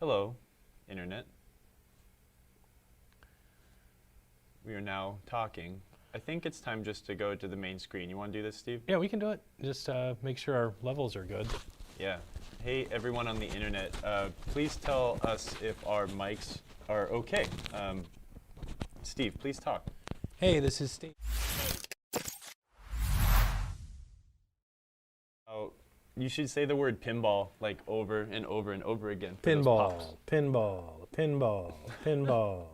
Hello, Internet. We are now talking. I think it's time just to go to the main screen. You want to do this, Steve? Yeah, we can do it. Just make sure our levels are good. Yeah. Hey, everyone on the Internet. Please tell us if our mics are okay. Steve, please talk. Hey, this is Steve. Oh, you should say the word pinball like over and over and over again. Pinball, pinball, pinball, pinball,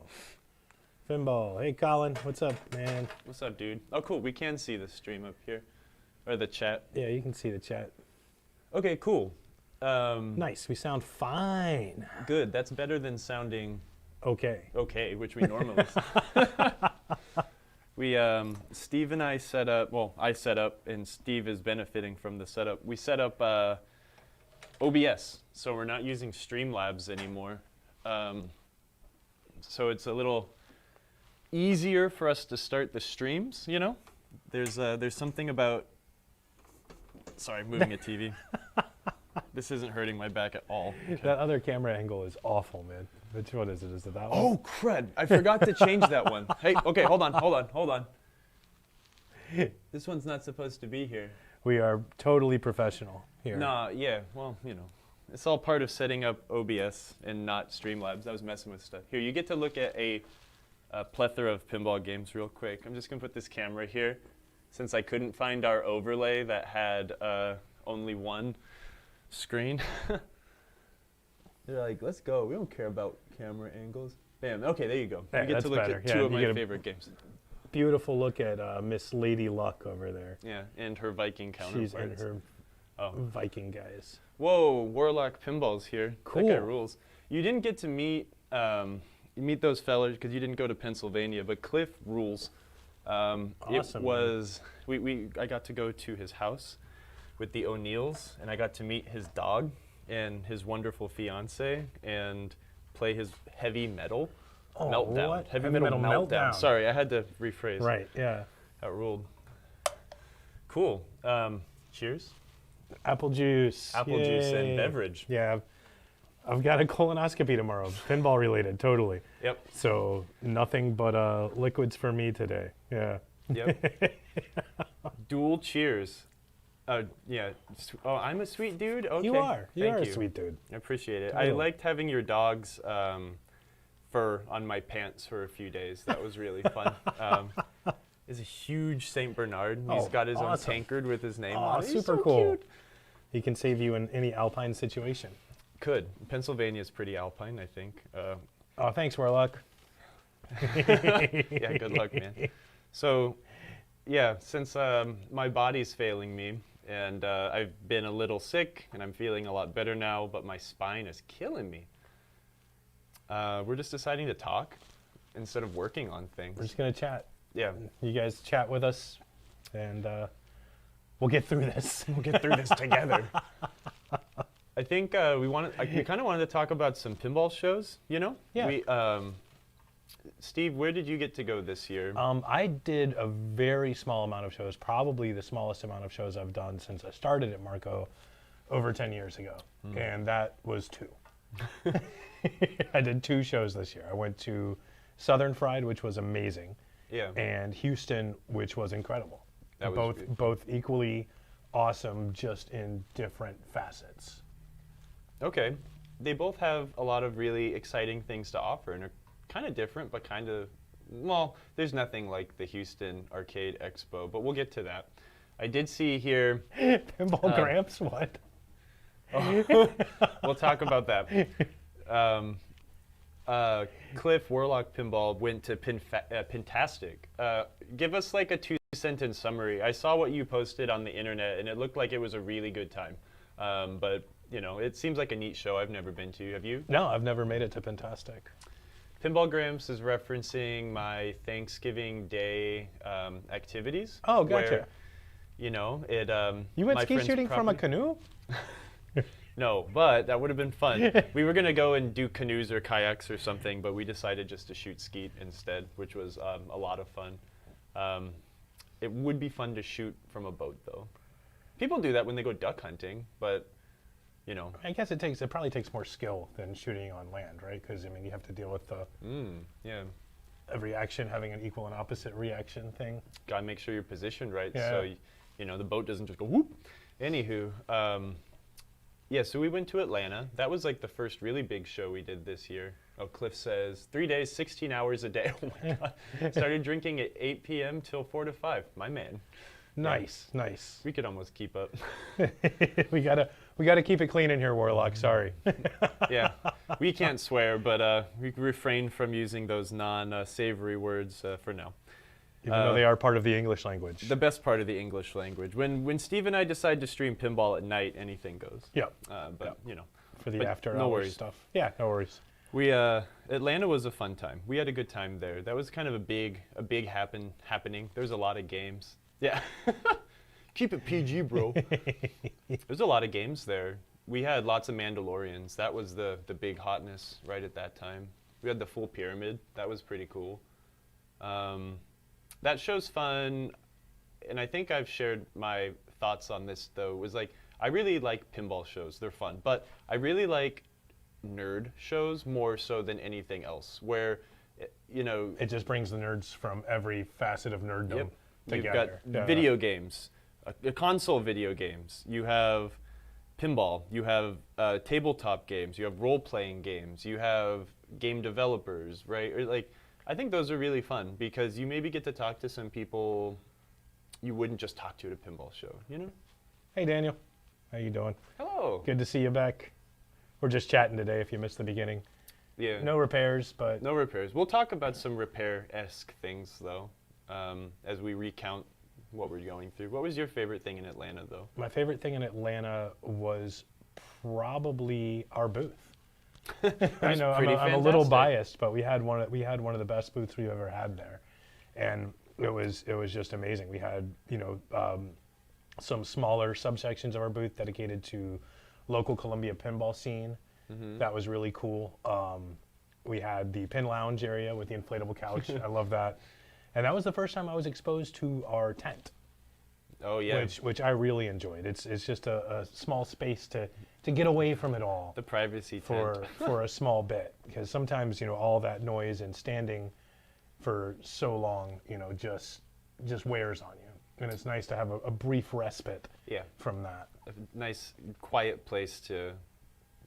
pinball. Hey, Colin, what's up, man? What's up, dude? Oh, cool. We can see the stream up here, or the chat. Yeah, you can see the chat. Okay, cool. Nice. We sound fine. Good. That's better than sounding okay, which we normally say. Steve and I set up, well, I set up, and Steve is benefiting from the setup. We set up OBS, so we're not using Streamlabs anymore. So it's a little easier for us to start the streams, you know? There's something about, sorry, moving a TV. This isn't hurting my back at all. Okay. That other camera angle is awful, man. Which one is it? Is it that one? Oh, crud. I forgot to change that one. Hey, okay, hold on. This one's not supposed to be here. We are totally professional here. Nah, yeah, well, you know. It's all part of setting up OBS and not Streamlabs. I was messing with stuff. Here, you get to look at a plethora of pinball games real quick. I'm just going to put this camera here. Since I couldn't find our overlay that had only one screen. They're like, let's go. We don't care about camera angles. Bam. Okay, there you go. Yeah, you get to look at two of my favorite games. Beautiful look at Miss Lady Luck over there. Yeah, and her Viking counterparts. She's in her Viking guys. Whoa, Warlock Pinball's here. Cool. That guy rules. You didn't get to meet those fellas because you didn't go to Pennsylvania, but Cliff rules. Awesome. It was I got to go to his house with the O'Neills, and I got to meet his dog and his wonderful fiance and play his heavy metal meltdown. What? Heavy metal meltdown. Sorry, I had to rephrase. Right, yeah. That ruled. Cool. Cheers. Apple juice. Apple juice and beverage. Yeah. I've got a colonoscopy tomorrow, pinball related, totally. Yep. So nothing but liquids for me today. Yeah. Yep. Dual cheers. Yeah. Oh, I'm a sweet dude? Okay. You are. You Thank are you. a sweet dude. I appreciate it. Totally. I liked having your dog's fur on my pants for a few days. That was really fun. He's a huge St. Bernard. He's got his own tankard with his name on it. Super so cool. Cute. He can save you in any alpine situation. Could. Pennsylvania's pretty alpine, I think. Oh, thanks, Warlock. Yeah, good luck, man. So, yeah, since my body's failing me, and I've been a little sick, and I'm feeling a lot better now, but my spine is killing me. We're just deciding to talk instead of working on things. We're just going to chat. Yeah. You guys chat with us, and we'll get through this. We'll get through this together. I think we kind of wanted to talk about some pinball shows, you know? Yeah. Steve, where did you get to go this year? I did a very small amount of shows, probably the smallest amount of shows I've done since I started at Marco over 10 years ago, and that was 2. I did 2 shows this year. I went to Southern Fried, which was amazing, and Houston, which was incredible. That was both equally awesome, just in different facets. Okay. They both have a lot of really exciting things to offer, and are kind of different, but kind of, well, there's nothing like the Houston Arcade Expo, but we'll get to that. I did see here... Pinball Gramps, what? We'll talk about that. Cliff, Warlock Pinball, went to Pintastic. Give us like a 2-sentence summary. I saw what you posted on the internet, and it looked like it was a really good time. But, you know, it seems like a neat show. I've never been to. Have you? No, I've never made it to Pintastic. Pinball Gramps is referencing my Thanksgiving Day activities. Oh, gotcha. Where, you know, you went ski shooting from a canoe? No, but that would have been fun. We were going to go and do canoes or kayaks or something, but we decided just to shoot skeet instead, which was a lot of fun. It would be fun to shoot from a boat, though. People do that when they go duck hunting, but you know. I guess it probably takes more skill than shooting on land, right? Because I mean, you have to deal with the Yeah. every action having an equal and opposite reaction thing. Gotta make sure you're positioned right, Yeah. so you know the boat doesn't just go whoop. Anywho, yeah, so we went to Atlanta. That was like the first really big show we did this year. Oh, Cliff says 3 days, 16 hours a day. Oh my God! Started drinking at 8 p.m. till 4 to 5. My man. Nice, nice. We could almost keep up. we gotta keep it clean in here, Warlock. Sorry. Yeah, we can't swear, but we refrain from using those non-savory words for now. Even though they are part of the English language. The best part of the English language. When Steve and I decide to stream pinball at night, anything goes. Yeah. But you know, For the but after no hours worries. stuff. Yeah, no worries. We Atlanta was a fun time. We had a good time there. That was kind of a big happening. There's a lot of games. Yeah. Keep it PG, bro. There's a lot of games there. We had lots of Mandalorians. That was the big hotness right at that time. We had the full pyramid. That was pretty cool. That show's fun, and I think I've shared my thoughts on this though. Was like I really like pinball shows. They're fun, but I really like nerd shows more so than anything else. Where, you know, It just brings the nerds from every facet of nerddom Yep. You've together. got video games, console video games. You have pinball. You have tabletop games. You have role-playing games. You have game developers, right? Or like, I think those are really fun because you maybe get to talk to some people you wouldn't just talk to at a pinball show, you know? Hey, Daniel. How you doing? Hello. Good to see you back. We're just chatting today if you missed the beginning. Yeah. No repairs, but No repairs. We'll talk about some repair-esque things, though, as we recount what we're going through. What was your favorite thing in Atlanta, though? my favorite thing in Atlanta was probably our booth. I know I'm a little fantastic. biased, but we had one of the best booths we've ever had there, and it was just amazing. We had some smaller subsections of our booth dedicated to local Columbia pinball scene. That was really cool. We had the pin lounge area with the inflatable couch. I love that, and that was the first time I was exposed to our tent. Oh, yeah. Which I really enjoyed. It's just a small space to get away from it all The privacy for tent. a small bit, because sometimes all that noise and standing for so long just wears on you, and it's nice to have a brief respite Yeah. from that. A nice, quiet place to...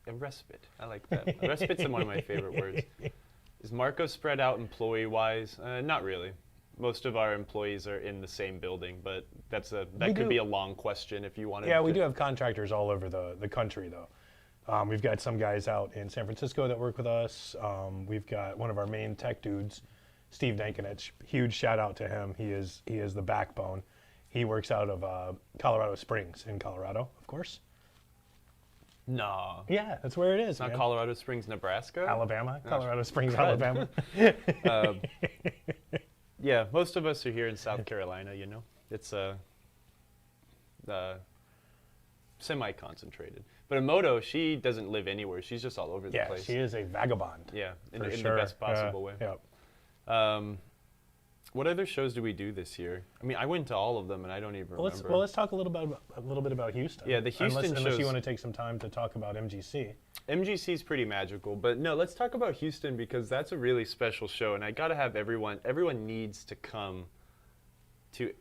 A respite. I like that. A respite's one of my favorite words. Is Marco spread out employee-wise? Not really. Most of our employees are in the same building, but that could be a long question if you wanted Yeah, to. we do have contractors all over the country, though. We've got some guys out in San Francisco that work with us. We've got one of our main tech dudes, Steve Dankinich. Huge shout out to him. He is the backbone. He works out of Colorado Springs in Colorado, of course. No. Yeah, that's where it is. It's not man. Colorado Springs, Nebraska? Alabama, Colorado Springs, crud. Alabama. Yeah, most of us are here in South Carolina, It's semi-concentrated. But Emoto, she doesn't live anywhere. She's just all over the Yeah, place. she is a vagabond. Yeah, in for the sure. best possible way. Yep. What other shows did we do this year? I mean, I went to all of them, and I don't even remember. Let's talk a little bit about Houston. Yeah, the Houston unless shows- you want to take some time to talk about MGC. MGC is pretty magical, but no, let's talk about Houston because that's a really special show, and I gotta have everyone needs to come to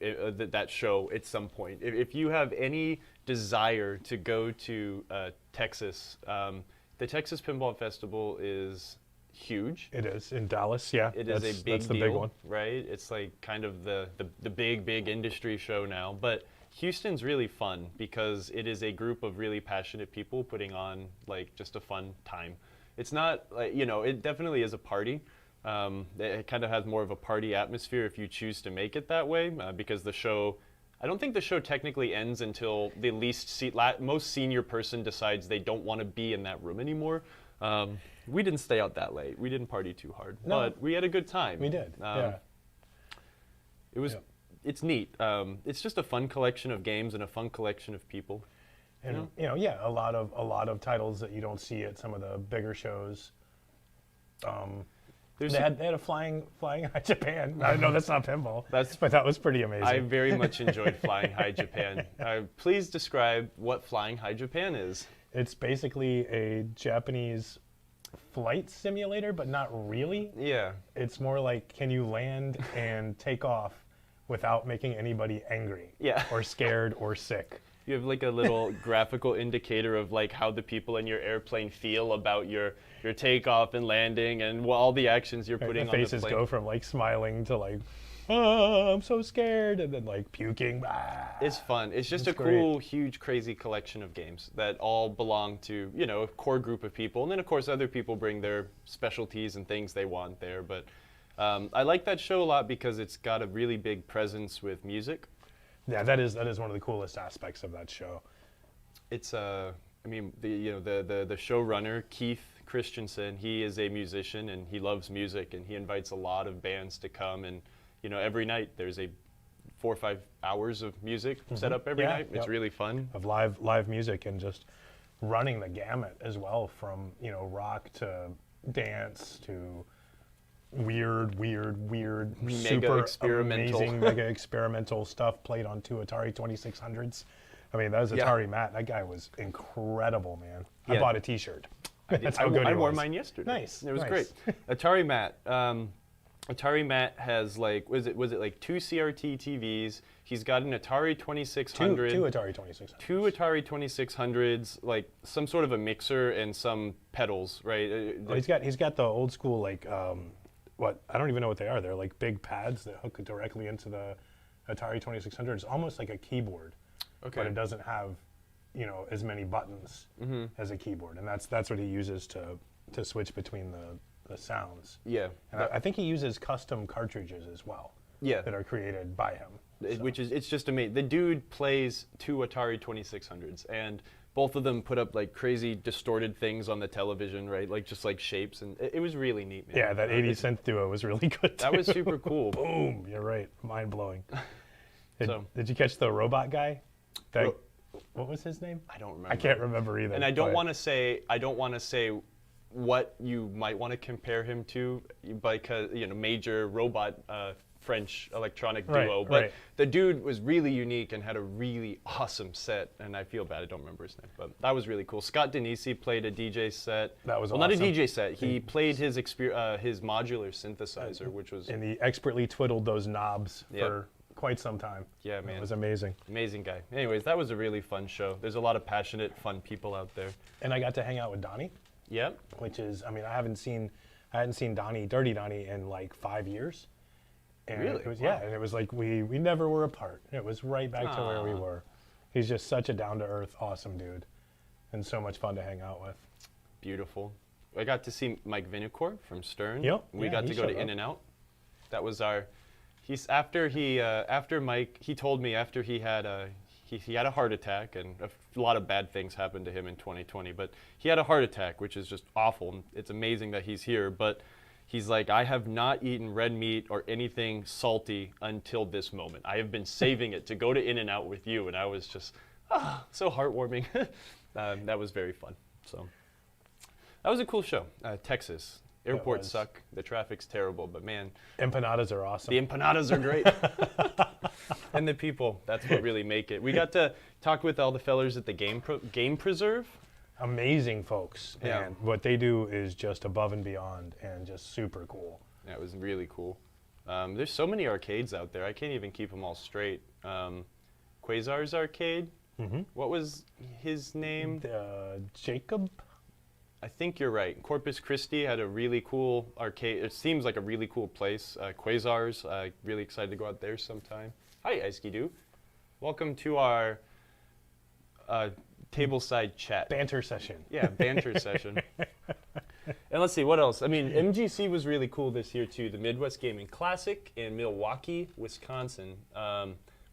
that show at some point. If you have any desire to go to Texas, the Texas Pinball Festival is huge. It is in Dallas. Yeah, It is a big that's the deal, big one. right? It's like kind of the big industry show now. But Houston's really fun because it is a group of really passionate people putting on like just a fun time. It's not like, it definitely is a party. It kind of has more of a party atmosphere if you choose to make it that way because the show, I don't think the show technically ends until the most senior person decides they don't want to be in that room anymore. We didn't stay out that late. We didn't party too hard, No. but we had a good time. We did. Yeah. It was. Yeah. It's neat. It's just a fun collection of games and a fun collection of people. And a lot of titles that you don't see at some of the bigger shows. There's They had a flying high Japan. I know that's not pinball. That's- but that was pretty amazing. I very much enjoyed Flying High Japan. Please describe what Flying High Japan is. It's basically a Japanese flight simulator, but not really. Yeah. It's more like, can you land and take off without making anybody angry Yeah. or scared or sick? You have like a little graphical indicator of like how the people in your airplane feel about your takeoff and landing and all the actions you're putting The on the faces plane. go from like smiling to like, oh, I'm so scared, and then like puking. It's fun. It's just It's a cool, huge, crazy collection of games that all belong to, you know, a core group of people. And then, of course, other people bring their specialties and things they want there. But I like that show a lot because it's got a really big presence with music. Yeah, that is one of the coolest aspects of that show. It's I mean, the showrunner, Keith Christensen, he is a musician and he loves music and he invites a lot of bands to come, and you know, every night there's 4 or 5 hours of music set up every night. It's really fun. Of live music, and just running the gamut as well, from, you know, rock to dance to weird, Mega super experimental. amazing, mega experimental stuff played on 2 Atari 2600s. I mean, that was Atari Matt. That guy was incredible, man. I Yeah. bought a T-shirt. That's how good I he wore was. mine yesterday. Nice. It was nice. great. Atari Matt. Atari Matt has like, was it like 2 CRT TVs? He's got an Atari 2600. Two Atari 2600s. 2 Atari 2600s, like some sort of a mixer and some pedals, right? Well, he's got the old school, like, what, I don't even know what they are. They're like big pads that hook directly into the Atari 2600. It's almost like a keyboard, but it doesn't have, you know, as many buttons as a keyboard, and that's what he uses to switch between the sounds. Yeah. And I think he uses custom cartridges as well. Yeah. That are created by him. Which is, it's just amazing. The dude plays 2 Atari 2600s, and both of them put up like crazy distorted things on the television, right? Like just like shapes, and it was really neat, man. Yeah, that 80 synth duo was really good too. That was super cool. Boom, you're right, mind blowing. So- Did you catch the robot guy? That, what was his name? I don't remember. I can't remember either. And I don't but- want to say what you might want to compare him to, because, you know, major robot French electronic duo, but the dude was really unique and had a really awesome set, and I feel bad I don't remember his name, but that was really cool. Scott Denisi played a DJ set. That was well, awesome. not a DJ set. He played his modular synthesizer, which was And he expertly twiddled those knobs for quite some time. Yeah, man. It was amazing. Amazing guy. Anyways, that was a really fun show. There's a lot of passionate, fun people out there. And I got to hang out with Donnie, Yep. which is, I mean, I hadn't seen Donnie, Dirty Donnie, in like 5 years. And Really? It was, Wow. Yeah, and it was like we never were apart. It was right back to where we Aw. were. He's just such a down-to-earth, awesome dude, and so much fun to hang out with. Beautiful. I got to see Mike Vinocourt from Stern. Yep. We Yeah, got he to go to showed up. In-N-Out. That was our. After Mike, he told me after he had a heart attack, and a lot of bad things happened to him in 2020. But he had a heart attack, which is just awful. It's amazing that he's here, but he's like, I have not eaten red meat or anything salty until this moment. I have been saving it to go to In-N-Out with you, and I was just so heartwarming. That was very fun. So that was a cool show. Texas. Airports was. suck. The traffic's terrible, but man, Empanadas are awesome. the empanadas are great. And the people, that's what really make it. We got to talk with all the fellers at the Game Preserve. Amazing folks. Yeah. And what they do is just above and beyond and just super cool. That was really cool. There's so many arcades out there. I can't even keep them all straight. Quasar's Arcade. What was his name? Jacob? I think you're right. Corpus Christi had a really cool arcade. It seems like a really cool place. Quasar's. Really excited to go out there sometime. Hi, Iskidoo. Welcome to our tableside chat. Banter session. Yeah, banter session. And let's see, what else? I mean, MGC was really cool this year, too. The Midwest Gaming Classic in Milwaukee, Wisconsin.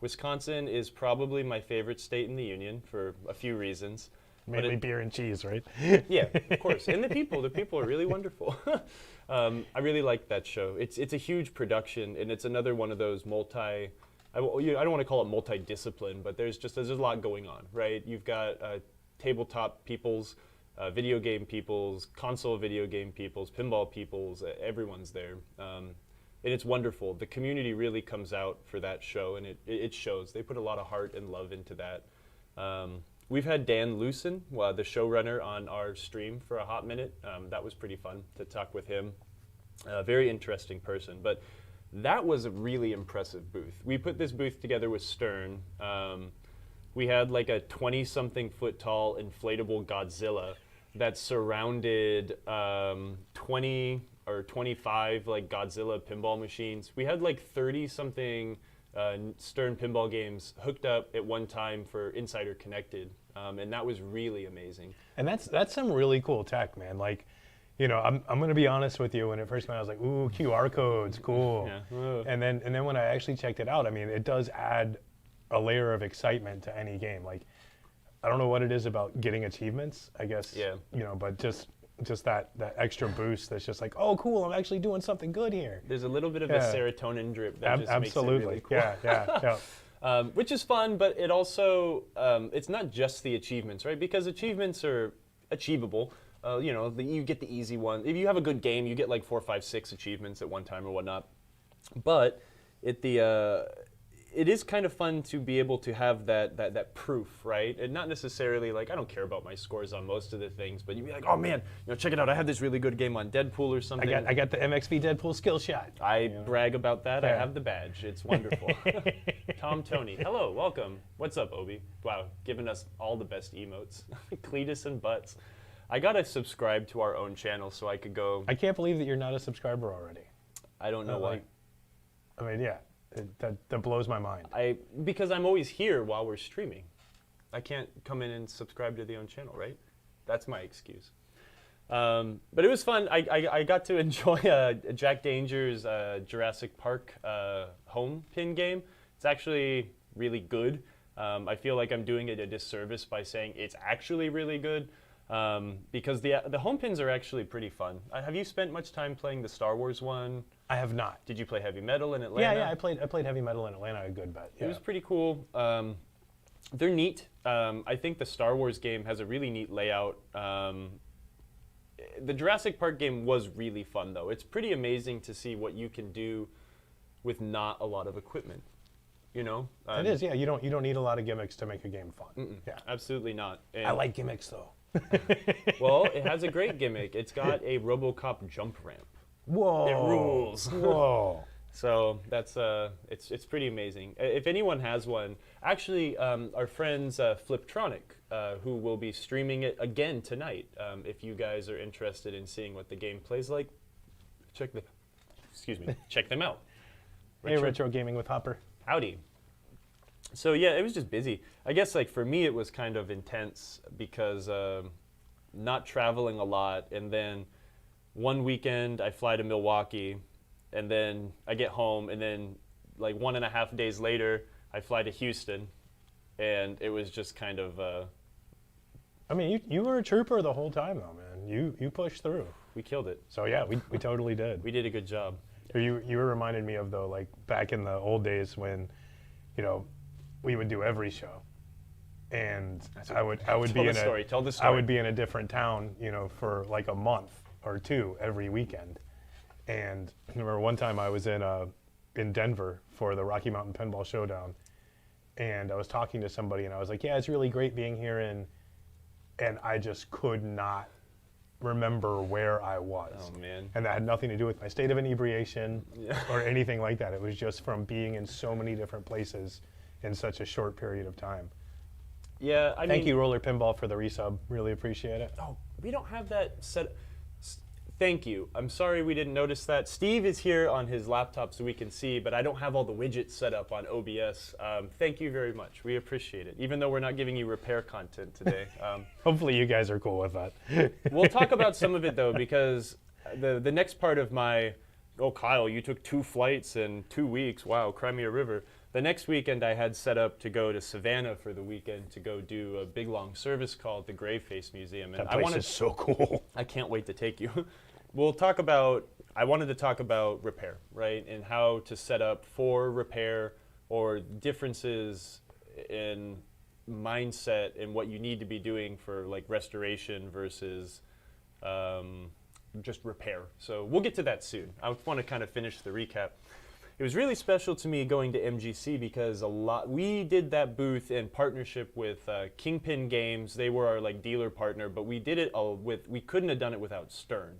Wisconsin is probably my favorite state in the union for a few reasons. Mainly beer and cheese, right? Yeah, of course. And the people are really wonderful. I really like that show. It's a huge production, and it's another one of those I don't want to call it multi-discipline, but there's a lot going on, right? You've got tabletop peoples, video game peoples, console video game peoples, pinball peoples, everyone's there. And it's wonderful. The community really comes out for that show, and it shows. They put a lot of heart and love into that. We've had Dan Lucen, the showrunner, on our stream for a hot minute. That was pretty fun to talk with him. Very interesting person. But that was a really impressive booth. We put this booth together with Stern. We had like a 20-something foot tall inflatable Godzilla that surrounded 20 or 25 like Godzilla pinball machines. We had like 30-something Stern pinball games hooked up at one time for Insider Connected, and that was really amazing. And that's some really cool tech, man. Like, you know, I'm going to be honest with you. When it first came out, I was like, ooh, QR codes, cool. Yeah. And then when I actually checked it out, I mean, it does add a layer of excitement to any game. Like, I don't know what it is about getting achievements, I guess. Yeah. You know, but just that extra boost that's just like, oh, cool, I'm actually doing something good here. There's a little bit of a serotonin drip that just makes it really cool. Yeah. Which is fun, but it also, it's not just the achievements, right? Because achievements are achievable. You know, you get the easy one. If you have a good game, you get like 4, 5, 6 achievements at one time or whatnot. But it is kind of fun to be able to have that proof, right? And not necessarily like, I don't care about my scores on most of the things, but you'd be like, oh man, you know, check it out, I had this really good game on Deadpool or something. I got the MXV Deadpool skill shot. I brag about that. I have the badge. It's wonderful. Tom Tony, hello, welcome. What's up, Obi? Wow, giving us all the best emotes. Cletus and Butts. I gotta subscribe to our own channel so I could go. I can't believe that you're not a subscriber already. I don't know why. I mean, yeah. That blows my mind. Because I'm always here while we're streaming. I can't come in and subscribe to the own channel, right? That's my excuse. But it was fun. I got to enjoy Jack Danger's Jurassic Park home pin game. It's actually really good. I feel like I'm doing it a disservice by saying it's actually really good. Because the home pins are actually pretty fun. Have you spent much time playing the Star Wars one? I have not. Did you play Heavy Metal in Atlanta? Yeah, I played Heavy Metal in Atlanta a good bit. Yeah. It was pretty cool. They're neat. I think the Star Wars game has a really neat layout. The Jurassic Park game was really fun, though. It's pretty amazing to see what you can do with not a lot of equipment. You know, it is. Yeah, you don't need a lot of gimmicks to make a game fun. Yeah, absolutely not. And I like gimmicks though. Well, it has a great gimmick. It's got a Robocop jump ramp. Whoa! It rules. Whoa! So that's it's pretty amazing. If anyone has one, actually, our friends Fliptronic, who will be streaming it again tonight. If you guys are interested in seeing what the game plays like, check them out. Hey, Retro Gaming with Hopper. Howdy. So yeah, it was just busy. I guess like for me it was kind of intense because not traveling a lot, and then one weekend I fly to Milwaukee, and then I get home, and then like 1.5 days later I fly to Houston, and it was just kind of. I mean, you were a trooper the whole time though, man. You pushed through. We killed it. So yeah, we totally did. We did a good job. You were reminded me of though, like back in the old days when, you know, we would do every show, and I would be in I would be in a different town, you know, for like a month or two every weekend. And I remember one time I was in Denver for the Rocky Mountain Pinball Showdown, and I was talking to somebody, and I was like, yeah, it's really great being here, and I just could not remember where I was. Oh man. And that had nothing to do with my state of inebriation or anything like that. It was just from being in so many different places in such a short period of time. Yeah, I mean, thank you, Roller Pinball, for the resub. Really appreciate it. Oh, we don't have that set. Thank you. I'm sorry we didn't notice that. Steve is here on his laptop so we can see, but I don't have all the widgets set up on OBS. Thank you very much. We appreciate it, even though we're not giving you repair content today. Hopefully you guys are cool with that. We'll talk about some of it, though, because the next part of my, oh, Kyle, you took 2 flights in 2 weeks. Wow, Crimea River. The next weekend I had set up to go to Savannah for the weekend to go do a big long service call at the Graveface Museum. And that place is so cool. I can't wait to take you. I wanted to talk about repair, right? And how to set up for repair, or differences in mindset and what you need to be doing for like restoration versus just repair. So we'll get to that soon. I want to kind of finish the recap. it was really special to me going to MGC because we did that booth in partnership with Kingpin Games. They were our like dealer partner, but we did it we couldn't have done it without Stern.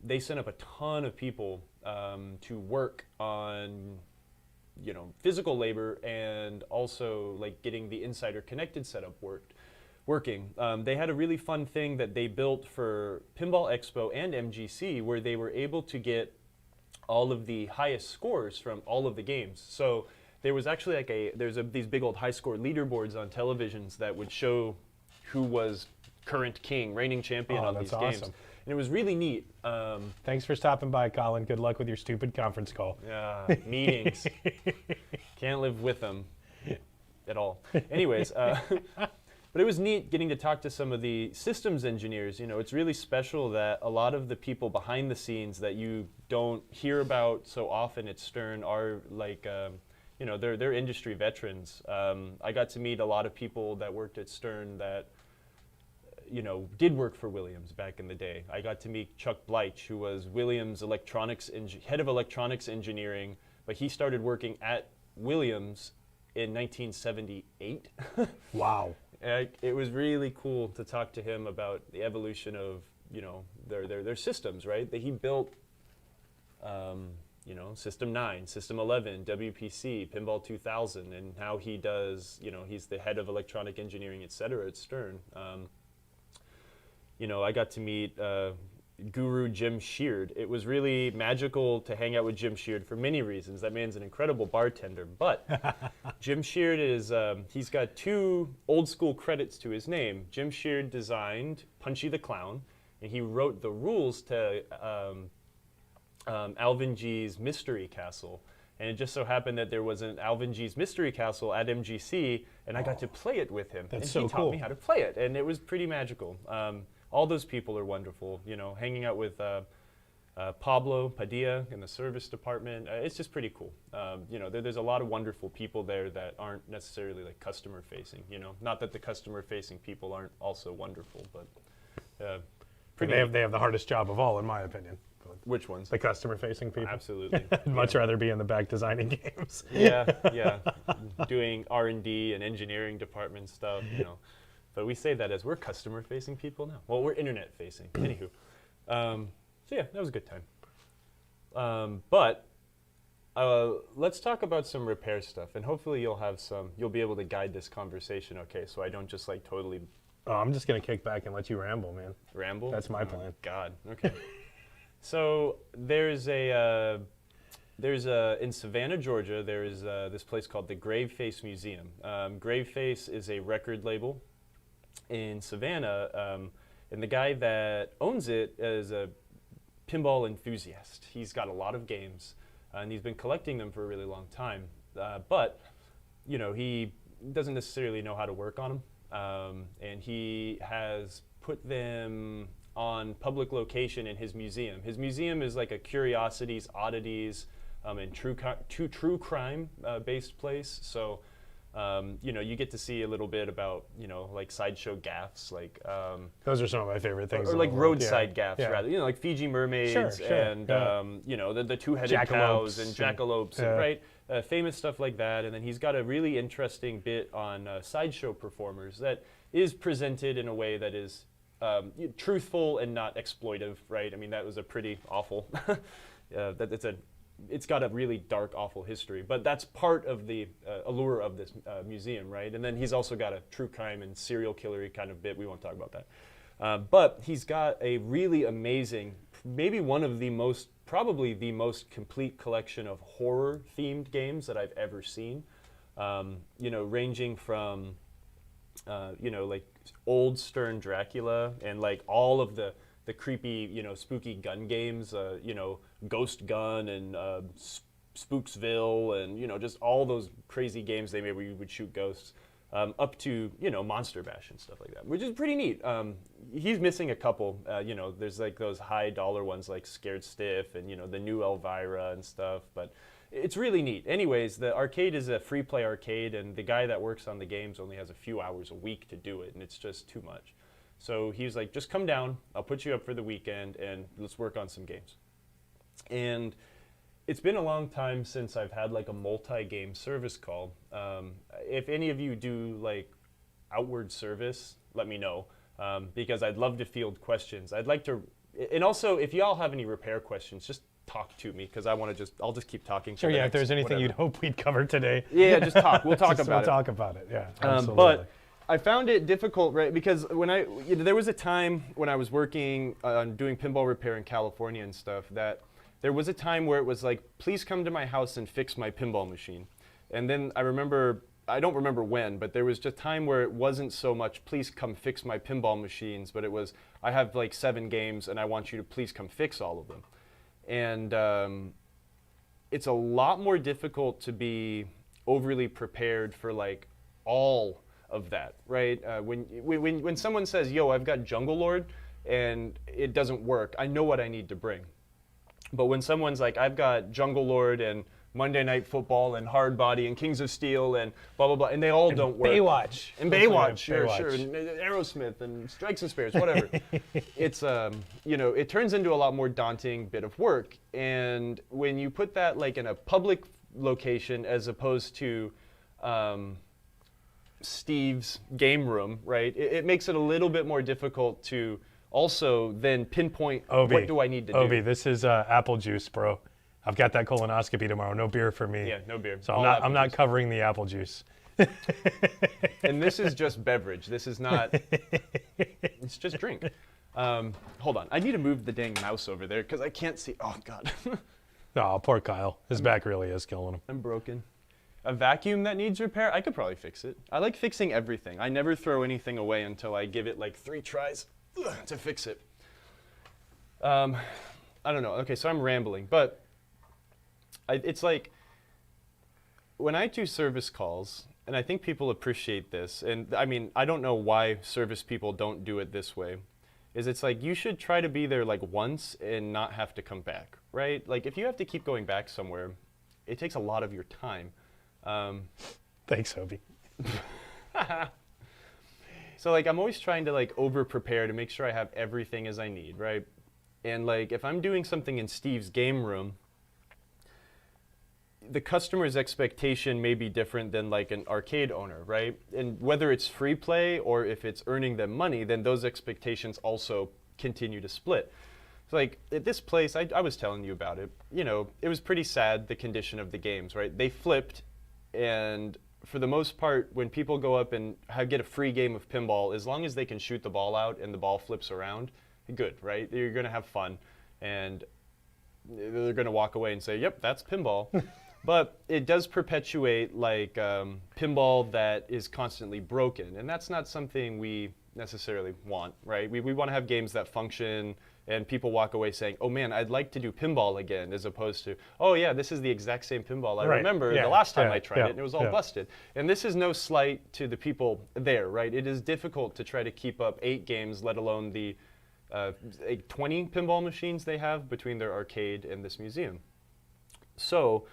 They sent up a ton of people to work on, physical labor and also like getting the Insider Connected setup working. They had a really fun thing that they built for Pinball Expo and MGC where they were able to get all of the highest scores from all of the games. So there was actually like these big old high score leaderboards on televisions that would show who was current king, reigning champion on these games. Awesome. And it was really neat. Thanks for stopping by, Colin. Good luck with your stupid conference call. Yeah, meetings. Can't live with them at all. Anyways, but it was neat getting to talk to some of the systems engineers. It's really special that a lot of the people behind the scenes that you don't hear about so often at Stern are like, they're industry veterans. I got to meet a lot of people that worked at Stern that did work for Williams back in the day. I got to meet Chuck Bleich, who was Williams' head of electronics engineering, but he started working at Williams in 1978. Wow. It was really cool to talk to him about the evolution of, their systems, right? That he built, System 9, System 11, WPC, Pinball 2000, and how he does, he's the head of electronic engineering, et cetera, at Stern. I got to meet guru Jim Sheard. It was really magical to hang out with Jim Sheard for many reasons. That man's an incredible bartender. But Jim Sheard he's got 2 old school credits to his name. Jim Sheard designed Punchy the Clown, and he wrote the rules to Alvin G's Mystery Castle. And it just so happened that there was an Alvin G's Mystery Castle at MGC, and I got to play it with him. That's and so he cool. taught me how to play it, and it was pretty magical. All those people are wonderful. Hanging out with Pablo Padilla in the service department, it's just pretty cool. There's a lot of wonderful people there that aren't necessarily like customer facing. Not that the customer facing people aren't also wonderful, but They have the hardest job of all, in my opinion. Which ones? The customer-facing people. Absolutely. I'd much rather be in the back designing games. Yeah. Doing R&D and engineering department stuff, But we say that as we're customer-facing people now. Well, we're internet-facing. Anywho. So yeah, that was a good time. But let's talk about some repair stuff, and hopefully you'll be able to guide this conversation, okay? So I don't just like totally. Oh, I'm just gonna kick back and let you ramble, man. Ramble? That's my plan. God. Okay. So there's in Savannah, Georgia, there's this place called the Graveface Museum. Graveface is a record label in Savannah, and the guy that owns it is a pinball enthusiast. He's got a lot of games, and he's been collecting them for a really long time. But he doesn't necessarily know how to work on them, and he has put them on public location in his museum. His museum is like a curiosities, oddities, and true crime based place. So, you get to see a little bit about, like sideshow gaffs, like those are some of my favorite things. or like roadside gaffs, rather. Like Fiji mermaids, Sure, and the 2-headed cows and jackalopes, and, right? Famous stuff like that. And then he's got a really interesting bit on sideshow performers that is presented in a way that is truthful and not exploitive, right? I mean, that was a pretty awful. It's got a really dark, awful history, but that's part of the allure of this museum, right? And then he's also got a true crime and serial killer kind of bit. We won't talk about that. But he's got a really amazing, maybe probably the most complete collection of horror-themed games that I've ever seen. Ranging from like old Stern Dracula and like all of the creepy, spooky gun games, Ghost Gun and Spooksville and, just all those crazy games they made where you would shoot ghosts, up to, Monster Bash and stuff like that, which is pretty neat. He's missing a couple, there's like those high dollar ones like Scared Stiff and, the new Elvira and stuff, but it's really neat. Anyways, the arcade is a free play arcade, and the guy that works on the games only has a few hours a week to do it, and it's just too much. So he's like, just come down, I'll put you up for the weekend, and let's work on some games. And it's been a long time since I've had like a multi-game service call. If any of you do like outward service, let me know, because I'd love to field questions. I'd like to, and also if y'all have any repair questions, just talk to me because I'll just keep talking. Sure, yeah, if there's anything you'd hope we'd cover today. Yeah, just talk. We'll talk about it. We'll talk about it, yeah, absolutely. But I found it difficult, right? Because there was a time when I was working on doing pinball repair in California and stuff that there was a time where it was like, please come to my house and fix my pinball machine. And then I don't remember when, but there was just time where it wasn't so much, please come fix my pinball machines, but it was, I have like 7 games and I want you to please come fix all of them. And it's a lot more difficult to be overly prepared for like all of that, right? When someone says, yo, I've got Jungle Lord and it doesn't work, I know what I need to bring. But when someone's like, I've got Jungle Lord and Monday Night Football and Hard Body and Kings of Steel and blah, blah, blah, and they all don't work. Baywatch. And Baywatch, sure, and Aerosmith and Strikes and Spares, whatever. It's, it turns into a lot more daunting bit of work. And when you put that like in a public location as opposed to Steve's game room, right, it makes it a little bit more difficult to also then pinpoint what do I need to do. Obi, this is apple juice, bro. I've got that colonoscopy tomorrow. No beer for me. Yeah, no beer. So I'm not covering the apple juice. And this is just beverage. This is not. It's just drink. Hold on. I need to move the dang mouse over there because I can't see. Oh God. Oh, poor Kyle. His back really is killing him. I'm broken. A vacuum that needs repair? I could probably fix it. I like fixing everything. I never throw anything away until I give it like 3 tries to fix it. I don't know. Okay, so I'm rambling, but it's like when I do service calls, and I think people appreciate this, and I mean, I don't know why service people don't do it this way, is it's like you should try to be there like once and not have to come back, right? Like if you have to keep going back somewhere, it takes a lot of your time. Thanks, Obi. So like I'm always trying to like over prepare to make sure I have everything as I need, right? And like if I'm doing something in Steve's game room, the customer's expectation may be different than like an arcade owner, right? And whether it's free play or if it's earning them money, then those expectations also continue to split. So like at this place, I was telling you about it, it was pretty sad, the condition of the games, right? They flipped, and for the most part, when people go up and get a free game of pinball, as long as they can shoot the ball out and the ball flips around, good, right? You're gonna have fun, and they're gonna walk away and say, yep, that's pinball. But it does perpetuate like pinball that is constantly broken, and that's not something we necessarily want, right? We want to have games that function and people walk away saying, oh man, I'd like to do pinball again, as opposed to, oh yeah, this is the exact same pinball I remember the last time I tried it and it was all busted. And this is no slight to the people there, right? It is difficult to try to keep up 8 games, let alone the 20 pinball machines they have between their arcade and this museum. So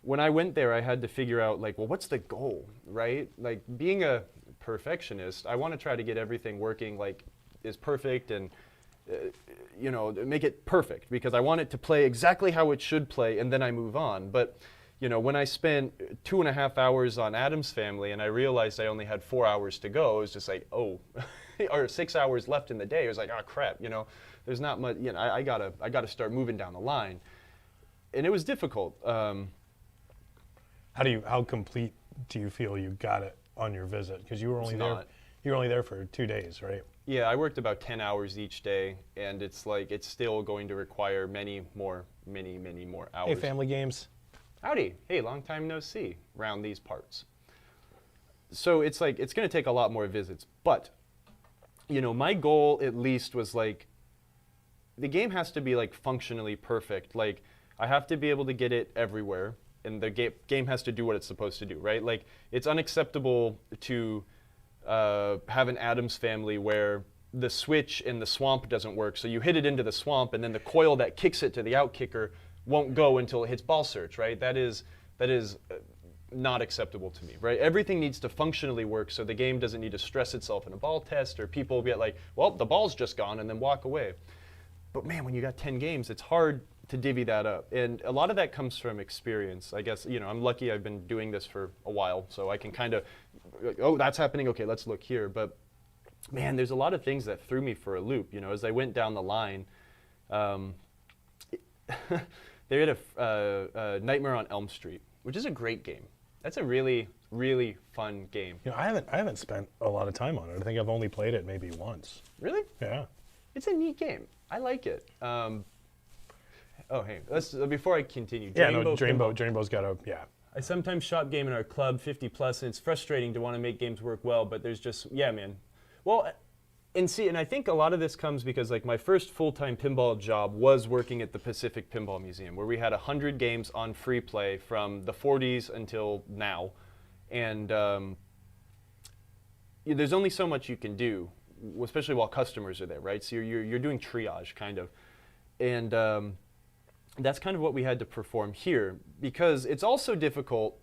when I went there, I had to figure out like, well, what's the goal, right? Like being a perfectionist, I want to try to get everything working like is perfect and make it perfect because I want it to play exactly how it should play and then I move on. But when I spent 2.5 hours on Addams Family and I realized I only had 4 hours to go, it was just like, oh, or 6 hours left in the day. It was like, oh crap, there's not much, I gotta start moving down the line. And it was difficult. How complete do you feel you got it on your visit? Because you were only there for 2 days, right? Yeah, I worked about 10 hours each day, and it's like it's still going to require many more hours. Hey, family games. Howdy. Hey, long time no see around these parts. So it's like it's going to take a lot more visits, but my goal at least was like the game has to be like functionally perfect. Like I have to be able to get it everywhere. And the game has to do what it's supposed to do, right? Like, it's unacceptable to have an Addams Family where the switch in the swamp doesn't work, so you hit it into the swamp, and then the coil that kicks it to the out kicker won't go until it hits ball search, right? That is not acceptable to me, right? Everything needs to functionally work, so the game doesn't need to stress itself in a ball test, or people get like, well, the ball's just gone, and then walk away. But man, when you got 10 games, it's hard to divvy that up. And a lot of that comes from experience. I guess, you know, I'm lucky I've been doing this for a while, so I can kind of, oh, that's happening, okay, let's look here. But man, there's a lot of things that threw me for a loop. You know, as I went down the line, they had a Nightmare on Elm Street, which is a great game. That's a really, really fun game. You know, I haven't spent a lot of time on it. I think I've only played it maybe once. Really? Yeah. It's a neat game. I like it. Oh, hey, before I continue. Drainbow's got a, yeah. I sometimes shop game in our club, 50 plus, and it's frustrating to want to make games work well, but there's just, yeah, man. Well, and I think a lot of this comes because like my first full-time pinball job was working at the Pacific Pinball Museum, where we had 100 games on free play from the 40s until now. And there's only so much you can do, especially while customers are there, right? So you're doing triage, kind of. And that's kind of what we had to perform here, because it's also difficult.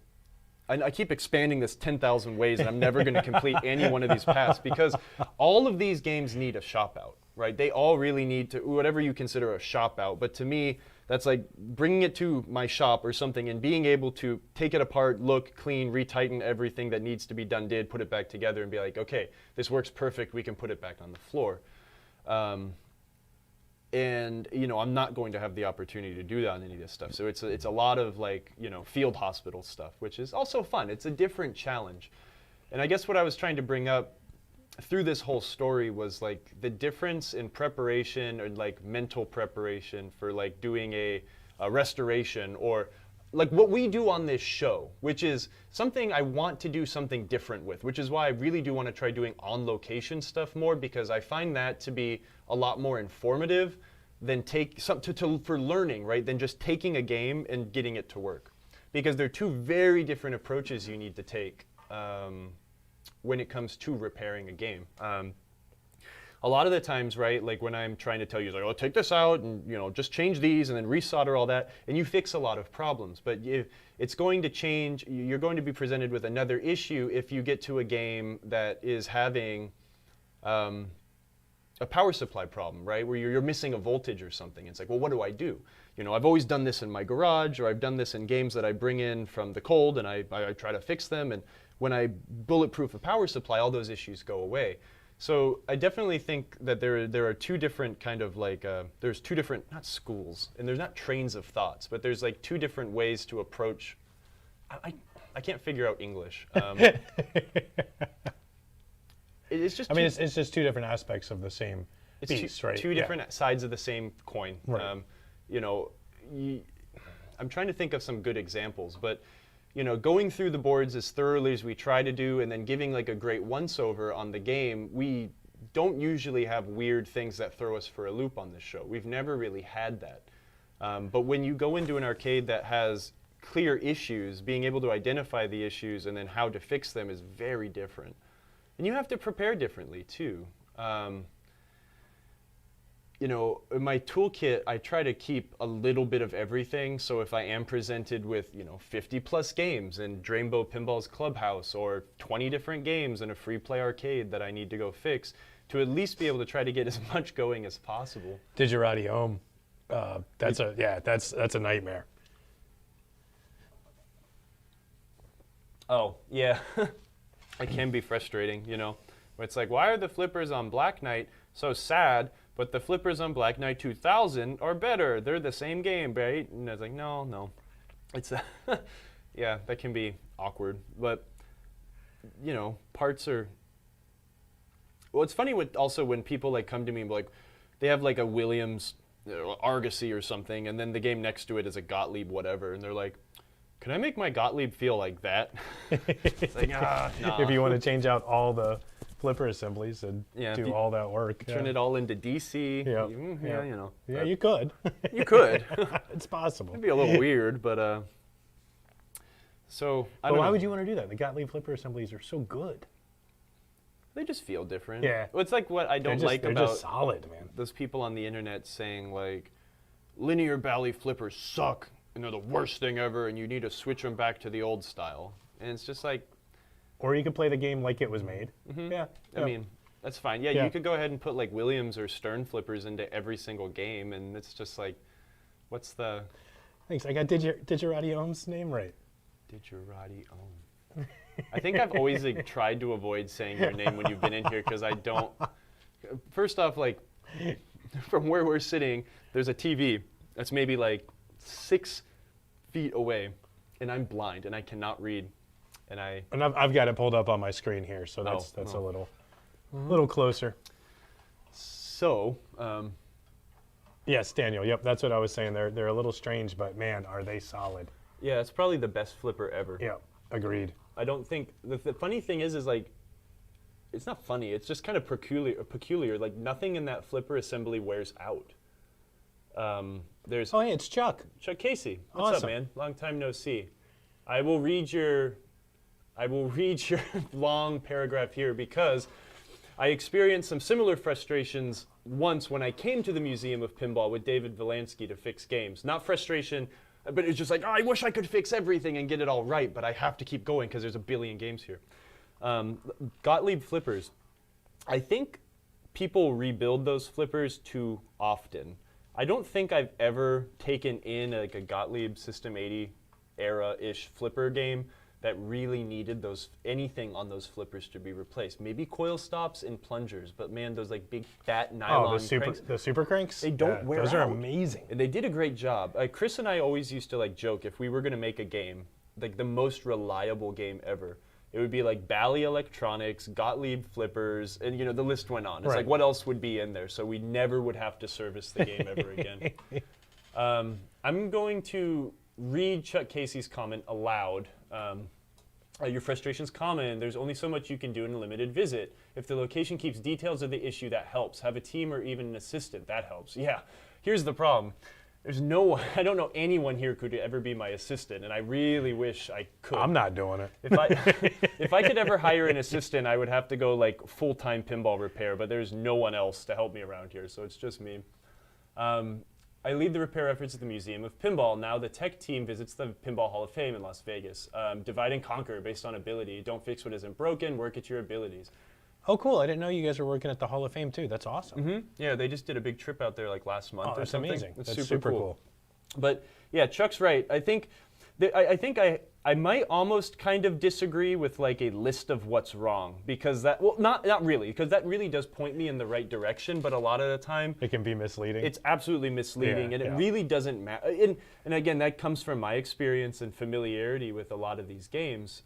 And I keep expanding this 10,000 ways, and I'm never going to complete any one of these paths, because all of these games need a shop out, right? They all really need to, whatever you consider a shop out. But to me, that's like bringing it to my shop or something and being able to take it apart, look, clean, retighten everything that needs to be done, put it back together and be like, okay, this works perfect, we can put it back on the floor. And you know, I'm not going to have the opportunity to do that on any of this stuff. So it's a lot of like, you know, field hospital stuff, which is also fun. It's a different challenge. And I guess what I was trying to bring up through this whole story was like the difference in preparation or like mental preparation for like doing a restoration, or like what we do on this show, which is something I want to do something different with, which is why I really do want to try doing on location stuff more, because I find that to be a lot more informative than for learning, right? Than just taking a game and getting it to work, because they're two very different approaches you need to take when it comes to repairing a game. A lot of the times, right, like when I'm trying to tell you, like, oh, take this out and, you know, just change these and then resolder all that, and you fix a lot of problems. But it's going to change, you're going to be presented with another issue if you get to a game that is having a power supply problem, right, where you're missing a voltage or something. It's like, well, what do I do? You know, I've always done this in my garage, or I've done this in games that I bring in from the cold, and I try to fix them. And when I bulletproof a power supply, all those issues go away. So I definitely think that there are two different kind of like, there's two different, not schools, and there's not trains of thoughts, but there's like two different ways to approach, I can't figure out English. It's just, I mean, it's just two different aspects of the same piece, right? Two different sides of the same coin. Right. You know, I'm trying to think of some good examples, but you know, going through the boards as thoroughly as we try to do, and then giving like a great once-over on the game, we don't usually have weird things that throw us for a loop on this show. We've never really had that. But when you go into an arcade that has clear issues, being able to identify the issues and then how to fix them is very different. And you have to prepare differently too. You know, in my toolkit, I try to keep a little bit of everything. So if I am presented with, you know, 50 plus games in Drainbow Pinball's Clubhouse, or 20 different games in a free play arcade that I need to go fix, to at least be able to try to get as much going as possible. Digirati Home, that's a nightmare. Oh, yeah. It can be frustrating, you know. It's like, why are the flippers on Black Knight so sad, but the flippers on Black Knight 2000 are better? They're the same game, right? And I was like, no. It's, yeah, that can be awkward. But, you know, parts are, well, it's funny also when people like come to me, like, they have like a Williams Argosy or something, and then the game next to it is a Gottlieb whatever, and they're like, can I make my Gottlieb feel like that? It's like, nah. If you want to change out all the flipper assemblies and do all that work. Turn it all into DC. Yeah, you know. Yeah, you could. You could. It's possible. It'd be a little weird, but so I don't know. Why would you want to do that? The Gottlieb flipper assemblies are so good. They just feel different. Yeah. Well, it's like what I don't like about they're just solid, man. Those people on the internet saying like, linear Bally flippers suck and they're the worst thing ever, and you need to switch them back to the old style. And it's just like, or you could play the game like it was made. Mm-hmm. Yeah. I mean, that's fine. Yeah, you could go ahead and put like Williams or Stern flippers into every single game, and it's just like, What's the Thanks. I got Digirati Ohm's name right. Digirati Ohm? I think I've always like tried to avoid saying your name when you've been in here because I don't. First off, like from where we're sitting, there's a TV that's maybe like 6 feet away, and I'm blind and I cannot read, and I've got it pulled up on my screen here, so that's a little closer. So. Yes, Daniel. Yep, that's what I was saying. They're a little strange, but man, are they solid. Yeah, it's probably the best flipper ever. Yeah, agreed. I don't think the funny thing is like, it's not funny. It's just kind of peculiar. Like nothing in that flipper assembly wears out. There's hey, it's Chuck. Chuck Casey. What's up, man? Long time no see. I will read your long paragraph here because I experienced some similar frustrations once when I came to the Museum of Pinball with David Valansky to fix games. Not frustration, but it's just like, oh, I wish I could fix everything and get it all right, but I have to keep going because there's a billion games here. Gottlieb flippers. I think people rebuild those flippers too often. I don't think I've ever taken in like a Gottlieb System 80 era-ish flipper game that really needed anything on those flippers to be replaced. Maybe coil stops and plungers, but man, those like big fat nylon cranks. The super cranks? They don't wear out. Those are amazing. And they did a great job. Chris and I always used to like joke if we were gonna make a game, like the most reliable game ever, it would be like Bally Electronics, Gottlieb flippers, and you know, the list went on. It's like what else would be in there? So we never would have to service the game ever again. I'm going to read Chuck Casey's comment aloud. Your frustration's common. There's only so much you can do in a limited visit. If the location keeps details of the issue, that helps. Have a team or even an assistant, that helps. Yeah, here's the problem. I don't know anyone here who could ever be my assistant, and I really wish I could. I'm not doing it. If I could ever hire an assistant, I would have to go like full-time pinball repair, but there's no one else to help me around here, so it's just me. I lead the repair efforts at the Museum of Pinball. Now the tech team visits the Pinball Hall of Fame in Las Vegas. Divide and conquer based on ability. Don't fix what isn't broken, work at your abilities. Oh, cool. I didn't know you guys were working at the Hall of Fame, too. That's awesome. Mm-hmm. Yeah, they just did a big trip out there like last month or something. Amazing. That's super cool. But yeah, Chuck's right. I think I might almost kind of disagree with like a list of what's wrong because not really, because that really does point me in the right direction, but a lot of the time it can be misleading. It's absolutely misleading, and it really doesn't matter. And again, that comes from my experience and familiarity with a lot of these games.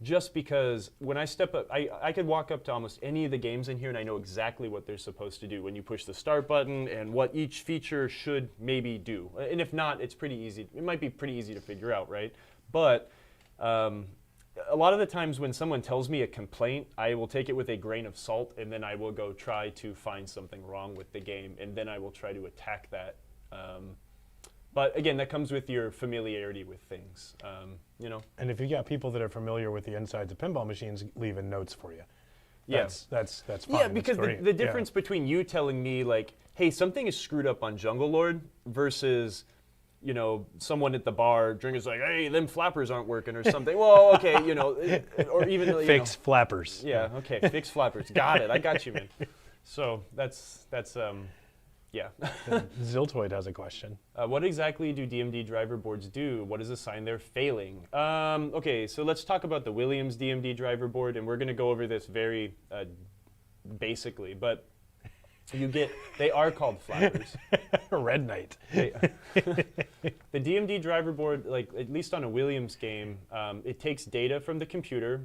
Just because when I step up, I could walk up to almost any of the games in here and I know exactly what they're supposed to do when you push the start button and what each feature should maybe do. And if not, it's pretty easy. It might be pretty easy to figure out, right? But a lot of the times when someone tells me a complaint, I will take it with a grain of salt and then I will go try to find something wrong with the game and then I will try to attack that. But again, that comes with your familiarity with things, you know. And if you got people that are familiar with the insides of pinball machines leaving notes for you, that's fine. Yeah, because the difference between you telling me like, hey, something is screwed up on Jungle Lord versus, you know, someone at the bar drinking like, hey, them flappers aren't working or something. Well, okay, you know, or even fix flappers. Yeah, okay, fix flappers. Got it. I got you, man. So that's. Yeah. Ziltoid has a question. What exactly do DMD driver boards do? What is a sign they're failing? Okay, so let's talk about the Williams DMD driver board, and we're going to go over this very basically, but they are called flappers. Red Knight. The DMD driver board, like at least on a Williams game, it takes data from the computer,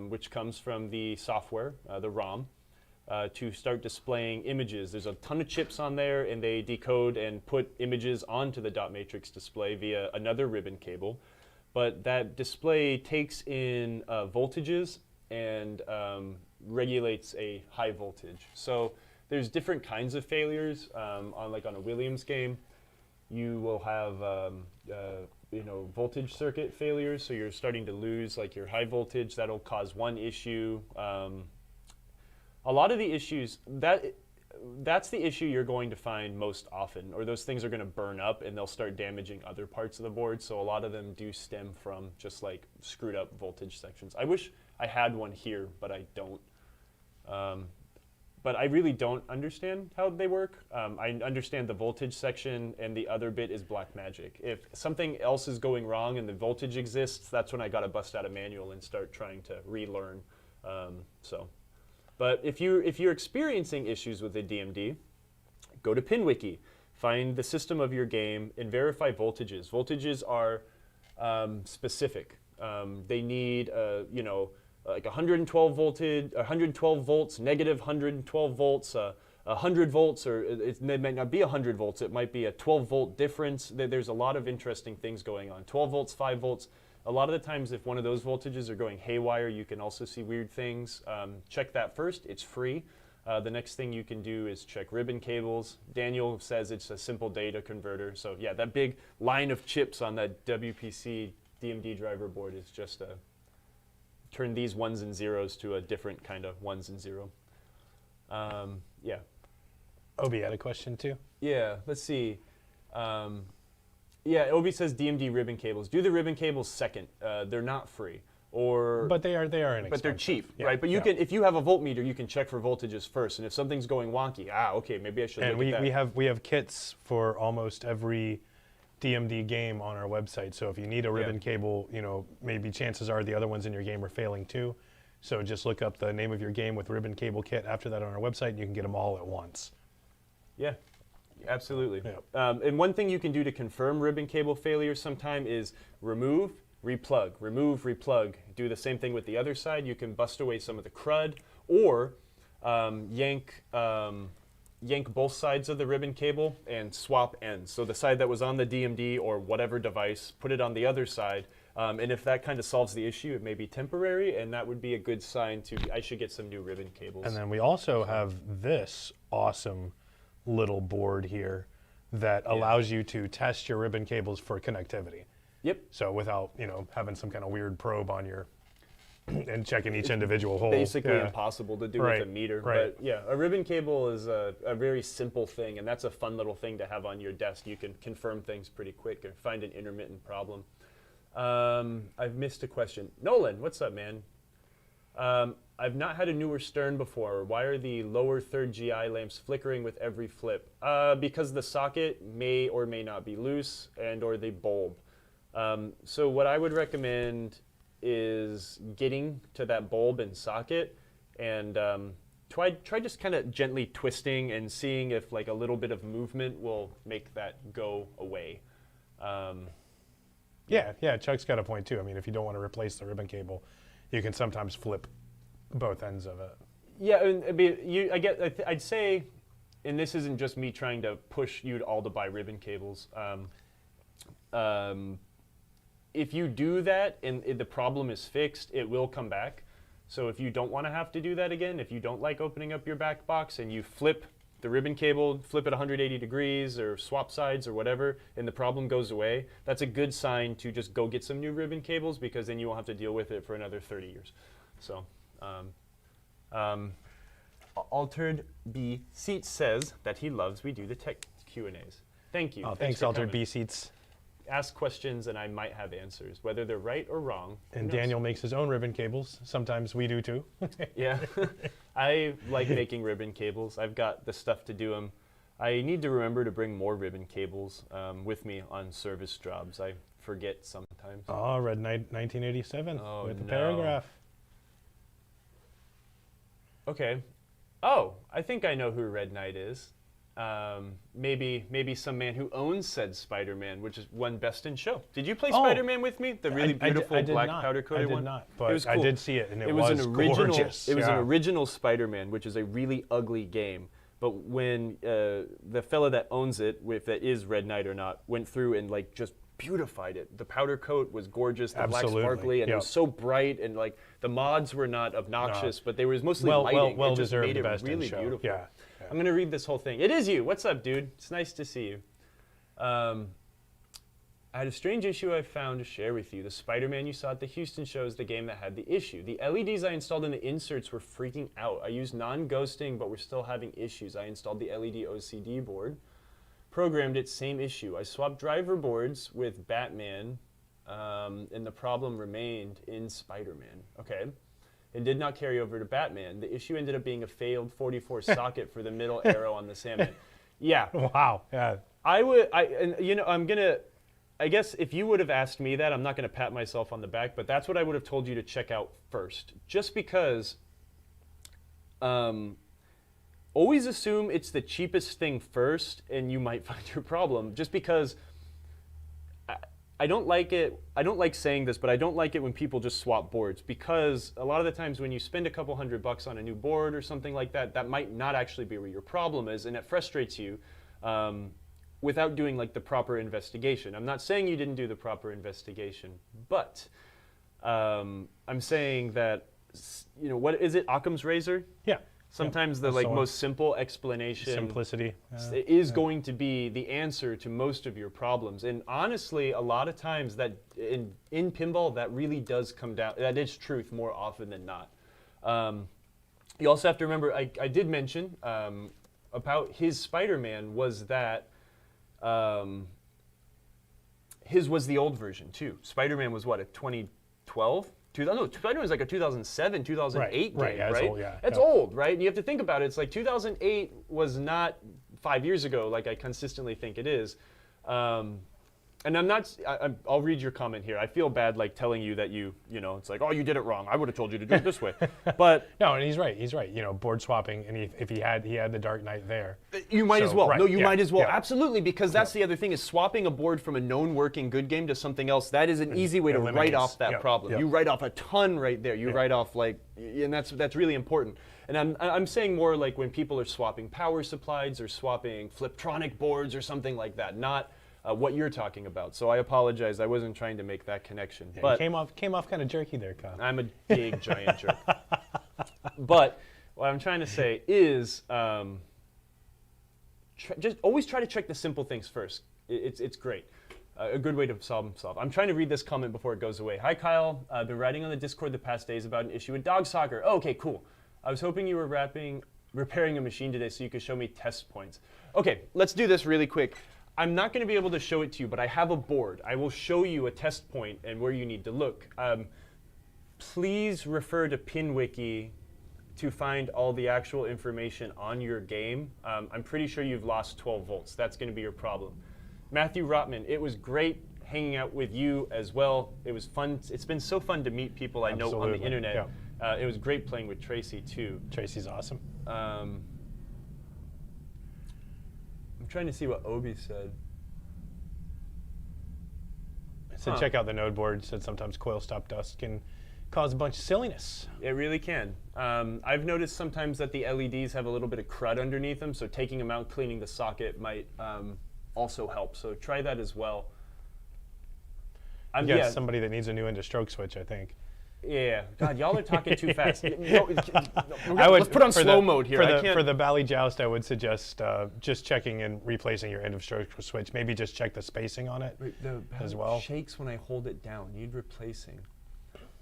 which comes from the software, the ROM. To start displaying images. There's a ton of chips on there, and they decode and put images onto the dot matrix display via another ribbon cable. But that display takes in voltages and regulates a high voltage. So there's different kinds of failures. On a Williams game, you will have voltage circuit failures. So you're starting to lose like your high voltage. That'll cause one issue. A lot of the issues, that's the issue you're going to find most often, or those things are going to burn up and they'll start damaging other parts of the board. So a lot of them do stem from just like screwed up voltage sections. I wish I had one here, but I don't. but I really don't understand how they work. I understand the voltage section, and the other bit is black magic. If something else is going wrong and the voltage exists, that's when I got to bust out a manual and start trying to relearn. But if you're experiencing issues with the DMD, go to PinWiki, find the system of your game, and verify voltages. Voltages are specific. They need, like 112 volts, negative 112 volts, 100 volts, or it might not be 100 volts. It might be a 12 volt difference. There's a lot of interesting things going on. 12 volts, 5 volts. A lot of the times, if one of those voltages are going haywire, you can also see weird things. Check that first. It's free. The next thing you can do is check ribbon cables. Daniel says it's a simple data converter. So yeah, that big line of chips on that WPC DMD driver board is just a turn these ones and zeros to a different kind of ones and zero. Yeah. Obi had a question too. Yeah, let's see. Yeah, Obi says DMD ribbon cables. Do the ribbon cables second. They're not free. But they are inexpensive. But they're cheap, yeah, right? But you can, if you have a voltmeter, you can check for voltages first. And if something's going wonky, okay, maybe I should look at that. we have kits for almost every DMD game on our website. So if you need a ribbon cable, maybe chances are the other ones in your game are failing too. So just look up the name of your game with ribbon cable kit after that on our website, and you can get them all at once. Yeah, absolutely. Yeah. And one thing you can do to confirm ribbon cable failure sometime is remove, replug, remove, replug. Do the same thing with the other side. You can bust away some of the crud, or yank both sides of the ribbon cable and swap ends. So the side that was on the DMD or whatever device, put it on the other side. And if that kind of solves the issue, it may be temporary, and that would be a good sign I should get some new ribbon cables. And then we also have this awesome little board here that allows you to test your ribbon cables for connectivity. Yep. So without, having some kind of weird probe on your and checking each individual hole. Basically impossible to do with a meter. Right. But yeah, a ribbon cable is a very simple thing, and that's a fun little thing to have on your desk. You can confirm things pretty quick or find an intermittent problem. I've missed a question. Nolan, what's up, man? I've not had a newer stern before. Why are the lower third GI lamps flickering with every flip? Because the socket may or may not be loose, and or the bulb. So what I would recommend is getting to that bulb and socket, and try just kind of gently twisting and seeing if like a little bit of movement will make that go away. Yeah, Chuck's got a point too. I mean, if you don't want to replace the ribbon cable, you can sometimes flip both ends of it. Yeah, I'd say, and this isn't just me trying to push you all to buy ribbon cables. If you do that and the problem is fixed, it will come back. So if you don't want to have to do that again, if you don't like opening up your back box and you flip the ribbon cable, flip it 180 degrees or swap sides or whatever, and the problem goes away, that's a good sign to just go get some new ribbon cables, because then you won't have to deal with it for another 30 years. So, Altered B Seats says that he loves we do the tech Q&As. Thank you. Oh, thanks Altered B Seats. Ask questions and I might have answers, whether they're right or wrong. And Daniel makes his own ribbon cables. Sometimes we do too. Yeah, I like making ribbon cables. I've got the stuff to do them. I need to remember to bring more ribbon cables with me on service jobs. I forget sometimes. Oh, Red Knight 1987 with the paragraph. Okay. Oh, I think I know who Red Knight is. Maybe some man who owns said SpiderMan, which is won Best in Show. Did you play SpiderMan with me? The really beautiful black powder coated one? I did not, but it was cool. I did see it, and it was an original, gorgeous. It was an original SpiderMan, which is a really ugly game. But when the fella that owns it, if that is Red Knight or not, went through and like just beautified it. The powder coat was gorgeous, the black sparkly, and it was so bright, and like the mods were not obnoxious, but they were mostly lighting. Well it just deserved made it Best really in Show. beautiful. Yeah. I'm going to read this whole thing. It is you. What's up, dude? It's nice to see you. I had a strange issue I found to share with you. The Spider-Man you saw at the Houston show is the game that had the issue. The LEDs I installed in the inserts were freaking out. I used non-ghosting, but we're still having issues. I installed the LED OCD board, programmed it, same issue. I swapped driver boards with Batman, and the problem remained in Spider-Man. Okay. and did not carry over to Batman. The issue ended up being a failed 44 socket for the middle arrow on the Sandman. Yeah. Wow. Yeah. I guess if you would have asked me that, I'm not going to pat myself on the back, but that's what I would have told you to check out first. Just because always assume it's the cheapest thing first and you might find your problem. Just because I don't like it. I don't like saying this, but I don't like it when people just swap boards, because a lot of the times when you spend a couple $100 on a new board or something like that, that might not actually be where your problem is, and it frustrates you without doing like the proper investigation. I'm not saying you didn't do the proper investigation, but I'm saying that, what is it? Occam's razor? Yeah. Sometimes the most simple explanation simplicity is going to be the answer to most of your problems. And honestly, a lot of times that in pinball, that really does come down, that is truth more often than not. You also have to remember, I did mention about his SpiderMan was that his was the old version too. SpiderMan was what, a 2012? No, SpiderMan was like a 2007, 2008 game, yeah, right? It's old, yeah. It's old, right? And you have to think about it. It's like 2008 was not 5 years ago, like I consistently think it is. And I'm not, I'll read your comment here. I feel bad like telling you that it's like, oh, you did it wrong. I would have told you to do it this way. But no, and he's right. He's right. Board swapping, and if he had the Dark Knight there. You might as well. Right, no, you might as well. Yeah. Absolutely, because that's the other thing is swapping a board from a known working good game to something else. That is an easy way to write off that problem. Yep. You write off a ton right there. You write off and that's really important. And I'm saying more like when people are swapping power supplies or swapping Fliptronic boards or something like that, not what you're talking about. So I apologize. I wasn't trying to make that connection. Yeah, but came off kind of jerky there, Kyle. I'm a big giant jerk. But what I'm trying to say is just always try to check the simple things first. It's great. A good way to solve them. I'm trying to read this comment before it goes away. Hi, Kyle. I've been writing on the Discord the past days about an issue with dog soccer. Oh, okay, cool. I was hoping you were repairing a machine today so you could show me test points. Okay, let's do this really quick. I'm not going to be able to show it to you, but I have a board. I will show you a test point and where you need to look. Please refer to PinWiki to find all the actual information on your game. I'm pretty sure you've lost 12 volts. That's going to be your problem. Matthew Rotman, it was great hanging out with you as well. It was fun. It's been so fun to meet people I know on the internet. Yeah. It was great playing with Tracy too. Tracy's awesome. I'm trying to see what Obi said. So check out the node board. Said sometimes coil stop dust can cause a bunch of silliness. It really can. I've noticed sometimes that the LEDs have a little bit of crud underneath them, so taking them out, cleaning the socket might also help. So try that as well. Somebody that needs a new stroke switch, I think. Yeah, God, y'all are talking too fast. Let's put on slow mode here. For the Bally Joust, I would suggest just checking and replacing your end of stroke switch. Maybe just check the spacing on it as well. It shakes when I hold it down. Need replacing.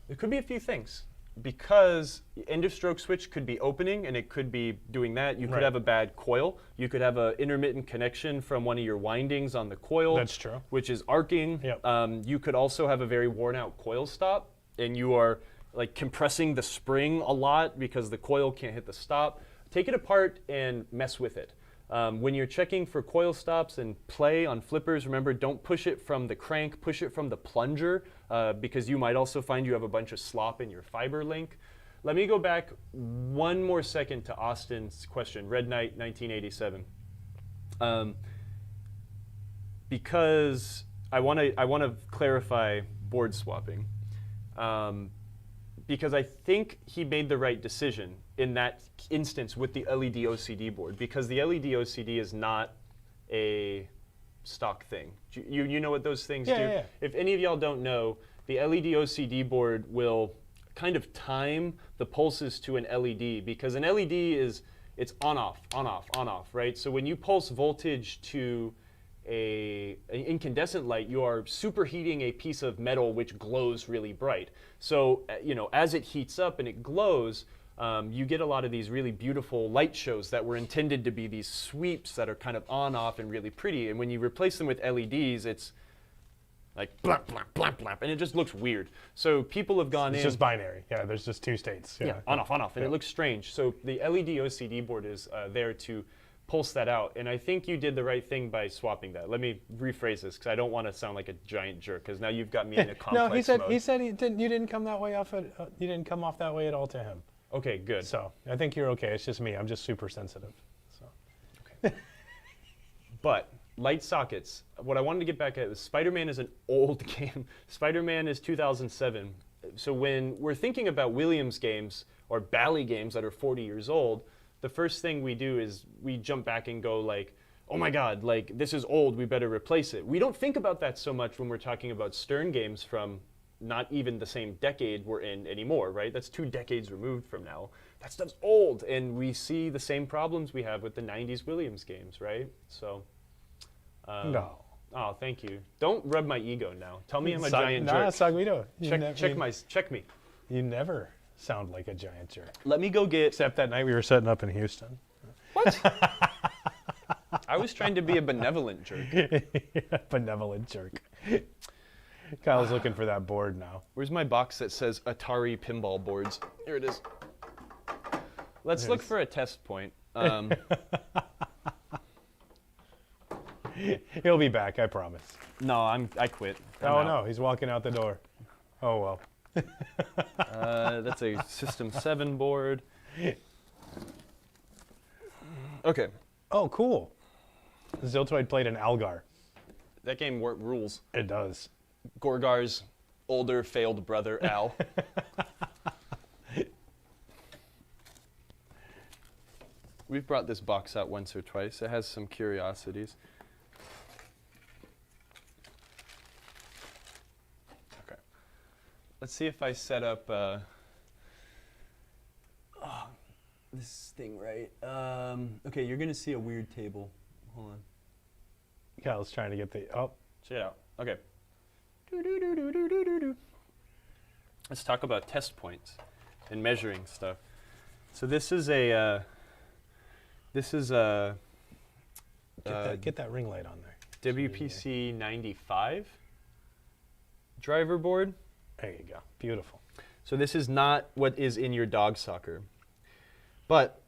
There could be a few things. Because end of stroke switch could be opening and it could be doing that. You could have a bad coil. You could have an intermittent connection from one of your windings on the coil. That's true. Which is arcing. Yep. You could also have a very worn out coil stop and you are like compressing the spring a lot because the coil can't hit the stop. Take it apart and mess with it. When you're checking for coil stops and play on flippers, remember, don't push it from the crank, push it from the plunger, because you might also find you have a bunch of slop in your fiber link. Let me go back one more second to Austin's question, Red Knight 1987. Because I want to clarify board swapping. Because I think he made the right decision in that instance with the LED OCD board, because the LED OCD is not a stock thing. You know what those things do? Yeah. If any of y'all don't know, the LED OCD board will kind of time the pulses to an LED, because an LED it's on off, right? So when you pulse voltage to an incandescent light, you are superheating a piece of metal which glows really bright. So as it heats up and it glows, you get a lot of these really beautiful light shows that were intended to be these sweeps that are kind of on, off, and really pretty. And when you replace them with LEDs, like blamp, blamp, blamp, blamp, and it just looks weird. So people have gone It's in. just binary. Yeah, there's just two states. Yeah, on off, and it looks strange. So the LED OCD board is there to pulse that out, and I think you did the right thing by swapping that. Let me rephrase this because I don't want to sound like a giant jerk. Because now you've got me in a complex No, he said mode. he didn't. You didn't come that way off. You didn't come off that way at all to him. Okay, good. So I think you're okay. It's just me. I'm just super sensitive. So. But light sockets. What I wanted to get back at is SpiderMan is an old game. SpiderMan is 2007. So when we're thinking about Williams games or Bally games that are 40 years old, the first thing we do is we jump back and go like, oh my God, like this is old, we better replace it. We don't think about that so much when we're talking about Stern games from not even the same decade we're in anymore, right? That's 2 decades removed from now. That stuff's old, and we see the same problems we have with the 90s Williams games, right? So. No. Oh, thank you. Don't rub my ego now. Tell me I'm a giant Nah, jerk. Sagmito. Check me. You never sound like a giant jerk. Let me go get. Except that night we were setting up in Houston. What? I was trying to be a benevolent jerk. Benevolent jerk. Kyle's looking for that board now. Where's my box that says Atari pinball boards? Here it is. Let's look for a test point. He'll be back, I promise. No, I quit. Oh no, he's walking out the door. Oh well. That's a System 7 board. Okay. Oh, cool. Ziltoid played an Algar. That game rules. It does. Gorgar's older failed brother, Al. We've brought this box out once or twice. It has some curiosities. Okay. Let's see if I set up this thing right. Okay, you're going to see a weird table. Hold on. Kyle's trying to get the... Oh. Check it out. Okay. Let's talk about test points and measuring stuff. So this is a... Get that ring light on there. WPC 95 driver board. There you go. Beautiful. So this is not what is in your dog soccer. But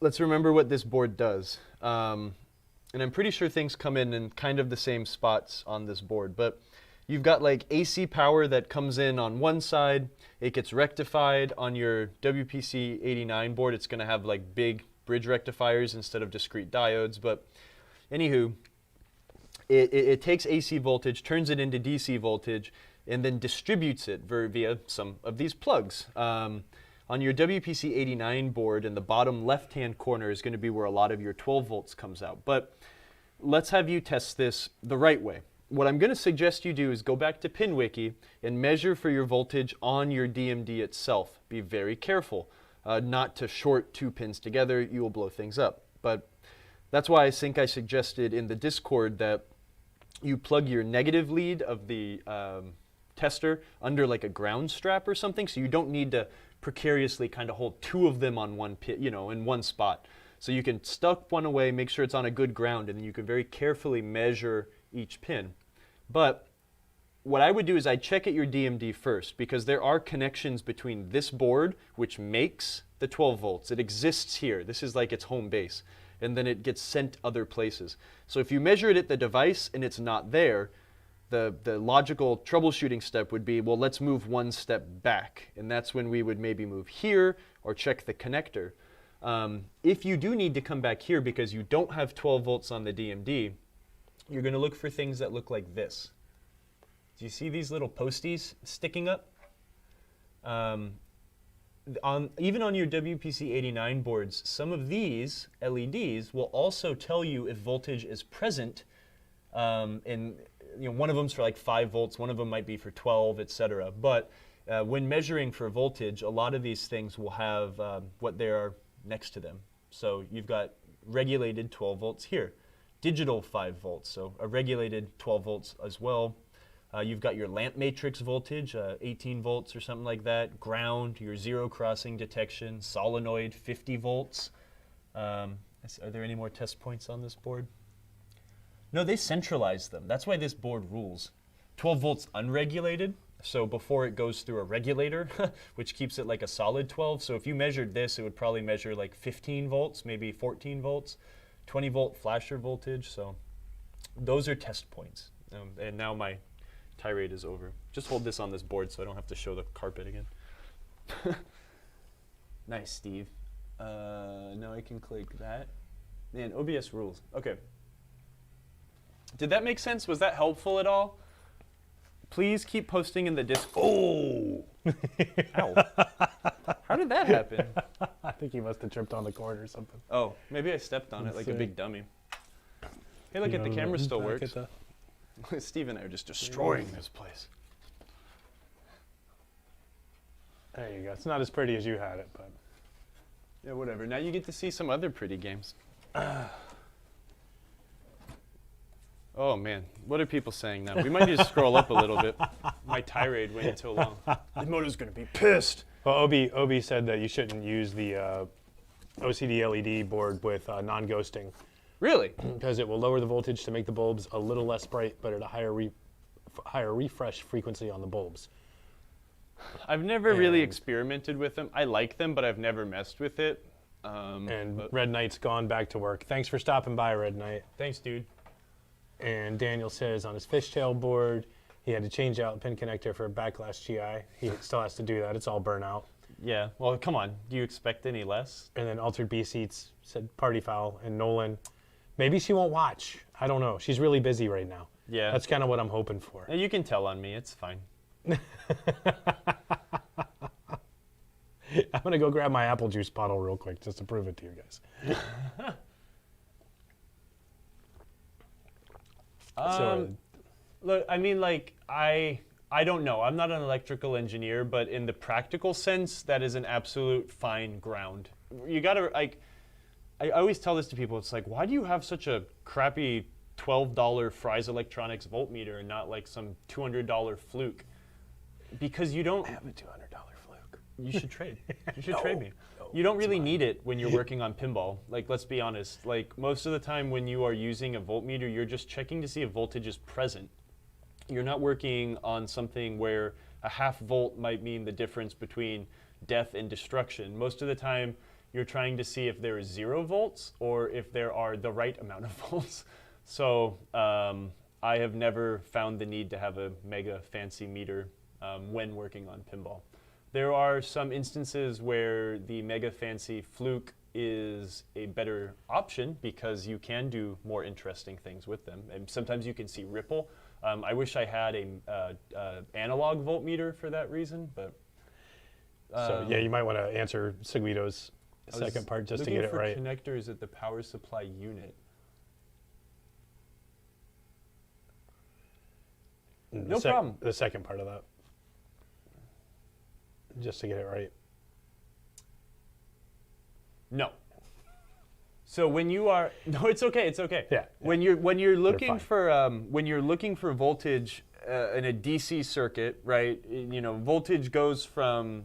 let's remember what this board does. And I'm pretty sure things come in kind of the same spots on this board. But you've got like AC power that comes in on one side. It gets rectified on your WPC 89 board. It's going to have like big bridge rectifiers instead of discrete diodes. But anywho, it takes AC voltage, turns it into DC voltage, and then distributes it via some of these plugs. On your WPC 89 board, in the bottom left-hand corner is going to be where a lot of your 12 volts comes out. But let's have you test this the right way. What I'm going to suggest you do is go back to PinWiki and measure for your voltage on your DMD itself. Be very careful not to short 2 pins together. You will blow things up. But that's why I think I suggested in the Discord that you plug your negative lead of the tester under like a ground strap or something, so you don't need to precariously kind of hold 2 of them on one pin, in one spot. So you can stuck one away, make sure it's on a good ground, and then you can very carefully measure each pin. But what I would do is I'd check at your DMD first, because there are connections between this board, which makes the 12 volts. It exists here. This is like its home base. And then it gets sent other places. So if you measure it at the device and it's not there, the logical troubleshooting step would be, well, let's move one step back. And that's when we would maybe move here or check the connector. If you do need to come back here because you don't have 12 volts on the DMD, you're going to look for things that look like this. Do you see these little posties sticking up? Even on your WPC 89 boards, some of these LEDs will also tell you if voltage is present. One of them's for like 5 volts, one of them might be for 12, etc. But when measuring for voltage, a lot of these things will have what they are next to them. So you've got regulated 12 volts here, digital 5 volts, so a regulated 12 volts as well. You've got your lamp matrix voltage, 18 volts or something like that, ground, your zero crossing detection, solenoid, 50 volts. Are there any more test points on this board? No, they centralize them. That's why this board rules. 12 volts unregulated. So before it goes through a regulator, which keeps it like a solid 12. So if you measured this, it would probably measure like 15 volts, maybe 14 volts, 20 volt flasher voltage. So those are test points. And now my tirade is over. Just hold this on this board so I don't have to show the carpet again. Nice, Steve. Now I can click that. Man, OBS rules. Okay. Did that make sense? Was that helpful at all? Please keep posting in the Discord. Oh! Ow. How did that happen? I think he must have tripped on the cord or something. Oh, maybe I stepped on it like a big dummy. Hey, look at the camera still works. Steve and I are just destroying this place. There you go. It's not as pretty as you had it, but... Yeah, whatever. Now you get to see some other pretty games. Oh, man. What are people saying now? We might need to scroll up a little bit. My tirade went too long. The motor's going to be pissed. Well, Obi said that you shouldn't use the OCD LED board with non-ghosting. Really? Because it will lower the voltage to make the bulbs a little less bright, but at a higher refresh frequency on the bulbs. I've never really experimented with them. I like them, but I've never messed with it. And Red Knight's gone back to work. Thanks for stopping by, Red Knight. Thanks, dude. And Daniel says on his fishtail board, he had to change out pin connector for a backlash GI. He still has to do that. It's all burnout. Yeah. Well, come on. Do you expect any less? And then Altered B Seats said party foul. And Nolan, maybe she won't watch. I don't know. She's really busy right now. Yeah. That's kind of what I'm hoping for. Yeah, you can tell on me. It's fine. I'm going to go grab my apple juice bottle real quick just to prove it to you guys. Look, I mean, like, I don't know. I'm not an electrical engineer, but in the practical sense, that is an absolute fine ground. You gotta, like, I always tell this to people. It's like, why do you have such a crappy $12 Fry's Electronics voltmeter and not like some $200 fluke? Because you don't I have a $200 fluke. You should trade. You should trade me. You don't really need it when you're working on pinball. Like, let's be honest. Like, most of the time when you are using a voltmeter, you're just checking to see if voltage is present. You're not working on something where a half volt might mean the difference between death and destruction. Most of the time, you're trying to see if there is 0 volts or if there are the right amount of volts. So I have never found the need to have a mega fancy meter when working on pinball. There are some instances where the mega fancy fluke is a better option because you can do more interesting things with them. And sometimes you can see ripple. I wish I had a analog voltmeter for that reason, but... So yeah, you might want to answer Seguido's second part just to get it right. Looking for connectors at the power supply unit. No problem. The second part of that. Just to get it right. No. So when you are no, it's okay. It's okay. Yeah. When you're looking for voltage in a DC circuit, right? You know, voltage goes from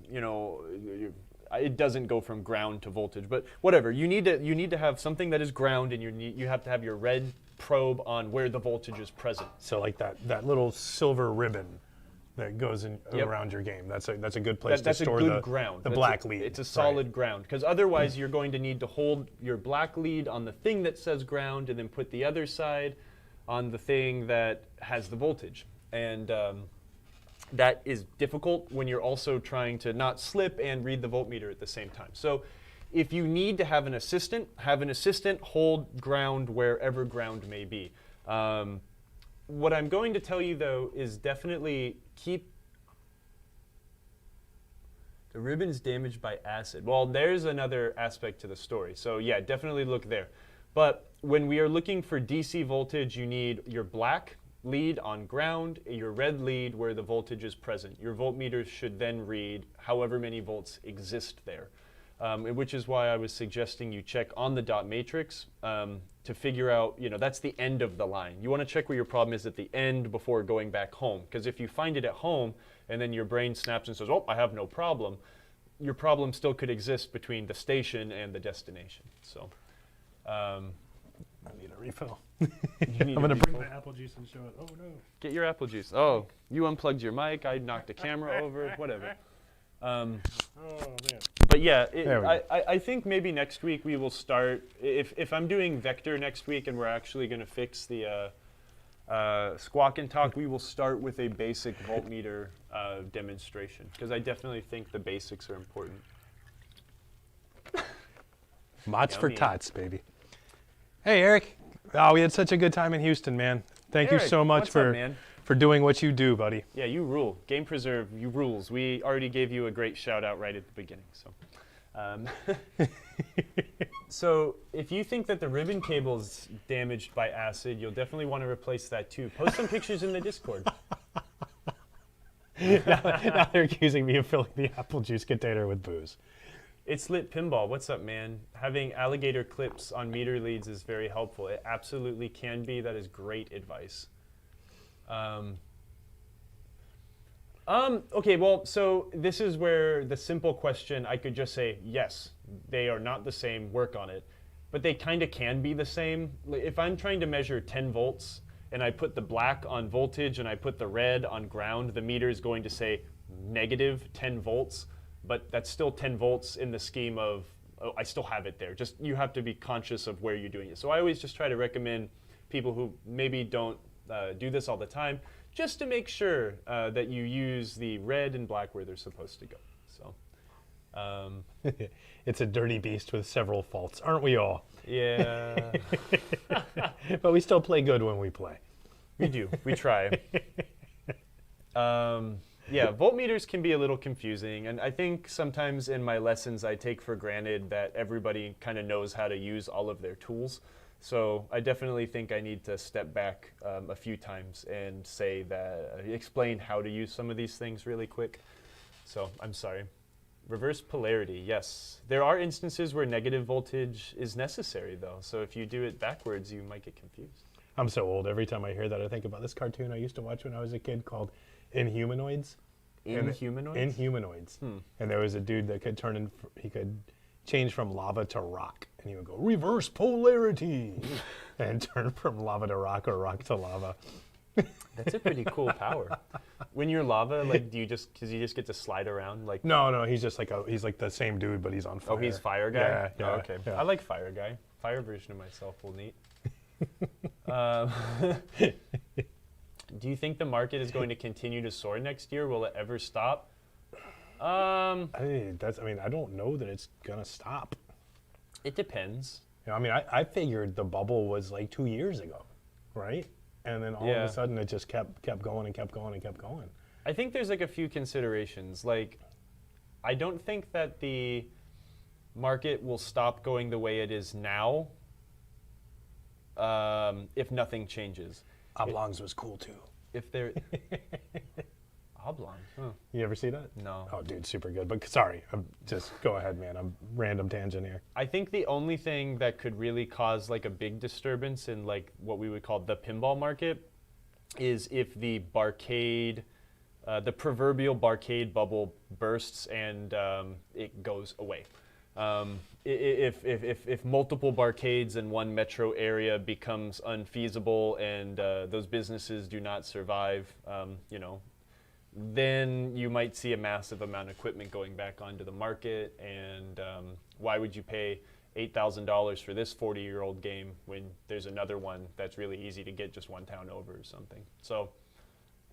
it doesn't go from ground to voltage, but whatever. You need to have something that is ground, and you have to have your red probe on where the voltage is present. So like that little silver ribbon that goes in around your game. That's a good place to store the black lead. It's a solid ground, because otherwise you're going to need to hold your black lead on the thing that says ground and then put the other side on the thing that has the voltage. And that is difficult when you're also trying to not slip and read the voltmeter at the same time. So if you need to have an assistant hold ground wherever ground may be. What I'm going to tell you, though, is definitely keep the ribbons damaged by acid. Well, there's another aspect to the story. So yeah, definitely look there. But when we are looking for DC voltage, you need your black lead on ground, your red lead where the voltage is present. Your voltmeters should then read however many volts exist there. Which is why I was suggesting you check on the dot matrix to figure out, that's the end of the line. You want to check where your problem is at the end before going back home. Because if you find it at home and then your brain snaps and says, oh, I have no problem, your problem still could exist between the station and the destination. So I need a refill. You need I'm going to a bring refill? my apple juice and show it. Oh, no. Get your apple juice. Oh, you unplugged your mic. I knocked the camera over. Whatever. Oh, man. But yeah, There we go. I think maybe next week we will start. If I'm doing vector next week and we're actually going to fix the squawk and talk, we will start with a basic voltmeter demonstration because I definitely think the basics are important. Mott's for Yummy. tots, baby. Hey, Eric. Oh, we had such a good time in Houston, man. Thank you Eric, so much what's up, man? for doing what you do, buddy. Yeah, you rule. Game Preserve, you rules. We already gave you a great shout out right at the beginning. So if you think that the ribbon cable's damaged by acid, you'll definitely want to replace that too. Post some pictures in the Discord. Now they're accusing me of filling the apple juice container with booze. It's Lit Pinball. What's up, man? Having alligator clips on meter leads is very helpful. It absolutely can be. That is great advice. Okay, well, so this is where the simple question, I could just say, yes, they are not the same, work on it. But they kind of can be the same. If I'm trying to measure 10 volts and I put the black on voltage and I put the red on ground, the meter is going to say negative 10 volts. But that's still 10 volts in the scheme of, oh, I still have it there. Just you have to be conscious of where you're doing it. So I always just try to recommend people who maybe don't do this all the time, just to make sure that you use the red and black where they're supposed to go. So, It's a dirty beast with several faults, aren't we all? yeah, But we still play good when we play. we do. We try. Yeah, voltmeters can be a little confusing, and I think sometimes in my lessons I take for granted that everybody kind of knows how to use all of their tools. So I definitely think I need to step back a few times and say that, explain how to use some of these things really quick. So I'm sorry. Reverse polarity, yes. There are instances where negative voltage is necessary though. So if you do it backwards, you might get confused. I'm so old. Every time I hear that, I think about this cartoon I used to watch when I was a kid called Inhumanoids. Inhumanoids? Inhumanoids. And there was a dude that could turn in, he could change from lava to rock. And he would go, reverse polarity, and turn from lava to rock or rock to lava. That's a pretty cool power. When you're lava, like, do you just, because you just get to slide around? Like, No, he's just like he's like the same dude, but he's on fire. oh, he's fire guy? Yeah, Oh, yeah, okay. yeah. I like fire guy. Fire version of myself will neat. Do you think the market is going to continue to soar next year? Will it ever stop? I don't know that it's gonna stop. It depends. You know, I mean, I figured the bubble was like 2 years ago, right? And then all of Yeah. a sudden it just kept going and kept going and kept going. I think there's like a few considerations. Like, I don't think that the market will stop going the way it is now if nothing changes. Oblongs was cool too. If there... Oblong? Huh. You ever see that? No. Oh, dude, super good. But sorry, just go ahead, man. I'm random tangent here. I think the only thing that could really cause like a big disturbance in like what we would call the pinball market is if the barcade, the proverbial barcade bubble bursts and it goes away. If multiple barcades in one metro area becomes unfeasible and those businesses do not survive, you know, then you might see a massive amount of equipment going back onto the market. And why would you pay $8,000 for this 40-year-old game when there's another one that's really easy to get just one town over or something? So,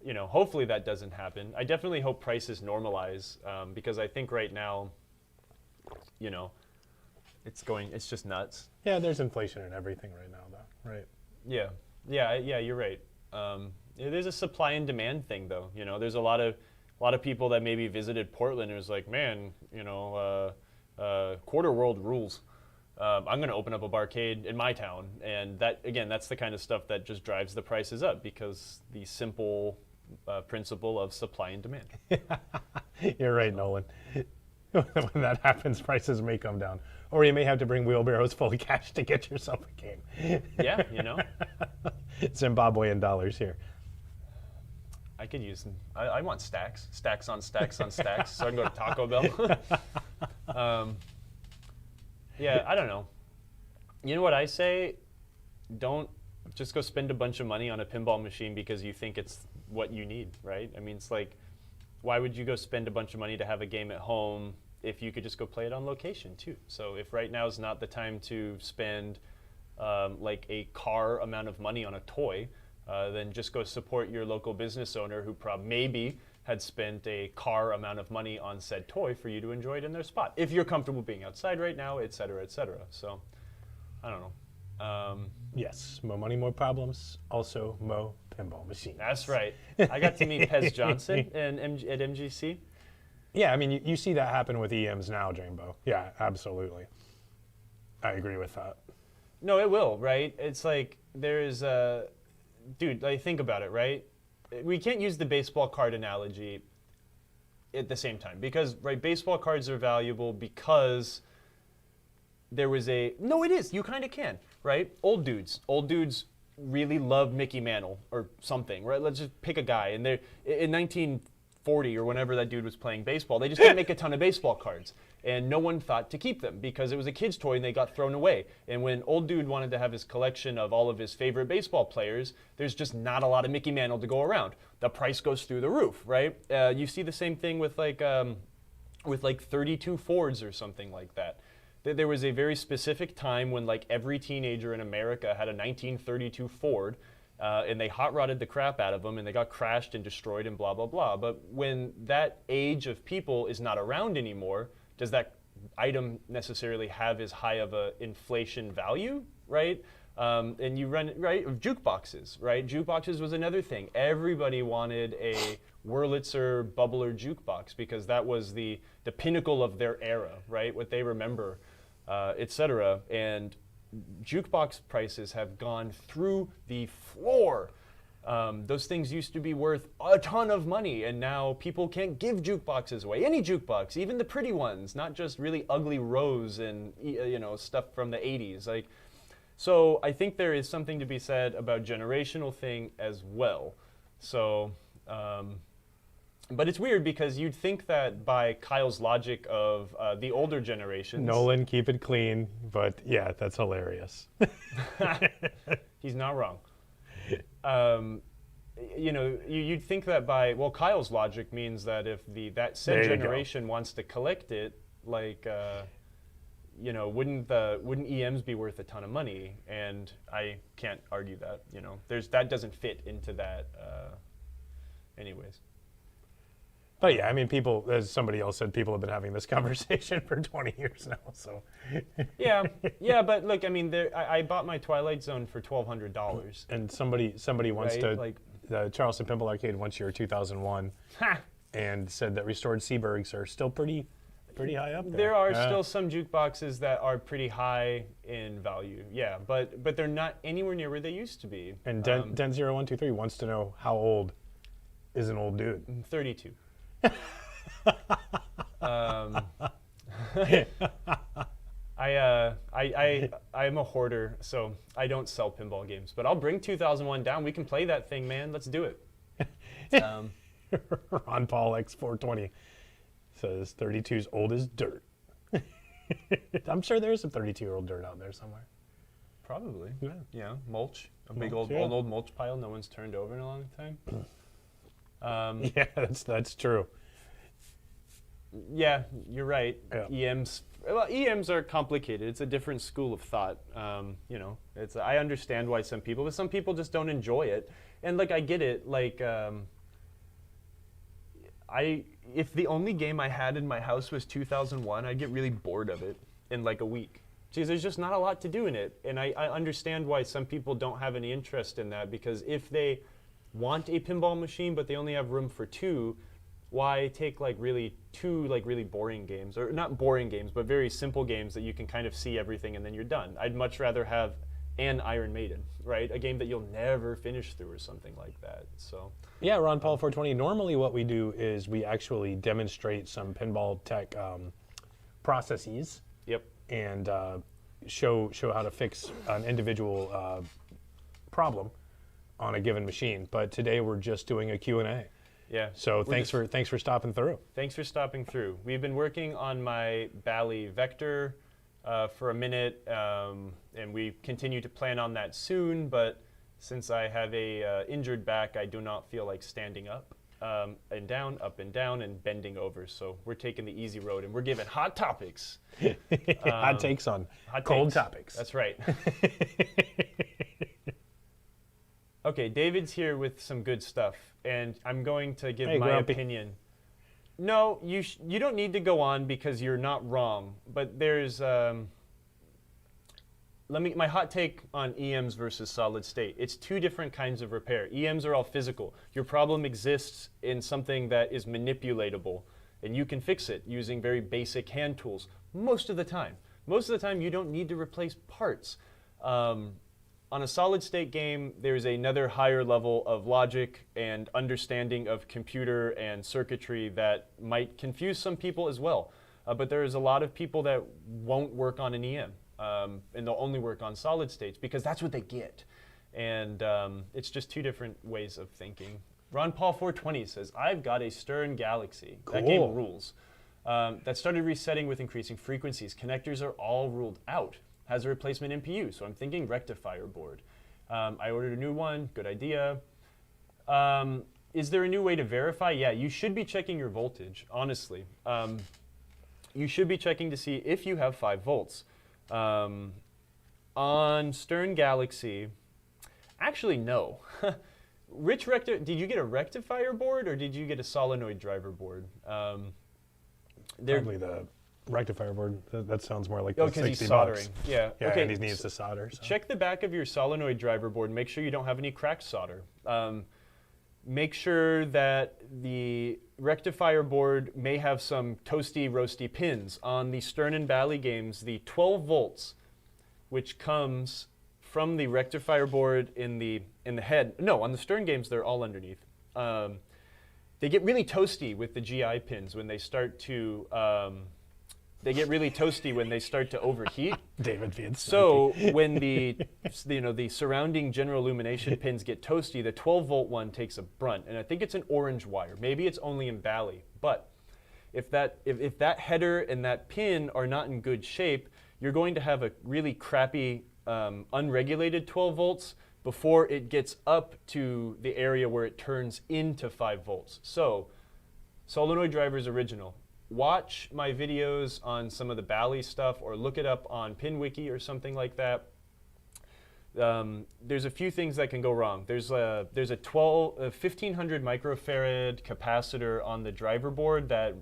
you know, hopefully that doesn't happen. I definitely hope prices normalize because I think right now, you know, it's just nuts. Yeah, there's inflation in everything right now, though, right? Yeah, you're right. There's a supply and demand thing, though. You know, there's a lot of people that maybe visited Portland and was like, man, you know, quarter world rules. I'm going to open up a barcade in my town, and that again, that's the kind of stuff that just drives the prices up because the simple principle of supply and demand. You're right, Nolan. When that happens, prices may come down, or you may have to bring wheelbarrows full of cash to get yourself a game. Yeah, you know. Zimbabwean dollars here. I could use them. I want stacks on stacks on stacks, so I can go to Taco Bell. Yeah, I don't know. You know what I say? don't just go spend a bunch of money on a pinball machine because you think it's what you need, right? I mean, it's like, why would you go spend a bunch of money to have a game at home if you could just go play it on location too? So if right now is not the time to spend like a car amount of money on a toy, then just go support your local business owner who maybe had spent a car amount of money on said toy for you to enjoy it in their spot. If you're comfortable being outside right now, et cetera, et cetera. So, I don't know. Yes, more money, more problems. Also, mo pinball machines. That's right. I got to meet Pez Johnson at MGC. Yeah, I mean, you see that happen with EMs now, Jambo. Yeah, absolutely. I agree with that. No, it will, right? It's like there is a... Dude, like, think about it, right? We can't use the baseball card analogy at the same time because, right, baseball cards are valuable because there was a... No, it is. You kind of can, right? Old dudes really love Mickey Mantle or something, right? Let's just pick a guy. And they're in 1940 or whenever that dude was playing baseball, they just didn't make a ton of baseball cards. And no one thought to keep them because it was a kid's toy and they got thrown away. And when old dude wanted to have his collection of all of his favorite baseball players, there's just not a lot of Mickey Mantle to go around. The price goes through the roof, right? You see the same thing with like 32 Fords or something like that. There was a very specific time when like every teenager in America had a 1932 Ford, and they hot rodded the crap out of them and they got crashed and destroyed and blah, blah, blah. But when that age of people is not around anymore, does that item necessarily have as high of a inflation value, right? And you run, right, of jukeboxes, right? Jukeboxes was another thing. Everybody wanted a Wurlitzer bubbler jukebox because that was the pinnacle of their era, right? What they remember, et cetera. And jukebox prices have gone through the floor. Those things used to be worth a ton of money, and now people can't give jukeboxes away. Any jukebox, even the pretty ones, not just really ugly Rose and stuff from the 80s. Like, so I think there is something to be said about generational thing as well. So, but it's weird because you'd think that by Kyle's logic of the older generations, Nolan, keep it clean, but yeah, that's hilarious. he's not wrong. You'd think that by, well, Kyle's logic means that if that said generation wants to collect it, like, wouldn't EMs be worth a ton of money? And I can't argue that. That doesn't fit into that, anyways. But yeah, I mean, people, as somebody else said, people have been having this conversation for 20 years now. So yeah, but look, I mean, I bought my Twilight Zone for $1,200. And somebody wants right? to, like, the Charleston Pinball Arcade once year 2001, and said that restored Seabergs are still pretty high up there. There are still some jukeboxes that are pretty high in value, yeah, but they're not anywhere near where they used to be. And Den0123 wants to know how old is an old dude? 32. I'm a hoarder, so I don't sell pinball games. But I'll bring 2001 down. We can play that thing, man. Let's do it. Ron Paul X420 says 32's old as dirt. I'm sure there's some 32-year-old dirt out there somewhere. Probably. Yeah. Yeah, mulch. A big Mulch, old mulch pile no one's turned over in a long time. Yeah, that's true. Yeah, you're right. Yeah. EMs are complicated. It's a different school of thought. I understand why some people, but some people just don't enjoy it. And like, I get it. Like, if the only game I had in my house was 2001, I'd get really bored of it in like a week. Geez, there's just not a lot to do in it. And I understand why some people don't have any interest in that, because if they want a pinball machine but they only have room for two, why take two really boring games, or not boring games, but very simple games that you can kind of see everything and then you're done. I'd much rather have an Iron Maiden, right? A game that you'll never finish through or something like that. So yeah, Ron Paul 420. Normally what we do is we actually demonstrate some pinball tech processes. Yep. And show how to fix an individual problem on a given machine. But today we're just doing a Q&A. Yeah. So thanks for stopping through. Thanks for stopping through. We've been working on my Bally Vector for a minute, and we continue to plan on that soon, but since I have a injured back, I do not feel like standing up and down, up and down, and bending over. So we're taking the easy road, and we're giving hot topics. Hot takes on Hot cold takes. topics. That's right. Okay, David's here with some good stuff, and I'm going to give Hey, my Grumpy. opinion. No, you don't need to go on because you're not wrong, but there's my hot take on EMs versus solid state. It's two different kinds of repair. EMs are all physical. Your problem exists in something that is manipulatable, and you can fix it using very basic hand tools most of the time. Most of the time, you don't need to replace parts. On a solid state game, there's another higher level of logic and understanding of computer and circuitry that might confuse some people as well. But there's a lot of people that won't work on an EM, and they'll only work on solid states because that's what they get. And it's just two different ways of thinking. Ron Paul 420 says, I've got a Stern Galaxy. That game Cool. rules. That started resetting with increasing frequencies. Connectors are all ruled out. Has a replacement NPU, so I'm thinking rectifier board. I ordered a new one, good idea. Is there a new way to verify? Yeah, you should be checking your voltage, honestly. You should be checking to see if you have 5 volts. On Stern Galaxy, actually no. Did you get a rectifier board or did you get a solenoid driver board? Probably the rectifier board. That sounds more like Oh, the because he's 60 soldering. bucks. Yeah. Yeah, Okay. and he needs to solder. So. Check the back of your solenoid driver board. Make sure you don't have any cracked solder. Make sure that the rectifier board may have some toasty, roasty pins. On the Stern and Bally games, the 12 volts, which comes from the rectifier board in the head. No, on the Stern games, they're all underneath. They get really toasty with the GI pins when they start to. They get really toasty when they start to overheat. David Viet's So when the surrounding general illumination pins get toasty, the 12 volt one takes a brunt, and I think it's an orange wire. Maybe it's only in Bally, but if that header and that pin are not in good shape, you're going to have a really crappy unregulated 12 volts before it gets up to the area where it turns into 5 volts. So solenoid drivers original. Watch my videos on some of the Bally stuff or look it up on PinWiki or something like that. There's a few things that can go wrong. There's a 1500 microfarad capacitor on the driver board that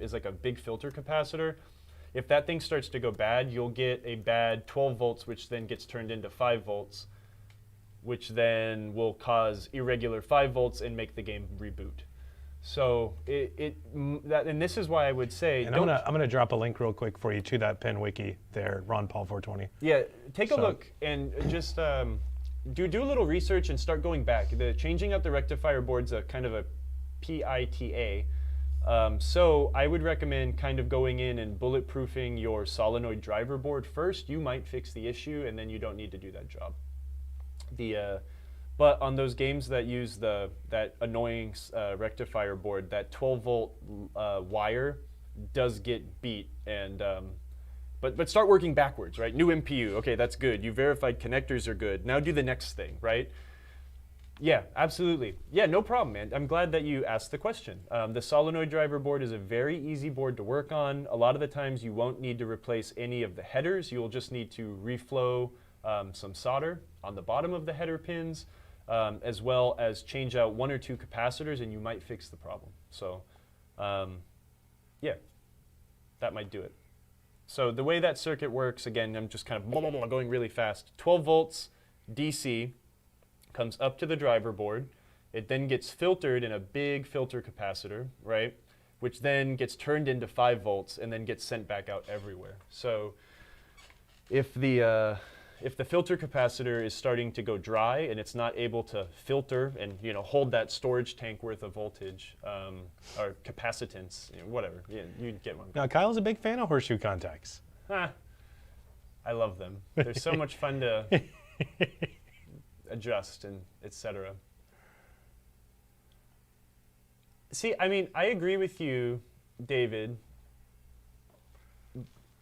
is like a big filter capacitor. If that thing starts to go bad, you'll get a bad 12 volts, which then gets turned into 5 volts, which then will cause irregular 5 volts and make the game reboot. So and this is why I would say, And I'm gonna drop a link real quick for you to that Pin Wiki there, Ron Paul 420. Yeah, take a look and just do a little research and start going back. The changing out the rectifier board's a kind of a PITA. So I would recommend kind of going in and bulletproofing your solenoid driver board first. You might fix the issue, and then you don't need to do that job. But on those games that use that annoying rectifier board, that 12 volt wire does get beat, and but start working backwards, right? New MPU, okay, that's good. You verified connectors are good. Now do the next thing, right? Yeah, absolutely. Yeah, no problem, man. I'm glad that you asked the question. The solenoid driver board is a very easy board to work on. A lot of the times you won't need to replace any of the headers. You'll just need to reflow some solder on the bottom of the header pins, as well as change out 1 or 2 capacitors, and you might fix the problem. So, yeah, that might do it. So the way that circuit works, again, I'm just kind of blah, blah, blah, going really fast. 12 volts DC comes up to the driver board. It then gets filtered in a big filter capacitor, right? Which then gets turned into 5 volts and then gets sent back out everywhere. So if the filter capacitor is starting to go dry and it's not able to filter and hold that storage tank worth of voltage or capacitance, whatever, you get one. Now Kyle's a big fan of horseshoe contacts. I love them. They're so much fun to adjust and etc. See, I mean, I agree with you, David.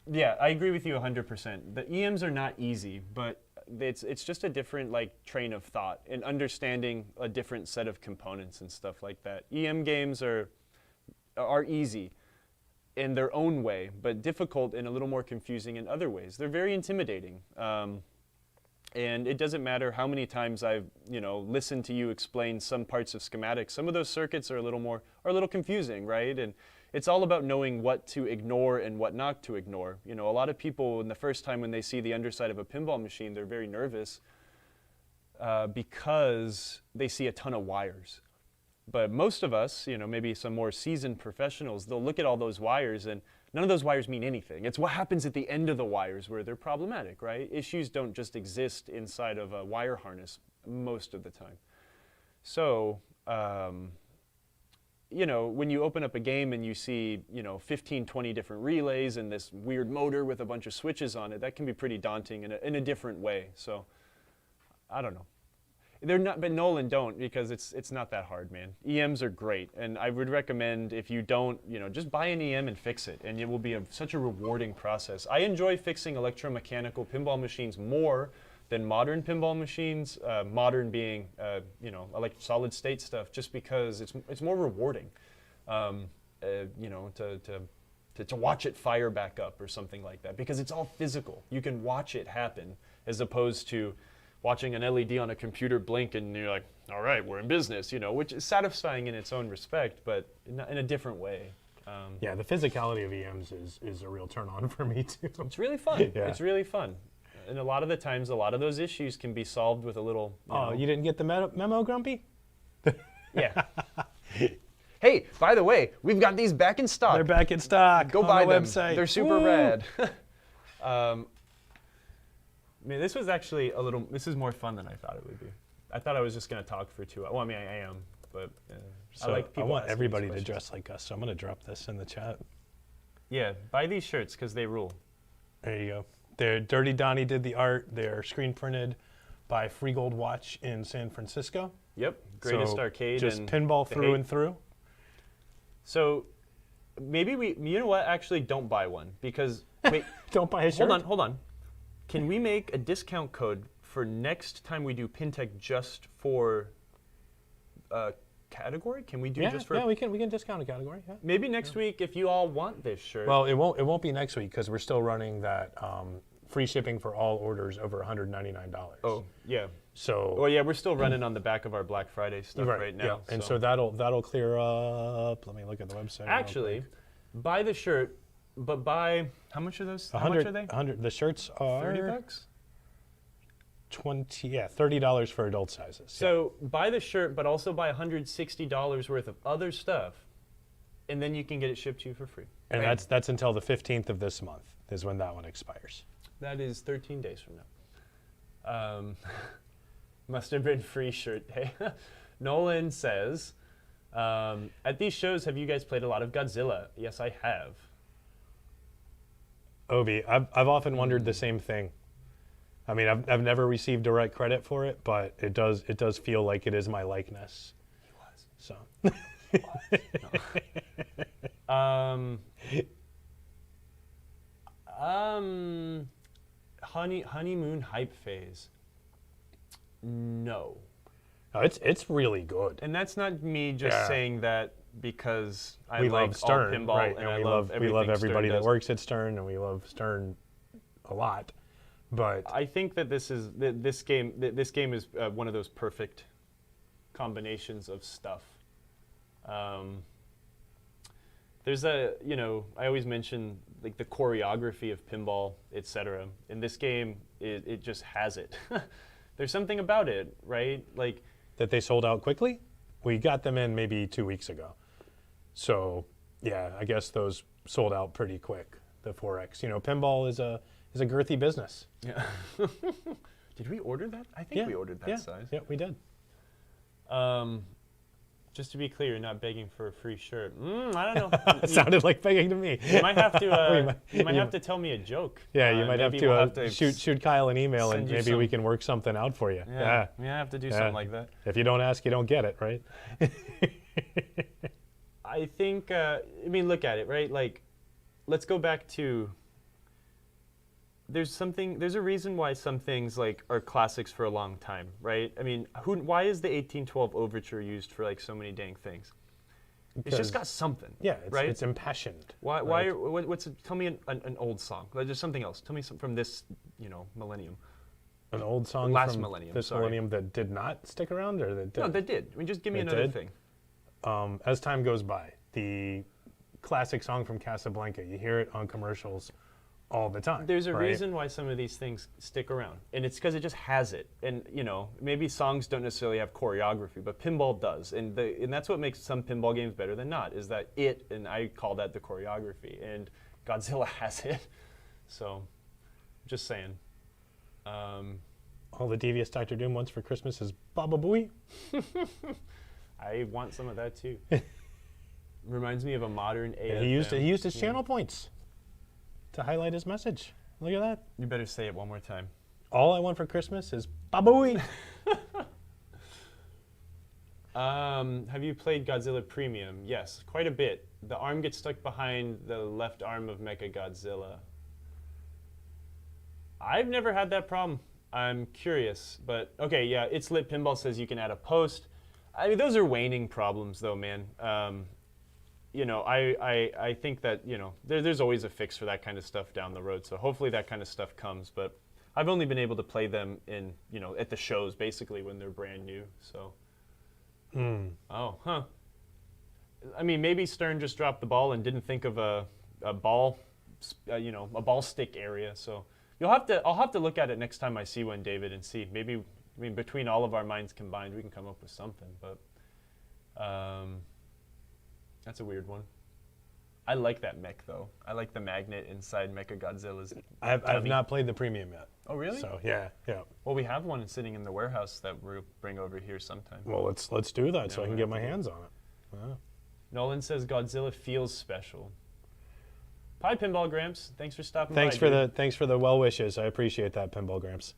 Yeah, I agree with you 100%. The EMs are not easy, but it's just a different like train of thought and understanding a different set of components and stuff like that. EM games are easy in their own way, but difficult and a little more confusing in other ways. They're very intimidating. And it doesn't matter how many times I've, listened to you explain some parts of schematics. Some of those circuits are a little confusing, right? And it's all about knowing what to ignore and what not to ignore. A lot of people, in the first time when they see the underside of a pinball machine, they're very nervous because they see a ton of wires. But most of us, maybe some more seasoned professionals, they'll look at all those wires and none of those wires mean anything. It's what happens at the end of the wires where they're problematic, right? Issues don't just exist inside of a wire harness most of the time. So, when you open up a game and you see, 15, 20 different relays and this weird motor with a bunch of switches on it, that can be pretty daunting in a different way. So, I don't know. They're not, but Nolan don't, because it's not that hard, man. EMs are great, and I would recommend if you don't, just buy an EM and fix it, and it will be such a rewarding process. I enjoy fixing electromechanical pinball machines more than modern pinball machines. Modern being, like solid state stuff, just because it's more rewarding, to watch it fire back up or something like that, because it's all physical. You can watch it happen, as opposed to watching an LED on a computer blink and you're like, all right, we're in business, which is satisfying in its own respect, but in a different way. Yeah, the physicality of EMs is a real turn on for me too. It's really fun. Yeah. It's really fun. And a lot of the times, a lot of those issues can be solved with a little, You didn't get the memo, Grumpy? Yeah. Hey, by the way, we've got these back in stock. They're back in stock. Go on buy the them. website. They're super Woo! rad. This was actually this is more fun than I thought it would be. I thought I was just going to talk for 2 hours. Well, I mean, I am, but So I like people want asking everybody these to questions. dress like us, so I'm going to drop this in the chat. Yeah, buy these shirts because they rule. There you go. Dirty Donnie did the art. They're screen printed by Free Gold Watch in San Francisco. Yep, greatest So arcade. just and pinball the through hate. and through. So maybe you know what? Actually, don't buy one because wait. Don't buy a shirt. Hold on. Can we make a discount code for next time we do Pintech just for category? Can we do just for? Yeah, we can discount a category. Yeah. Maybe next week if you all want this shirt. Well, it won't be next week because we're still running that free shipping for all orders over $199. oh yeah. So. Well, yeah, we're still running on the back of our Black Friday stuff right now. Yeah. And so that'll clear up. Let me look at the website. Actually, buy the shirt, but buy how much are those? How much are they? 100. The shirts are $30. $30 for adult sizes. So buy the shirt, but also buy $160 worth of other stuff, and then you can get it shipped to you for free. And Bam. that's until the 15th of this month is when that one expires. That is 13 days from now. Must have been free shirt day. Nolan says, at these shows, have you guys played a lot of Godzilla? Yes, I have. Obi, I've often wondered the same thing. I mean, I've never received direct credit for it, but it does feel like it is my likeness. He was. So. Honeymoon hype phase. No. No, it's really good. And that's not me just saying that because I We like love Stern, all pinball right? and And I we love love everybody that does. works at Stern, and we love Stern a lot. But I think that this game is one of those perfect combinations of stuff. There's I always mention like the choreography of pinball, etc. In this game, it just has it. There's something about it, right? Like that they sold out quickly. We got them in maybe 2 weeks ago. So yeah, I guess those sold out pretty quick. The 4X. Pinball is a girthy business. yeah. Did we order that? I think we ordered that size. Yeah, we did. Just to be clear, you're not begging for a free shirt. I don't know. It sounded like begging to me. You might have to. We might- have to tell me a joke. Yeah, you might have maybe to, we'll have to shoot Kyle an email, and send you maybe we some- can work something out for you. Yeah, I have to do something like that. If you don't ask, you don't get it, right? I think. Look at it, right? Like, let's go back to there's a reason why some things like are classics for a long time, right? I mean, why is the 1812 Overture used for like so many dang things? It's just got something. Yeah, right? It's impassioned. Why? Tell me an old song. Like, just something else. Tell me something from this, millennium. An old song Last from millennium, this sorry. millennium that did not stick around, or that did? No, that did. I mean, just give me It another did? thing. As time goes by, the classic song from Casablanca, you hear it on commercials all the time. There's a right? reason why some of these things stick around, and it's because it just has it. And maybe songs don't necessarily have choreography, but pinball does, and that's what makes some pinball games better than not. Is that and I call that the choreography, and Godzilla has it. So, just saying. All the devious Dr. Doom wants for Christmas is Baba Booey. I want some of that too. Reminds me of a modern AFM. Yeah, he used his channel points to highlight his message. Look at that. You better say it one more time. All I want for Christmas is Baba Booey. Have you played Godzilla Premium? Yes, quite a bit. The arm gets stuck behind the left arm of Mechagodzilla. I've never had that problem. I'm curious, but okay, yeah, It's Lit Pinball says you can add a post. I mean, those are waning problems, though, man. I think that there's always a fix for that kind of stuff down the road. So hopefully that kind of stuff comes. But I've only been able to play them in at the shows basically when they're brand new. So. Oh, huh. I mean, maybe Stern just dropped the ball and didn't think of a ball, a ball stick area. So. I'll have to look at it next time I see one, David, and see. Maybe, between all of our minds combined, we can come up with something. But that's a weird one. I like that mech, though. I like the magnet inside Mechagodzilla's. I've not played the premium yet. Oh, really? So yeah. Well, we have one sitting in the warehouse that we'll bring over here sometime. Well, let's do that so I we'll can get have my to do hands on it. Yeah. Nolan says Godzilla feels special. Hi, Pinball Gramps. Thanks for stopping Thanks by. for the well wishes. I appreciate that, Pinball Gramps.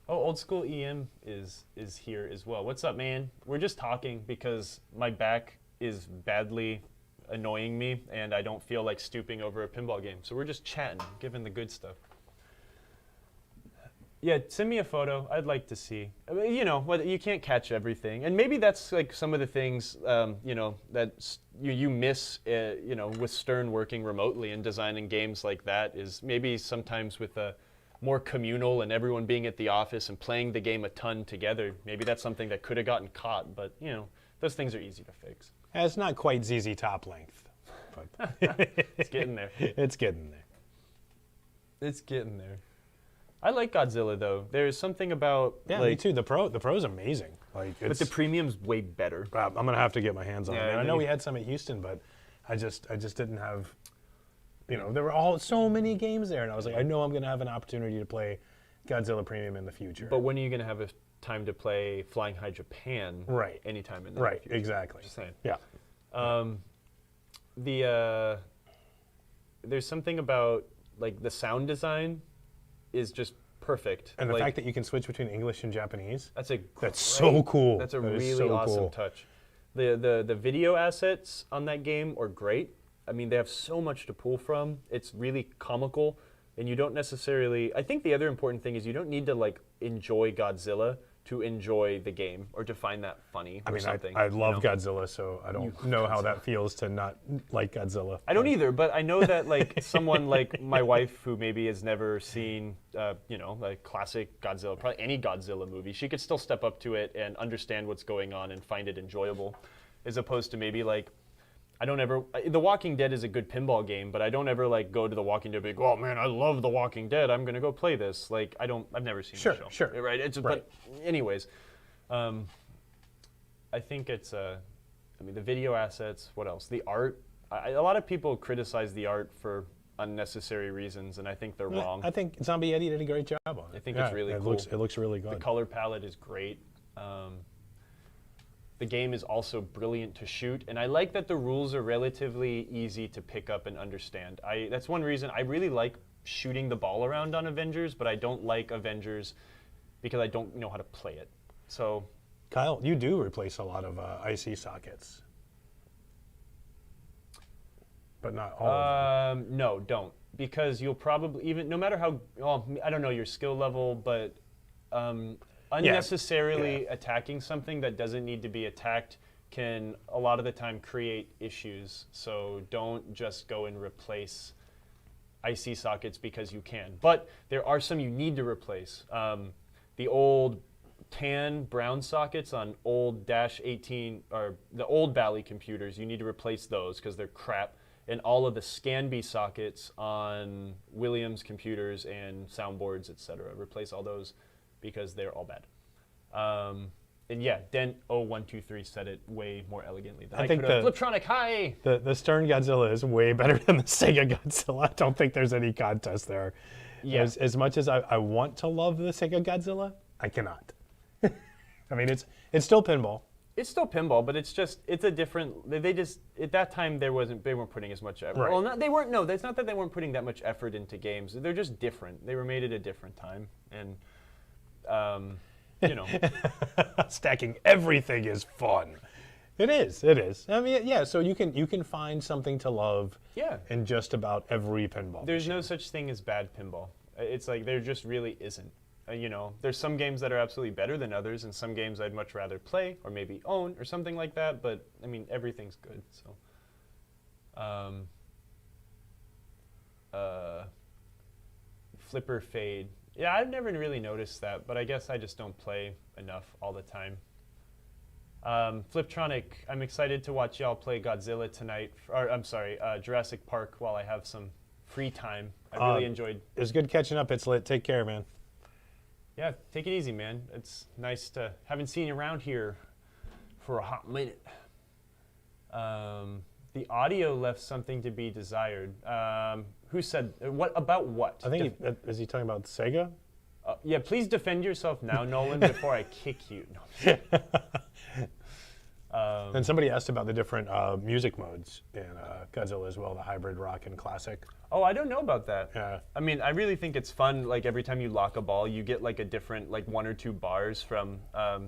Oh, Old School EM is here as well. What's up, man? We're just talking because my back is badly annoying me, and I don't feel like stooping over a pinball game. So we're just chatting, giving the good stuff. Yeah, send me a photo. I'd like to see. I mean, you can't catch everything, and maybe that's like some of the things that you miss. With Stern working remotely and designing games like that is maybe sometimes with a more communal and everyone being at the office and playing the game a ton together. Maybe that's something that could have gotten caught, but those things are easy to fix. It's not quite ZZ Top length, but It's getting there. It's getting there. It's getting there. I like Godzilla though. There's something about me too. The pro's amazing. But the premium's way better. I'm gonna have to get my hands on it. Yeah, Man, I know we had some at Houston, but I just didn't have. There were so many games there, and I was like, I know I'm gonna have an opportunity to play Godzilla Premium in the future. But when are you gonna have a time to play Flying High Japan? Right. Anytime in the Right. future. Exactly. Just saying. Yeah. There's something about like the sound design is just perfect. And the fact that you can switch between English and Japanese. That's so cool. That's a That is really so awesome cool. touch. The video assets on that game are great. I mean, they have so much to pull from. It's really comical, and you don't necessarily. I think the other important thing is you don't need to like enjoy Godzilla to enjoy the game or to find that funny or something. I love Godzilla, so I don't know how that feels to not like Godzilla. I don't either, but I know that like someone like my wife who maybe has never seen, like classic Godzilla, probably any Godzilla movie, she could still step up to it and understand what's going on and find it enjoyable, as opposed to maybe like, The Walking Dead is a good pinball game, but I don't ever like go to The Walking Dead and be like, oh man, I love The Walking Dead, I'm gonna go play this. Like I've never seen the show. Sure. Right. But anyways, I think it's the video assets. What else? The art. A lot of people criticize the art for unnecessary reasons, and I think they're wrong. I think Zombie Eddie did a great job on it. I think it's really cool. It looks really good. The color palette is great. The game is also brilliant to shoot, and I like that the rules are relatively easy to pick up and understand. That's one reason I really like shooting the ball around on Avengers, but I don't like Avengers because I don't know how to play it. So, Kyle, you do replace a lot of IC sockets, but not all of them. No, don't. because you'll probably, even no matter how, well, I don't know your skill level, but unnecessarily attacking something that doesn't need to be attacked can a lot of the time create issues. So don't just go and replace IC sockets because you can. But there are some you need to replace. The old tan brown sockets on old Dash 18 or the old Bally computers, you need to replace those because they're crap. And all of the ScanB sockets on Williams computers and soundboards, etc. Replace all those because they're all bad. And yeah, Dent 0123 said it way more elegantly than I think. Fliptronic, hi! The Stern Godzilla is way better than the Sega Godzilla. I don't think there's any contest there. Yeah. As much as I want to love the Sega Godzilla, I cannot. I mean, it's still pinball. It's still pinball, but it's a different. They just at that time they weren't putting as much effort. Right. Well, they weren't. No, that's not that they weren't putting that much effort into games. They're just different. They were made at a different time, and you know, stacking everything is fun. It is. It is. I mean, yeah. So you can find something to love. Yeah. In just about every pinball. There's no such thing as bad pinball. It's like there just really isn't. You know, there's some games that are absolutely better than others, and some games I'd much rather play or maybe own or something like that. But I mean, everything's good. So, Flipper Fade. Yeah, I've never really noticed that, but I guess I just don't play enough all the time. Fliptronic, I'm excited to watch y'all play Godzilla tonight. Or I'm sorry, Jurassic Park while I have some free time. I really enjoyed. It was good catching up. It's lit. Take care, man. Yeah, take it easy, man. It's nice to haven't seen you around here for a hot minute. The audio left something to be desired. Who said what about what? I think is he talking about Sega? Yeah, please defend yourself now, Nolan, before I kick you. No. Then somebody asked about the different music modes in Godzilla as well, the hybrid rock and classic. Oh, I don't know about that. Yeah. I mean, I really think it's fun. Like every time you lock a ball, you get like a different, like 1 or 2 bars from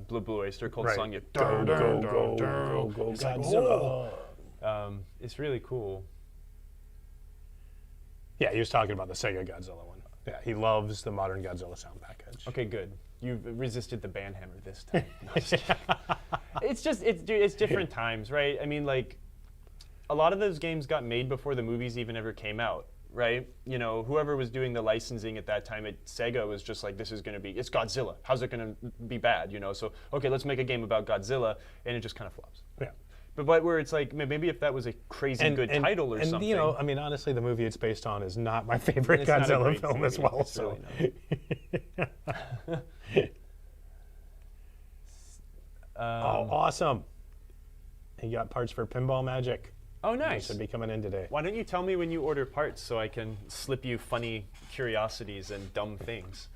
Blue Oyster called song. You Go, go, go, go, go, Godzilla. It's really cool. Yeah, he was talking about the Sega Godzilla one. Yeah, he loves the modern Godzilla sound package. Okay, good. You've resisted the ban hammer this time. No, just kidding. It's different times, right? I mean, like, a lot of those games got made before the movies even ever came out, right? You know, whoever was doing the licensing at that time at Sega was just like, this is going to be, it's Godzilla. How's it going to be bad, you know? So, okay, let's make a game about Godzilla, and it just kind of flops. Yeah. But where it's like, maybe if that was a crazy good title or something. And, you know, I mean, honestly, the movie it's based on is not my favorite It's not a Godzilla great film movie. as well. It's So. really Oh, awesome. He got parts for Pinball Magic. Oh, nice. Should be coming in today. Why don't you tell me when you order parts so I can slip you funny curiosities and dumb things?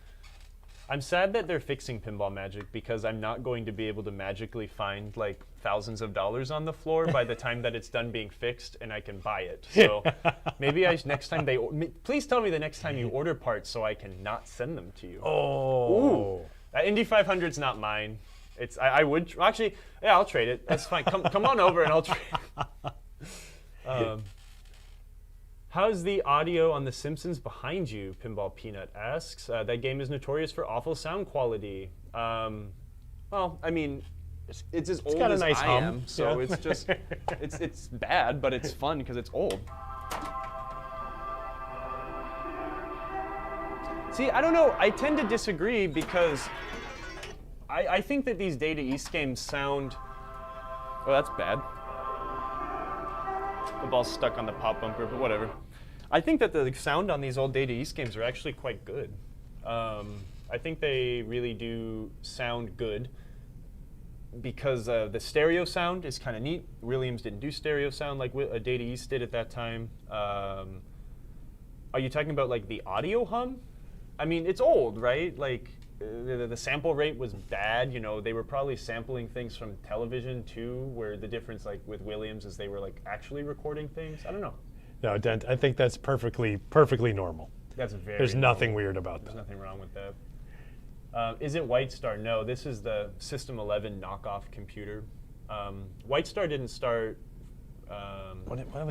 I'm sad that they're fixing Pinball Magic because I'm not going to be able to magically find like thousands of dollars on the floor by the time that it's done being fixed and I can buy it. So maybe next time please tell me the next time you order parts so I can not send them to you. Oh. Ooh. Indy 500's not mine. I would actually, yeah, I'll trade it. That's fine. Come on over and I'll trade. How's the audio on The Simpsons behind you? Pinball Peanut asks. That game is notorious for awful sound quality. Well, I mean, it's as old got a as nice I hum. am, so Yeah. it's just it's bad, but it's fun because it's old. See, I don't know. I tend to disagree because I think that these Data East games sound. Oh, that's bad. The ball's stuck on the pop bumper, but whatever. I think that the sound on these old Data East games are actually quite good. I think they really do sound good because the stereo sound is kind of neat. Williams didn't do stereo sound like Data East did at that time. Are you talking about like the audio hum? I mean, it's old, right? Like the sample rate was bad. You know, they were probably sampling things from television too, where the difference like with Williams is they were like actually recording things. I don't know. No, Dent, I think that's perfectly normal. That's very There's nothing normal. weird about There's that. nothing wrong with that. Is it White Star? No, this is the System 11 knockoff computer. White Star didn't start. I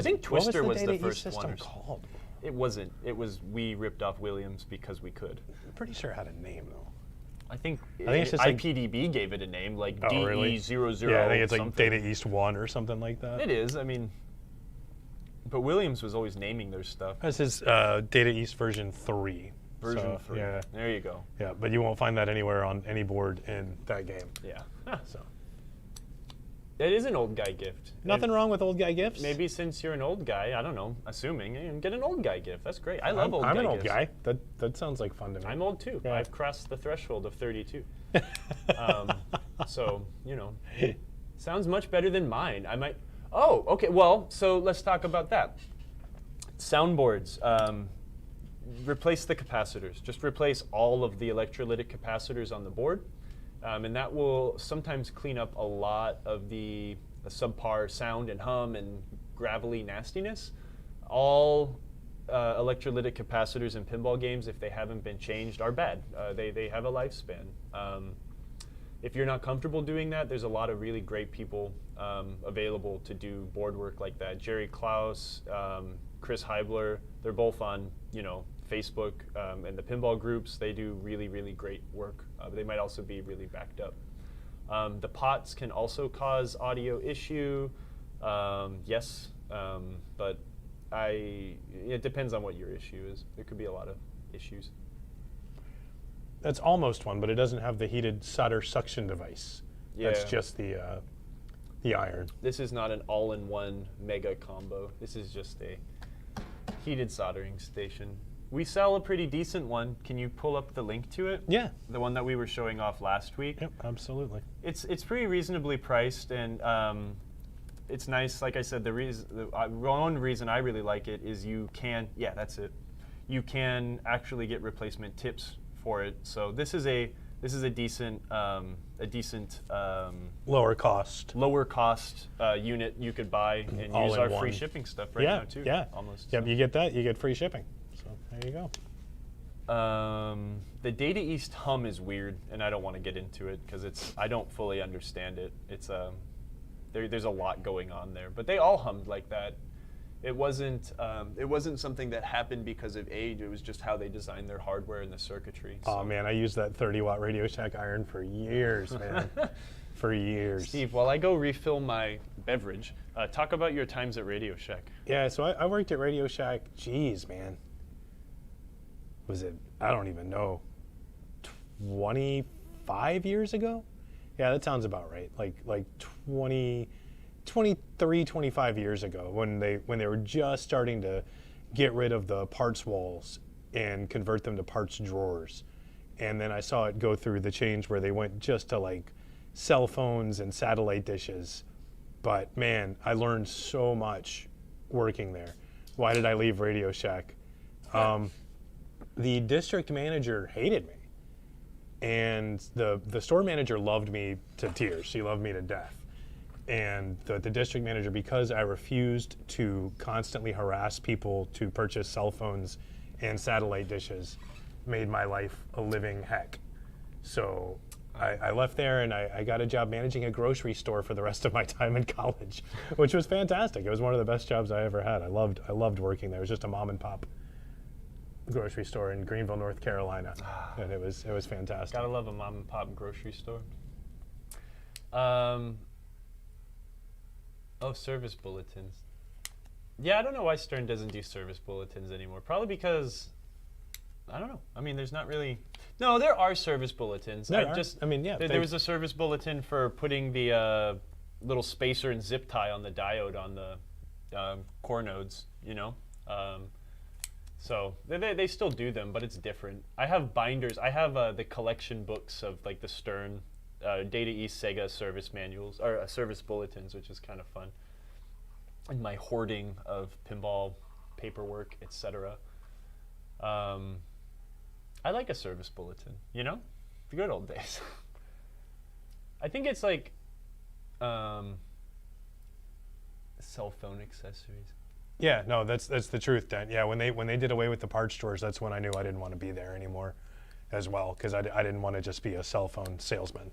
think Twister was the Data East first system one. called? It wasn't. It was we ripped off Williams because we could. I'm pretty sure it had a name though. I think it's just like- IPDB gave it a name, like Oh, really? DE00. Yeah, I think it's like something. Data East 1 or something like that. It is. I mean, but Williams was always naming their stuff. This is Data East version 3. Version So, 3. Yeah, There you go. yeah, but you won't find that anywhere on any board in that game. Yeah. So It is an old guy gift. nothing And wrong with old guy gifts. maybe since you're an old guy, I don't know, assuming, get an old guy gift. That's great. I love old guy I'm an old gifts. guy. That sounds like fun to me. I'm old too. Yeah. I've crossed the threshold of 32. So, sounds much better than mine. I might. Oh, okay. Well, so let's talk about that. Soundboards. Replace the capacitors. Just replace all of the electrolytic capacitors on the board. And that will sometimes clean up a lot of the subpar sound and hum and gravelly nastiness. All electrolytic capacitors in pinball games, if they haven't been changed, are bad. They have a lifespan. If you're not comfortable doing that, there's a lot of really great people available to do board work like that. Jerry Klaus, Chris Heibler, they're both on Facebook and the pinball groups. They do really, really great work. They might also be really backed up. The pots can also cause audio issue. Yes, but it depends on what your issue is. There could be a lot of issues. That's almost one, but it doesn't have the heated solder suction device. That's Yeah. just the iron. This is not an all-in-one mega combo. This is just a heated soldering station. We sell a pretty decent one. Can you pull up the link to it? Yeah. The one that we were showing off last week. Yep. Absolutely. It's pretty reasonably priced, and it's nice. Like I said, the one reason I really like it is you can. Yeah, that's it. You can actually get replacement tips for it. So this is a decent Lower cost. lower cost unit you could buy and All use in our one. free shipping stuff right Yeah. now too. Yeah. Almost. Yep. so. You get that. You get free shipping. So there you go. The Data East hum is weird, and I don't want to get into it because I don't fully understand it. It's there's a lot going on there, but they all hummed like that. It wasn't something that happened because of age. It was just how they designed their hardware and the circuitry. Oh man, I used that 30-watt Radio Shack iron for years, man. For years. Steve, while I go refill my beverage, talk about your times at Radio Shack. Yeah, so I worked at Radio Shack. Geez, man. Was it? I don't even know. 25 years ago? Yeah, that sounds about right. Like 23, 25 years ago, when they were just starting to get rid of the parts walls and convert them to parts drawers. And then I saw it go through the change where they went just to like cell phones and satellite dishes. But man, I learned so much working there. Why did I leave Radio Shack? The district manager hated me. And the store manager loved me to tears. She loved me to death. And the district manager, because I refused to constantly harass people to purchase cell phones and satellite dishes, made my life a living heck. So I left there and I got a job managing a grocery store for the rest of my time in college, which was fantastic. It was one of the best jobs I ever had. I loved working there. It was just a mom and pop grocery store in Greenville, North Carolina, and it was fantastic. Gotta love a mom and pop grocery store. Service bulletins. Yeah, I don't know why Stern doesn't do service bulletins anymore. Probably because, I don't know. I mean, there's not really. No, there are service bulletins. There are. There was a service bulletin for putting the little spacer and zip tie on the diode on the core nodes. So they still do them, but it's different. I have binders. I have the collection books of like the Stern, Data East, Sega service manuals or service bulletins, which is kind of fun. And my hoarding of pinball paperwork, etc. I like a service bulletin. The good old days. I think it's like cell phone accessories. Yeah, no, that's the truth, Dan. Yeah, when they did away with the parts stores, that's when I knew I didn't want to be there anymore, as well, because I didn't want to just be a cell phone salesman.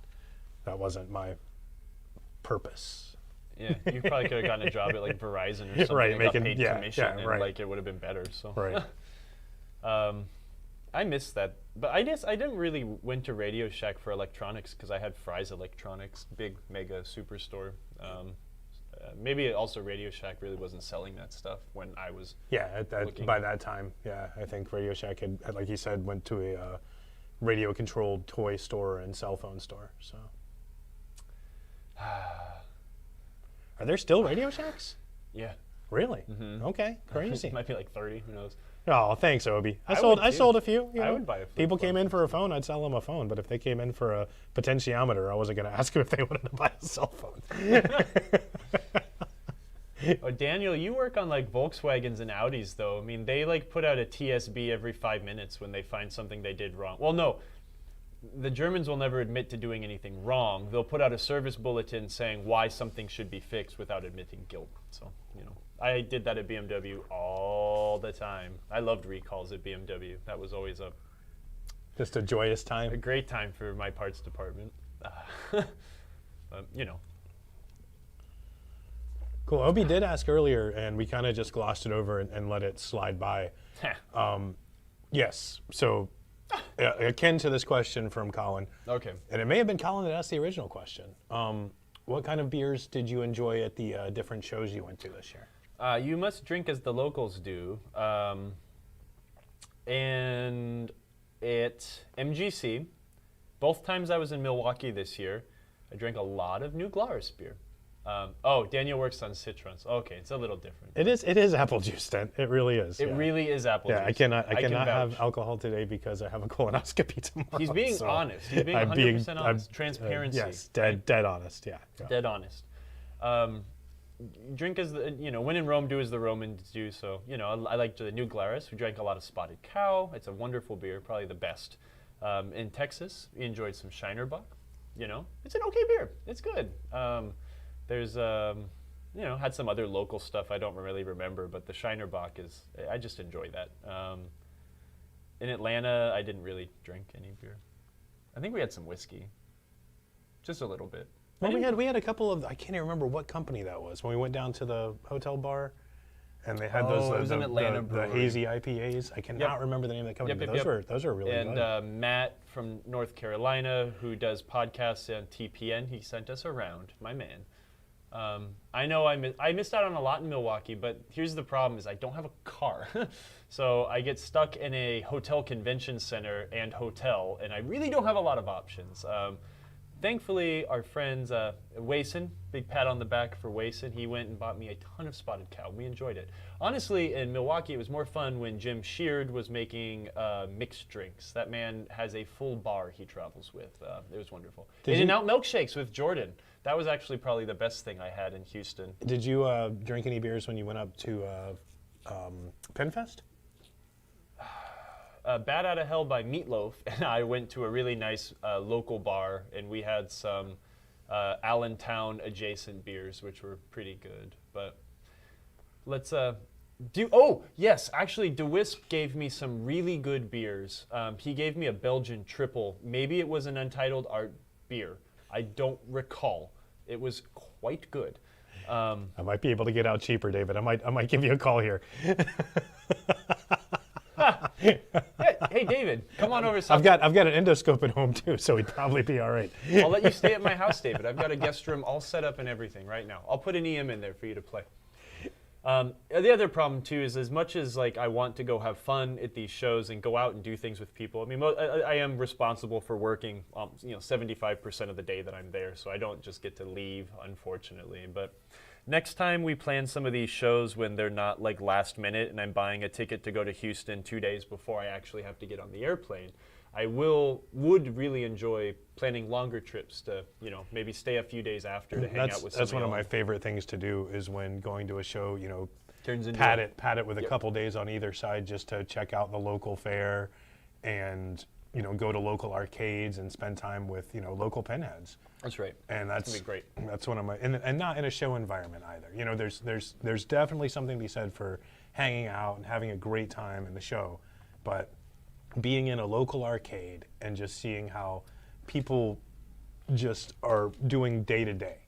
That wasn't my purpose. Yeah, you probably could have gotten a job at like Verizon or something. Right, and got making- paid yeah, commission, yeah, and right. like it would have been better. So. Right. I missed that, but I guess I didn't really went to Radio Shack for electronics because I had Fry's Electronics, big mega superstore. Maybe also Radio Shack really wasn't selling that stuff when I was. Yeah, looking. by that time, yeah, I think Radio Shack had, like you said, went to a radio-controlled toy store and cell phone store. So, are there still Radio Shacks? Yeah. Really? Okay, crazy. It might be like 30. Who knows? Oh, thanks, Obi. I would sold too. a few. You I know. would buy a flip People phone. came in for a phone, I'd sell them a phone. But if they came in for a potentiometer, I wasn't going to ask them if they wanted to buy a cell phone. Oh, Daniel, you work on like Volkswagens and Audis, though. I mean, they like put out a TSB every 5 minutes when they find something they did wrong. Well, no, the Germans will never admit to doing anything wrong. They'll put out a service bulletin saying why something should be fixed without admitting guilt. So, you know, I did that at BMW all the time. I loved recalls at BMW. That was always Just a joyous a time. great time for my parts department. You know. Cool. Obi did ask earlier, and we kind of just glossed it over and let it slide by. Yes. So, akin to this question from Colin, Okay. and it may have been Colin that asked the original question. What kind of beers did you enjoy at the different shows you went to this year? You must drink as the locals do. And at MGC, both times I was in Milwaukee this year, I drank a lot of New Glarus beer. Oh, Daniel works on Citrons. Okay, it's a little different. It is apple juice, then. It really is. It yeah. really is apple Yeah, juice. I cannot can have vouch. alcohol today because I have a colonoscopy tomorrow. He's being so honest. He's being I'm 100% I'm, honest. Transparency. yes, dead honest. Yeah. Dead honest. Drink as the, you know, when in Rome, do as the Romans do. So, you know, I liked the New Glarus. We drank a lot of Spotted Cow. It's a wonderful beer, probably the best. In Texas, we enjoyed some Shinerbach. You know, it's an okay beer. It's good. There's, you know, had some other local stuff I don't really remember, but the Shinerbach is, I just enjoy that. In Atlanta, I didn't really drink any beer. I think we had some whiskey, just a little bit. Well, we had a couple of, I can't even remember what company that was when we went down to the hotel bar, and they had Oh, it was an Atlanta the brewery. hazy IPAs. I cannot Yep. remember the name of the company. Yep, but yep, those are really And good. Matt from North Carolina, who does podcasts on TPN, he sent us around, my man. I know I missed out on a lot in Milwaukee, but here's the problem is I don't have a car. So I get stuck in a hotel convention center and hotel, and I really don't have a lot of options. Thankfully, our friends, Wason, big pat on the back for Wason, he went and bought me a ton of Spotted Cow. We enjoyed it. Honestly, in Milwaukee, it was more fun when Jim Sheard was making mixed drinks. That man has a full bar he travels with. It was wonderful. In-N-Out milkshakes with Jordan. That was actually probably the best thing I had in Houston. Did you drink any beers when you went up to Pinfest? Bat Out of Hell by Meatloaf, and I went to a really nice local bar, and we had some Allentown adjacent beers, which were pretty good. But let's oh, yes, actually, DeWisp gave me some really good beers. He gave me a Belgian triple. Maybe it was an Untitled Art beer. I don't recall. It was quite good. I might be able to get out cheaper, David. I might give you a call here. Hey, David, come on over. I've got an endoscope at home too, so we'd probably be all right. I'll let you stay at my house, David. I've got a guest room all set up and everything right now. I'll put an EM in there for you to play. The other problem too is as much as like I want to go have fun at these shows and go out and do things with people. I mean, I am responsible for working, 75% of the day that I'm there, so I don't just get to leave, unfortunately. But next time we plan some of these shows when they're not like last minute and I'm buying a ticket to go to Houston 2 days before I actually have to get on the airplane, I would really enjoy planning longer trips to, maybe stay a few days after to hang out with somebody. That's one of my favorite things to do is when going to a show, Turns into pat it with a couple days on either side just to check out the local fair and, go to local arcades and spend time with, local pinheads. That's right. And that's gonna be great. That's one of my and not in a show environment either. There's definitely something to be said for hanging out and having a great time in the show, but being in a local arcade and just seeing how people just are doing day to day,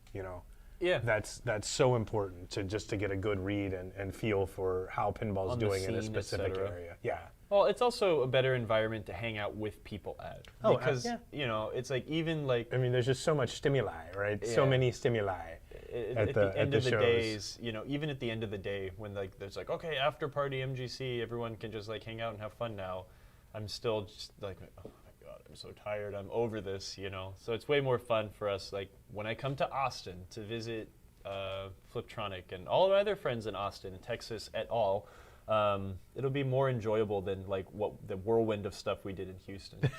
Yeah. That's so important to just to get a good read and feel for how pinball's On the doing in a scene, specific etc. area. Yeah. Well, it's also a better environment to hang out with people at. Oh, because, yeah. you know, it's like even like I mean, there's just so much stimuli, right? So Yeah. many stimuli. at the end of the shows. days, you know, even at the end of the day when like there's like, okay, after party MGC, everyone can just like hang out and have fun now. I'm still just like, oh my God, I'm so tired. I'm over this, you know. So it's way more fun for us. Like when I come to Austin to visit Fliptronic and all of my other friends in Austin, Texas, et al. It'll be more enjoyable than like what the whirlwind of stuff we did in Houston. So.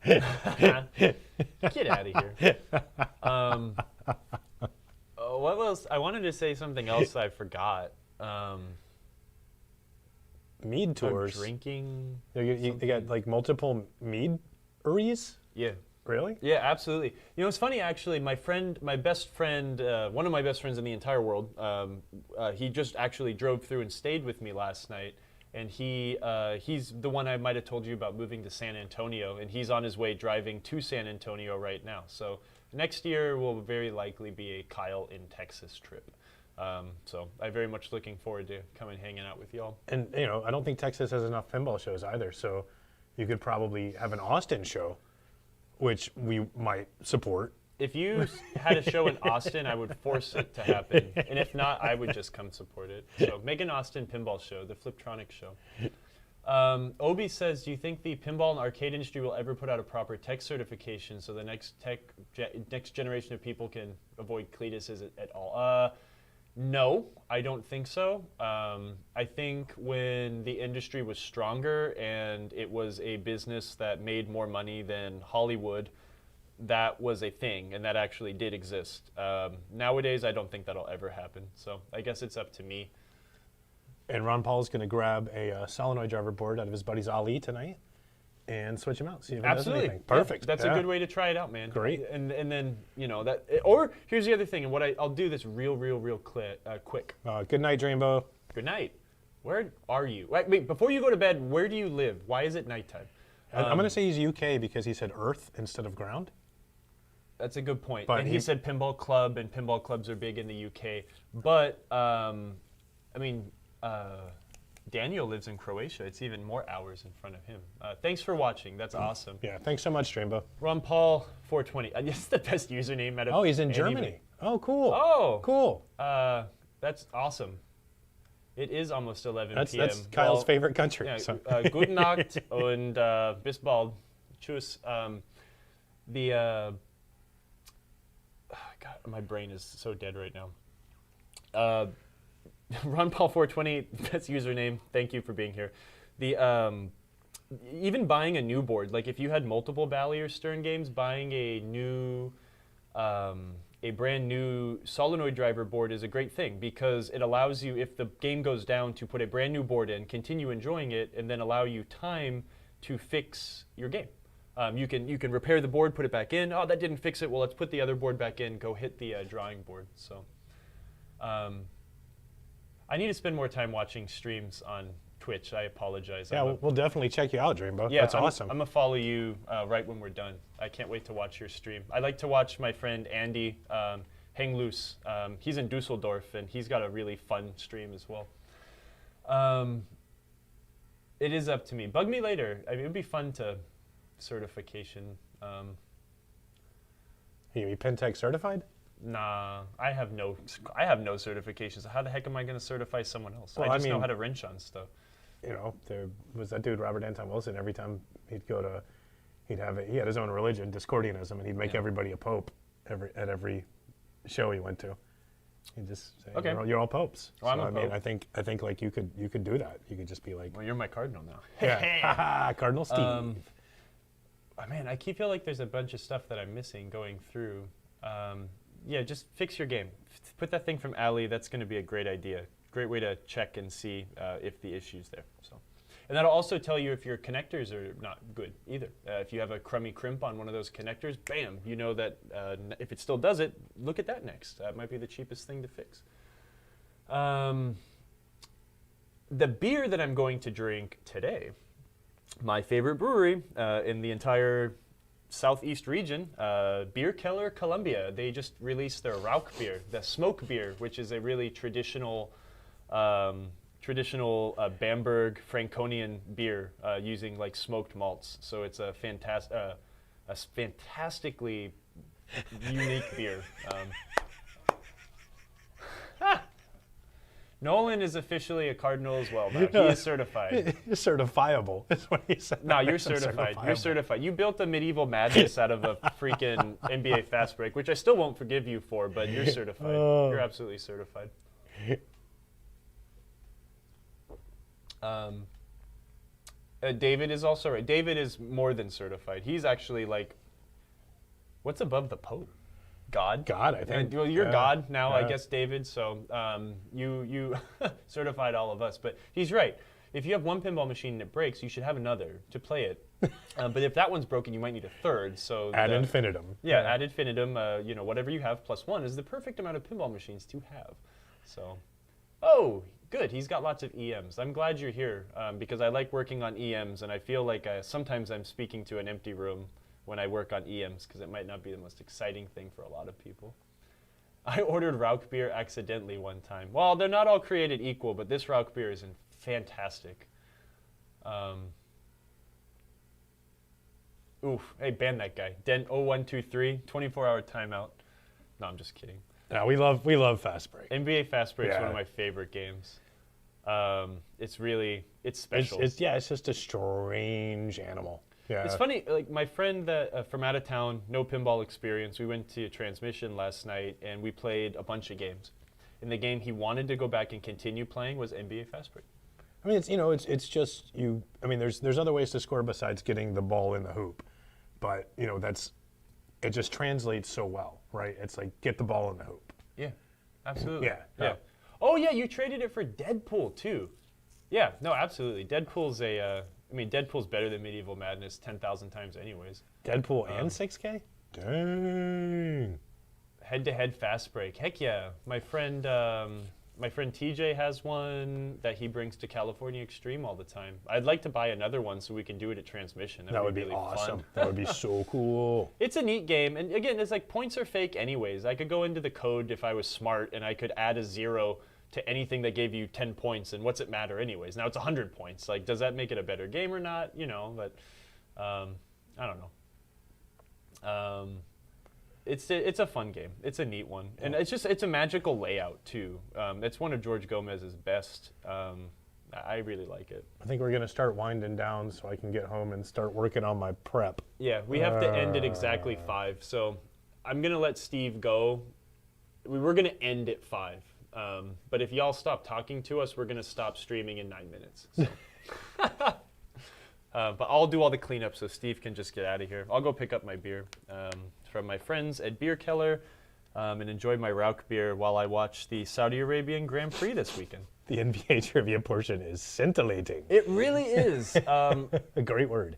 Get out of here. What else? I wanted to say something else I forgot. Mead tours. Drinking. You got like multiple meaderies? Yeah. Really? Yeah, absolutely. You know, it's funny actually. My best friend, one of my best friends in the entire world, he just actually drove through and stayed with me last night. And he's the one I might have told you about moving to San Antonio, and he's on his way driving to San Antonio right now. So next year will very likely be a Kyle in Texas trip. So I'm very much looking forward to coming hanging out with y'all. And you know, I don't think Texas has enough pinball shows either. So you could probably have an Austin show, which we might support. If you had a show in Austin, I would force it to happen. And if not, I would just come support it. So make an Austin pinball show, the Fliptronic show. Obi says, do you think the pinball and arcade industry will ever put out a proper tech certification so the next generation of people can avoid cleatuses at all? No, I don't think so. I think when the industry was stronger and it was a business that made more money than Hollywood, that was a thing, and that actually did exist. Nowadays, I don't think that'll ever happen. So I guess it's up to me. And Ron Paul's going to grab a solenoid driver board out of his buddy's Ali tonight and switch him out. See if it does anything. Perfect. Yeah, that's a good way to try it out, man. Great. And then, you know, that, or here's the other thing, and I'll do this real quick. Good night, Dreambo. Good night. Where are you? Wait, before you go to bed, where do you live? Why is it nighttime? I'm going to say he's UK because he said Earth instead of ground. That's a good point. But and he said pinball club, and pinball clubs are big in the UK. But, I mean, Daniel lives in Croatia. It's even more hours in front of him. Thanks for watching. That's awesome. Yeah, thanks so much, Dreambo. Ron Paul 420. It's the best username out of Oh, he's in any Germany. Oh, cool. Oh. Cool. That's awesome. It is almost 11 p.m. That's Kyle's favorite country. Yeah, So. Gute Nacht und bis bald. Tschüss. God, my brain is so dead right now. Ron Paul 420, that's username. Thank you for being here. Even buying a new board, like if you had multiple Bally or Stern games, buying a brand new solenoid driver board is a great thing because it allows you, if the game goes down, to put a brand new board in, continue enjoying it, and then allow you time to fix your game. You can repair the board, put it back in. Oh, that didn't fix it. Well, let's put the other board back in. Go hit the drawing board. So, I need to spend more time watching streams on Twitch. I apologize. Yeah, we'll definitely check you out, Dreambo. Yeah, that's awesome. I'm gonna follow you right when we're done. I can't wait to watch your stream. I like to watch my friend Andy hang loose. He's in Dusseldorf, and he's got a really fun stream as well. It is up to me. Bug me later. I mean, it'd be fun to certification. Are you Pintech certified? Nah, I have no certifications. How the heck am I going to certify someone else? Well, I just I know mean, how to wrench on stuff. You know, there was that dude Robert Anton Wilson. Every time he'd go to, he had his own religion, Discordianism, and he'd make everybody a pope at every show he went to. He'd just say, Okay. you're all popes. Well, so, I'm a I mean, pope. I think like you could do that. You could just be like, Well, you're my cardinal now. yeah, Cardinal Steve. Oh, man, I keep feel like there's a bunch of stuff that I'm missing going through. Yeah, just fix your game. Put that thing from Ali. That's going to be a great idea. Great way to check and see if the issue's there. So, and that'll also tell you if your connectors are not good either. If you have a crummy crimp on one of those connectors, bam, you know that if it still does it, look at that next. That might be the cheapest thing to fix. The beer that I'm going to drink today, my favorite brewery in the entire Southeast region, Beer Keller, Colombia. They just released their Rauch beer, the smoke beer, which is a really traditional Bamberg Franconian beer using like smoked malts. So it's a fantastically unique beer. Nolan is officially a Cardinal as well. Now. He is certified. Certifiable is what he said. No, you're certified. You're certified. You built a medieval madness out of a freaking NBA fast break, which I still won't forgive you for, but you're certified. You're absolutely certified. David is also right. David is more than certified. He's actually like, what's above the Pope? God. God, I think. Well, you're God now, I guess, David. So you certified all of us. But he's right. If you have one pinball machine and it breaks, you should have another to play it. But if that one's broken, you might need a third. So ad infinitum. Yeah, ad infinitum. Whatever you have plus one is the perfect amount of pinball machines to have. So, good. He's got lots of EMs. I'm glad you're here because I like working on EMs, and I feel like sometimes I'm speaking to an empty room when I work on EMs because it might not be the most exciting thing for a lot of people. I ordered Rauch beer accidentally one time. Well, they're not all created equal, but this Rauch beer is fantastic. Hey, ban that guy. Den0123, 24-hour timeout. No, I'm just kidding. No, we love Fast Break. NBA Fast Break is one of my favorite games. It's special. It's just a strange animal. Yeah. It's funny, like my friend that from out of town, no pinball experience, we went to Transmission last night and we played a bunch of games. And the game he wanted to go back and continue playing was NBA Fast Break. I mean, it's just you. I mean, there's other ways to score besides getting the ball in the hoop, but it just translates so well, right? It's like get the ball in the hoop. Yeah, absolutely. Yeah. Oh yeah, you traded it for Deadpool too. Yeah, no, absolutely. Deadpool's Deadpool's better than Medieval Madness 10,000 times anyways. Deadpool and 6K? Dang. Head-to-head Fast Break. Heck yeah. My friend TJ has one that he brings to California Extreme all the time. I'd like to buy another one so we can do it at Transmission. That would be really awesome. Fun. That would be so cool. It's a neat game. And again, it's like points are fake anyways. I could go into the code if I was smart and I could add a 0 to anything that gave you 10 points, and what's it matter anyways? Now it's 100 points. Like, does that make it a better game or not? But I don't know. It's a fun game. It's a neat one, and it's a magical layout too. It's one of George Gomez's best. I really like it. I think we're gonna start winding down so I can get home and start working on my prep. Yeah, we have to end at exactly 5. So I'm gonna let Steve go. We were gonna end at 5. But if y'all stop talking to us, we're going to stop streaming in 9 minutes. So. But I'll do all the cleanup so Steve can just get out of here. I'll go pick up my beer from my friends at Beer Keller and enjoy my Rauch beer while I watch the Saudi Arabian Grand Prix this weekend. The NBA trivia portion is scintillating. It really is. A great word.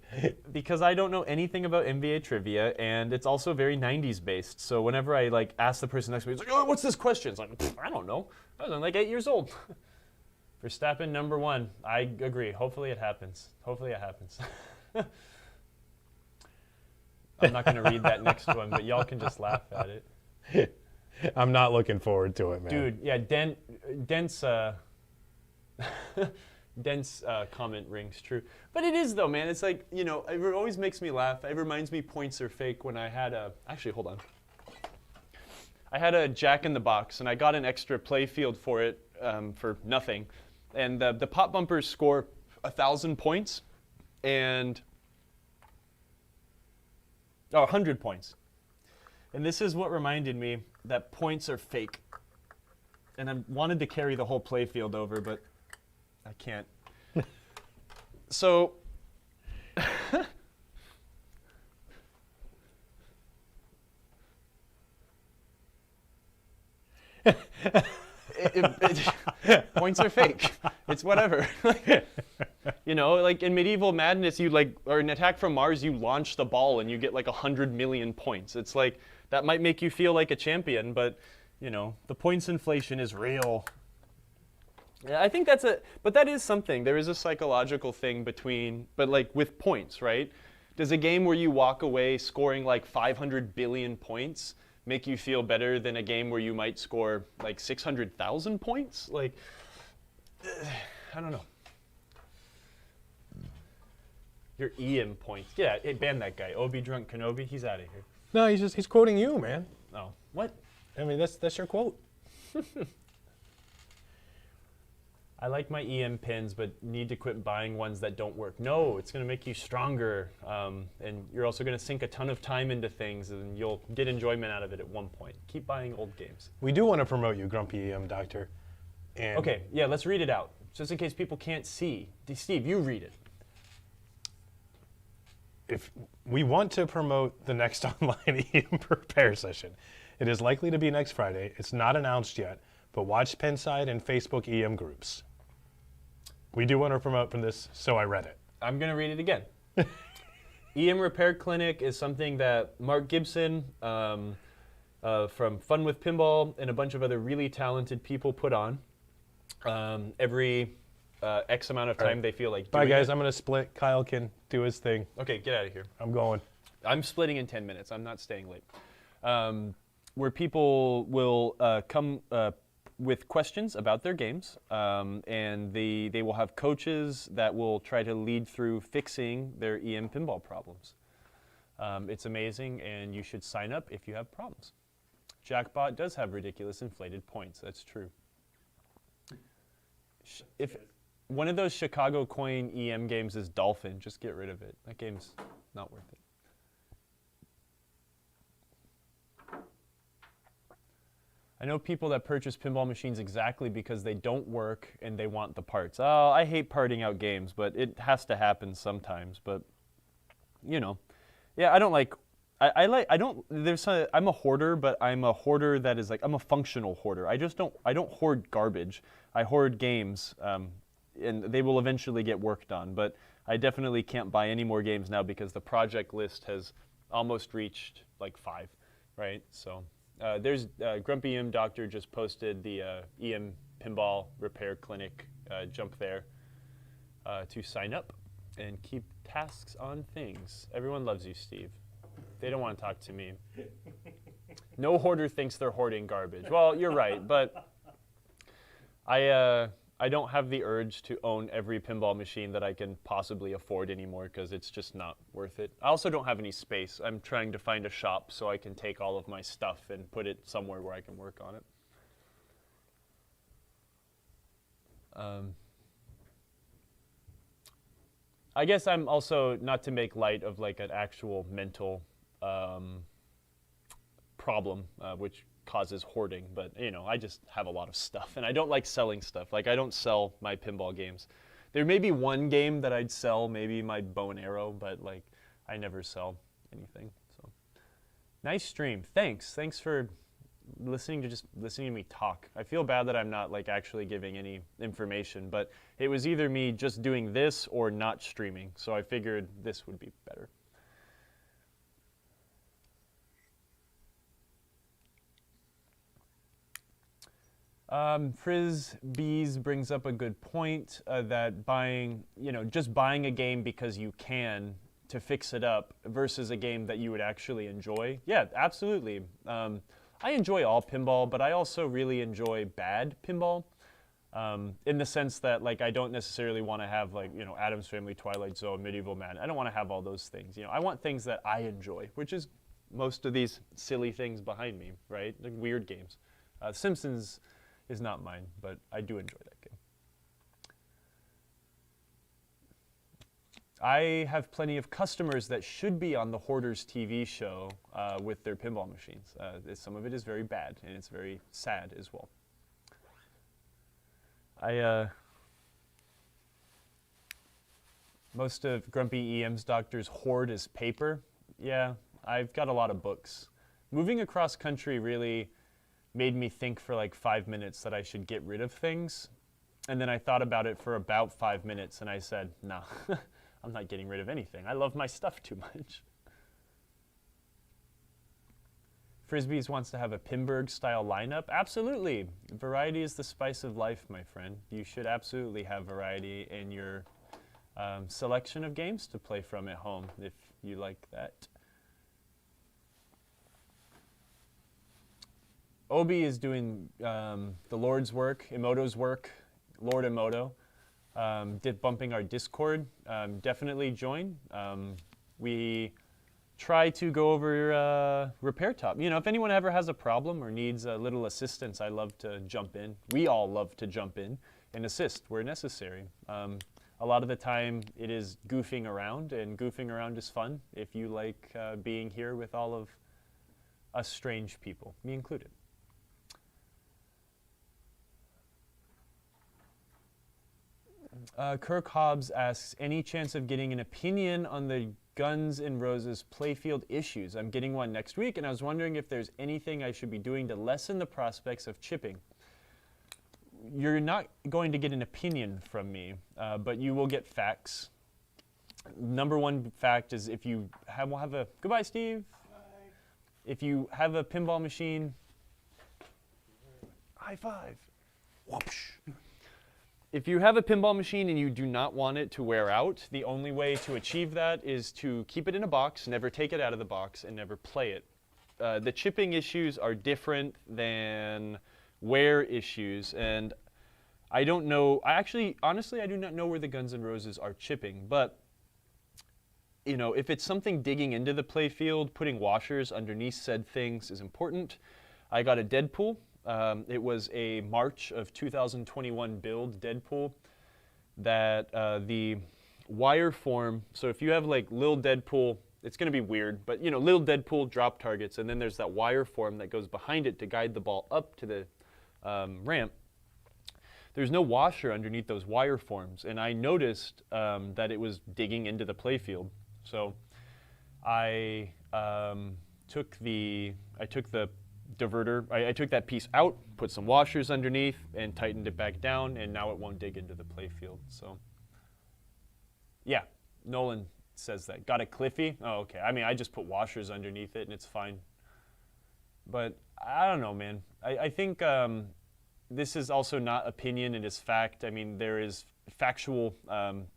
Because I don't know anything about NBA trivia, and it's also very 90s based. So whenever I ask the person next to me, it's like, oh, what's this question? It's like, I don't know. I was like 8 years old. Verstappen #1. I agree. Hopefully it happens. I'm not going to read that next one, but y'all can just laugh at it. I'm not looking forward to it, man. Dude, yeah, dense comment rings true. But it is, though, man. It's like, it always makes me laugh. It reminds me points are fake when I had actually, hold on. I had a Jack in the Box, and I got an extra play field for it for nothing. And the pop bumpers score 1,000 points and 100 points. And this is what reminded me that points are fake. And I wanted to carry the whole play field over, but I can't. So points are fake. It's whatever. Like in Medieval Madness, or in Attack from Mars, you launch the ball and you get 100 million points. It's like, that might make you feel like a champion, but the points inflation is real. Yeah, I think but that is something. There is a psychological thing with points, right? Does a game where you walk away scoring like 500 billion points make you feel better than a game where you might score like 600,000 points? Like, I don't know. Your EM points. Yeah, hey, ban that guy. Obi Drunk Kenobi, he's out of here. No, he's quoting you, man. Oh, what? I mean, that's your quote. I like my EM pins, but need to quit buying ones that don't work. No, it's going to make you stronger, and you're also going to sink a ton of time into things, and you'll get enjoyment out of it at one point. Keep buying old games. We do want to promote you, Grumpy EM Doctor. And Okay, yeah, let's read it out, just in case people can't see. Steve, you read it. if we want to promote the next online EM repair session, it is likely to be next Friday. It's not announced yet, but watch Pinside and Facebook EM groups. We do want to promote from this, so I read it. I'm going to read it again. EM Repair Clinic is something that Mark Gibson from Fun with Pinball and a bunch of other really talented people put on. Every X amount of time they feel like doing Bye, guys. it. I'm going to split. Kyle can do his thing. Okay, get out of here. I'm going. I'm splitting in 10 minutes. I'm not staying late. Where people will come with questions about their games, and they will have coaches that will try to lead through fixing their EM pinball problems. It's amazing, and you should sign up if you have problems. Jackbot does have ridiculous inflated points. That's true. If one of those Chicago coin EM games is Dolphin, just get rid of it. That game's not worth it. I know people that purchase pinball machines exactly because they don't work and they want the parts. Oh, I hate parting out games, but it has to happen sometimes. But, you know, yeah, I don't like, I'm a hoarder, but I'm a hoarder that is like, I'm a functional hoarder. I don't hoard garbage. I hoard games, and they will eventually get worked on. But I definitely can't buy any more games now because the project list has almost reached like 5, right? So. There's Grumpy EM Doctor just posted the EM Pinball Repair Clinic. Jump there to sign up and keep tasks on things. Everyone loves you, Steve. They don't want to talk to me. No hoarder thinks they're hoarding garbage. Well, you're right, but I don't have the urge to own every pinball machine that I can possibly afford anymore because it's just not worth it. I also don't have any space. I'm trying to find a shop so I can take all of my stuff and put it somewhere where I can work on it. I guess I'm also, not to make light of like an actual mental problem, which causes hoarding, but you know, I just have a lot of stuff and I don't like selling stuff. Like I don't sell my pinball games. There may be one game that I'd sell, maybe my bow and arrow, but like I never sell anything. So nice stream. Thanks for listening to me talk. I feel bad that I'm not like actually giving any information, but it was either me just doing this or not streaming, so I figured this would be better. Frizbees brings up a good point that just buying a game because you can to fix it up versus a game that you would actually enjoy. Yeah, absolutely. I enjoy all pinball, but I also really enjoy bad pinball in the sense that like I don't necessarily want to have like, you know, Addams Family, Twilight Zone, Medieval Man. I don't want to have all those things. You know, I want things that I enjoy, which is most of these silly things behind me, right? Like weird games. Simpsons is not mine, but I do enjoy that game. I have plenty of customers that should be on the Hoarders TV show with their pinball machines. Some of it is very bad, and it's very sad as well. Most of Grumpy EM's Doctor's hoard is paper. Yeah, I've got a lot of books. Moving across country really made me think for like 5 minutes that I should get rid of things. And then I thought about it for about 5 minutes and I said, nah, I'm not getting rid of anything. I love my stuff too much. Frisbees wants to have a Pinburg style lineup. Absolutely. Variety is the spice of life, my friend. You should absolutely have variety in your selection of games to play from at home. you like that. Obi is doing the Lord's work, Emoto's work, Lord Emoto. Bumping our Discord. Definitely join. We try to go over repair top. You know, if anyone ever has a problem or needs a little assistance, I love to jump in. We all love to jump in and assist where necessary. A lot of the time it is goofing around, and goofing around is fun if you like being here with all of us strange people, me included. Kirk Hobbs asks, any chance of getting an opinion on the Guns N' Roses playfield issues? I'm getting one next week, and I was wondering if there's anything I should be doing to lessen the prospects of chipping. You're not going to get an opinion from me, but you will get facts. Number one fact is if you have a, goodbye Steve. Bye. If you have a pinball machine, high five. Whoopsh. If you have a pinball machine and you do not want it to wear out, the only way to achieve that is to keep it in a box, never take it out of the box, and never play it. The chipping issues are different than wear issues, and I don't know, honestly, I do not know where the Guns N' Roses are chipping, but you know, if it's something digging into the playfield, putting washers underneath said things is important. I got a Deadpool. It was a March of 2021 build Deadpool that the wire form, so if you have like Lil Deadpool, it's going to be weird, but you know, Lil Deadpool drop targets, and then there's that wire form that goes behind it to guide the ball up to the ramp. There's no washer underneath those wire forms, and I noticed that it was digging into the playfield. So I took the diverter, I took that piece out, put some washers underneath, and tightened it back down, and now it won't dig into the playfield. So yeah, Nolan says that. Got a Cliffy? Oh, okay. I mean, I just put washers underneath it, and it's fine. But I don't know, man. I think this is also not opinion, it is fact. I mean, there is factual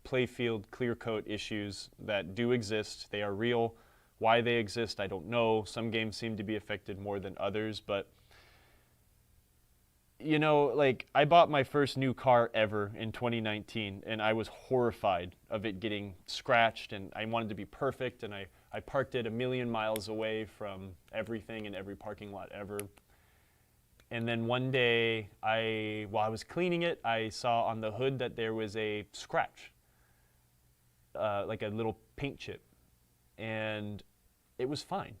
playfield clear coat issues that do exist. They are real. Why they exist, I don't know. Some games seem to be affected more than others, but you know, like I bought my first new car ever in 2019, and I was horrified of it getting scratched, and I wanted to be perfect, and I parked it 1,000,000 miles away from everything in every parking lot ever. And then one day, while I was cleaning it, I saw on the hood that there was a scratch, like a little paint chip, and it was fine.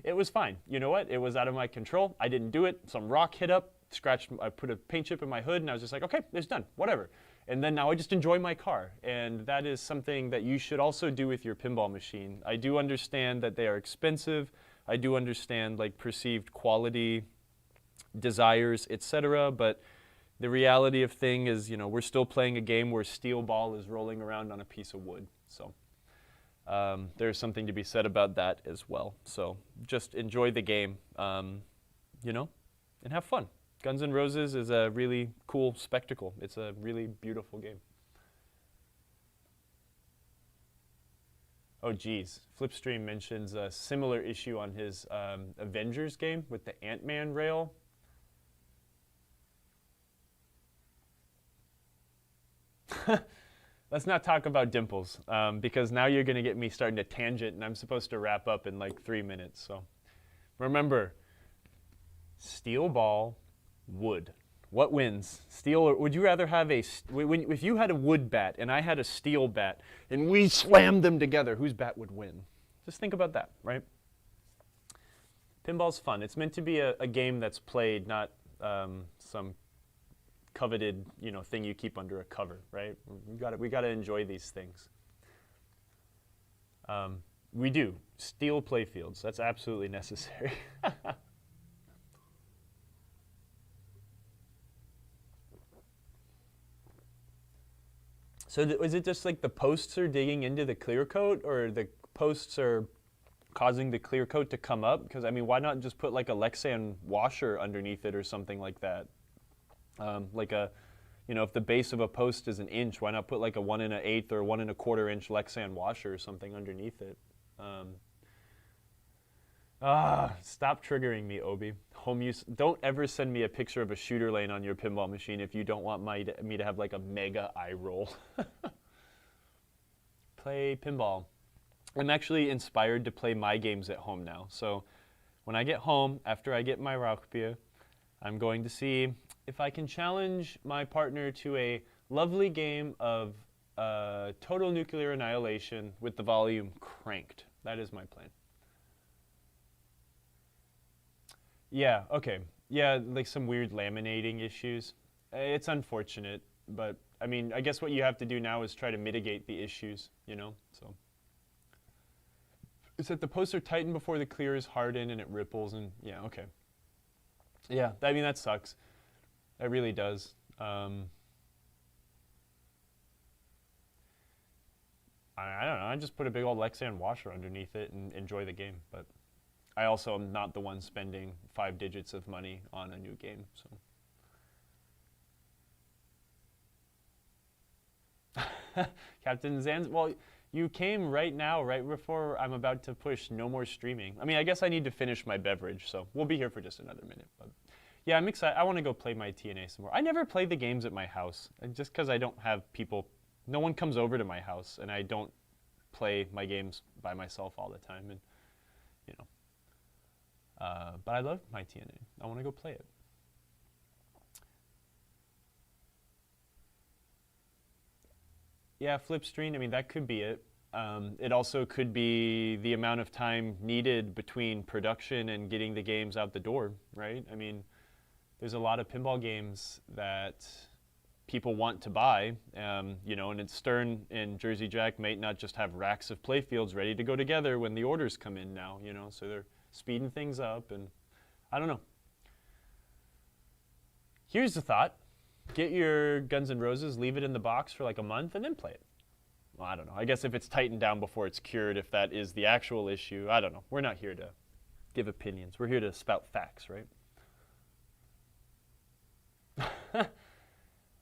It was fine. You know what? It was out of my control. I didn't do it. Some rock hit up, scratched. I put a paint chip in my hood, and I was just like, okay, it's done, whatever. And then now I just enjoy my car, and that is something that you should also do with your pinball machine. I do understand that they are expensive. I do understand like perceived quality, desires, etc. But the reality of thing is, you know, we're still playing a game where steel ball is rolling around on a piece of wood. So there's something to be said about that as well. So just enjoy the game, you know, and have fun. Guns N' Roses is a really cool spectacle. It's a really beautiful game. Oh geez, Flipstream mentions a similar issue on his Avengers game with the Ant-Man rail. Let's not talk about dimples, because now you're going to get me starting to tangent, and I'm supposed to wrap up in like 3 minutes. So remember, steel ball, wood. What wins? Steel, or would you rather have if you had a wood bat and I had a steel bat and we slammed them together, whose bat would win? Just think about that, right? Pinball's fun. It's meant to be a game that's played, not some coveted, you know, thing you keep under a cover, right? We gotta enjoy these things. We do. Steel playfields. That's absolutely necessary. So is it just like the posts are digging into the clear coat, or the posts are causing the clear coat to come up? Because I mean, why not just put like a Lexan washer underneath it or something like that? Like a, You know, if the base of a post is an inch, why not put like a 1 1/8 or 1 1/4 inch Lexan washer or something underneath it? Stop triggering me, Obi. Home use. Don't ever send me a picture of a shooter lane on your pinball machine if you don't want me to have like a mega eye roll. Play pinball. I'm actually inspired to play my games at home now. So when I get home, after I get my Robocop, I'm going to see if I can challenge my partner to a lovely game of total nuclear annihilation with the volume cranked. That is my plan. Yeah, okay. Yeah, like some weird laminating issues. It's unfortunate, but I mean, I guess what you have to do now is try to mitigate the issues, you know? So it's that the posts are tightened before the clear is hardened and it ripples and yeah, okay. Yeah, I mean, that sucks. That really does. I don't know, I just put a big old Lexan washer underneath it and enjoy the game, but I also am not the one spending 5 digits of money on a new game, so. Captain Zanz, well, you came right now, right before I'm about to push no more streaming. I mean, I guess I need to finish my beverage, so we'll be here for just another minute. But yeah, I'm excited. I want to go play my TNA some more. I never play the games at my house, just because I don't have people. No one comes over to my house, and I don't play my games by myself all the time, and you know. But I love my TNA. I want to go play it. Yeah, flip screen, I mean, that could be it. It also could be the amount of time needed between production and getting the games out the door, right? I mean, there's a lot of pinball games that people want to buy, you know, and Stern and Jersey Jack might not just have racks of playfields ready to go together when the orders come in now, you know, so they're speeding things up, and I don't know. Here's the thought. Get your Guns N' Roses, leave it in the box for like a month, and then play it. Well, I don't know. I guess if it's tightened down before it's cured, if that is the actual issue, I don't know. We're not here to give opinions. We're here to spout facts, right?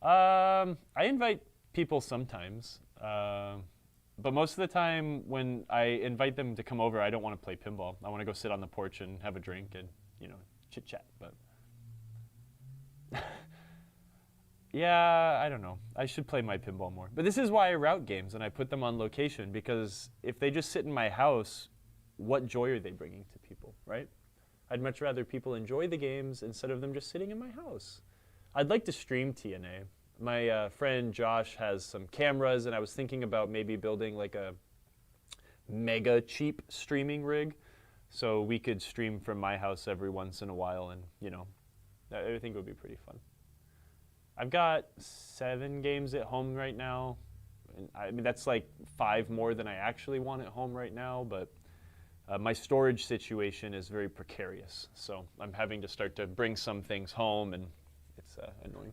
I invite people sometimes. But most of the time when I invite them to come over, I don't want to play pinball. I want to go sit on the porch and have a drink and, you know, chit-chat. But yeah, I don't know. I should play my pinball more. But this is why I route games and I put them on location, because if they just sit in my house, what joy are they bringing to people, right? I'd much rather people enjoy the games instead of them just sitting in my house. I'd like to stream TNA. My friend Josh has some cameras, and I was thinking about maybe building like a mega cheap streaming rig so we could stream from my house every once in a while, and you know, I think it would be pretty fun. I've got 7 games at home right now. And I mean, that's like 5 more than I actually want at home right now, but my storage situation is very precarious, so I'm having to start to bring some things home, and it's annoying.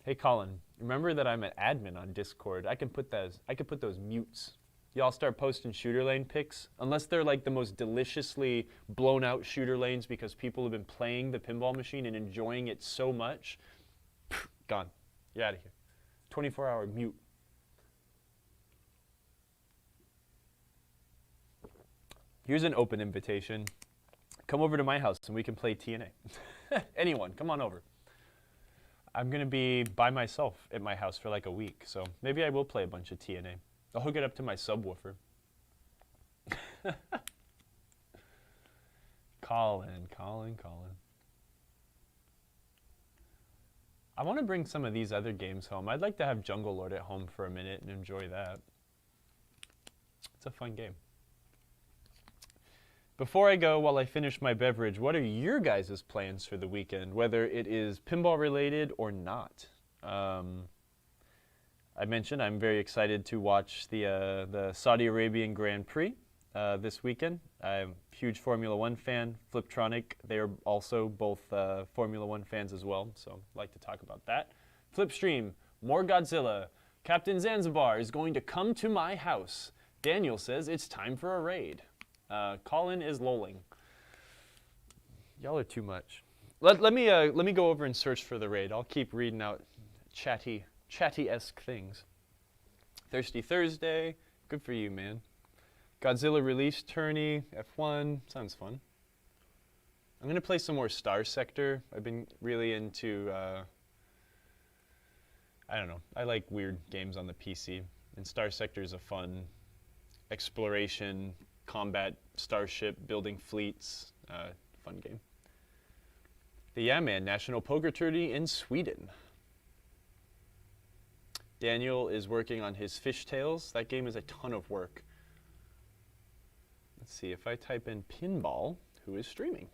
Hey Colin, remember that I'm an admin on Discord. I can put those mutes. Y'all start posting shooter lane pics, unless they're like the most deliciously blown out shooter lanes because people have been playing the pinball machine and enjoying it so much. Gone. You're out of here. 24-hour mute. Here's an open invitation. Come over to my house and we can play TNA. Anyone, come on over. I'm going to be by myself at my house for like a week, so maybe I will play a bunch of TNA. I'll hook it up to my subwoofer. Colin. I want to bring some of these other games home. I'd like to have Jungle Lord at home for a minute and enjoy that. It's a fun game. Before I go, while I finish my beverage, what are your guys' plans for the weekend, whether it is pinball related or not? I mentioned I'm very excited to watch the Saudi Arabian Grand Prix this weekend. I'm a huge Formula One fan. Fliptronic, they are also both Formula One fans as well, so I'd like to talk about that. Flipstream, more Godzilla. Captain Zanzibar is going to come to my house. Daniel says it's time for a raid. Colin is lolling. Y'all are too much. let me go over and search for the raid. I'll keep reading out chatty-esque things. Thirsty Thursday, good for you, man. Godzilla release tourney, F1, sounds fun. I'm gonna play some more Star Sector. I've been really into, I don't know, I like weird games on the PC, and Star Sector is a fun exploration, combat, starship, building fleets, fun game. The Yeah Man National Poker Tourney in Sweden. Daniel is working on his Fishtails. That game is a ton of work. Let's see, if I type in Pinball, who is streaming?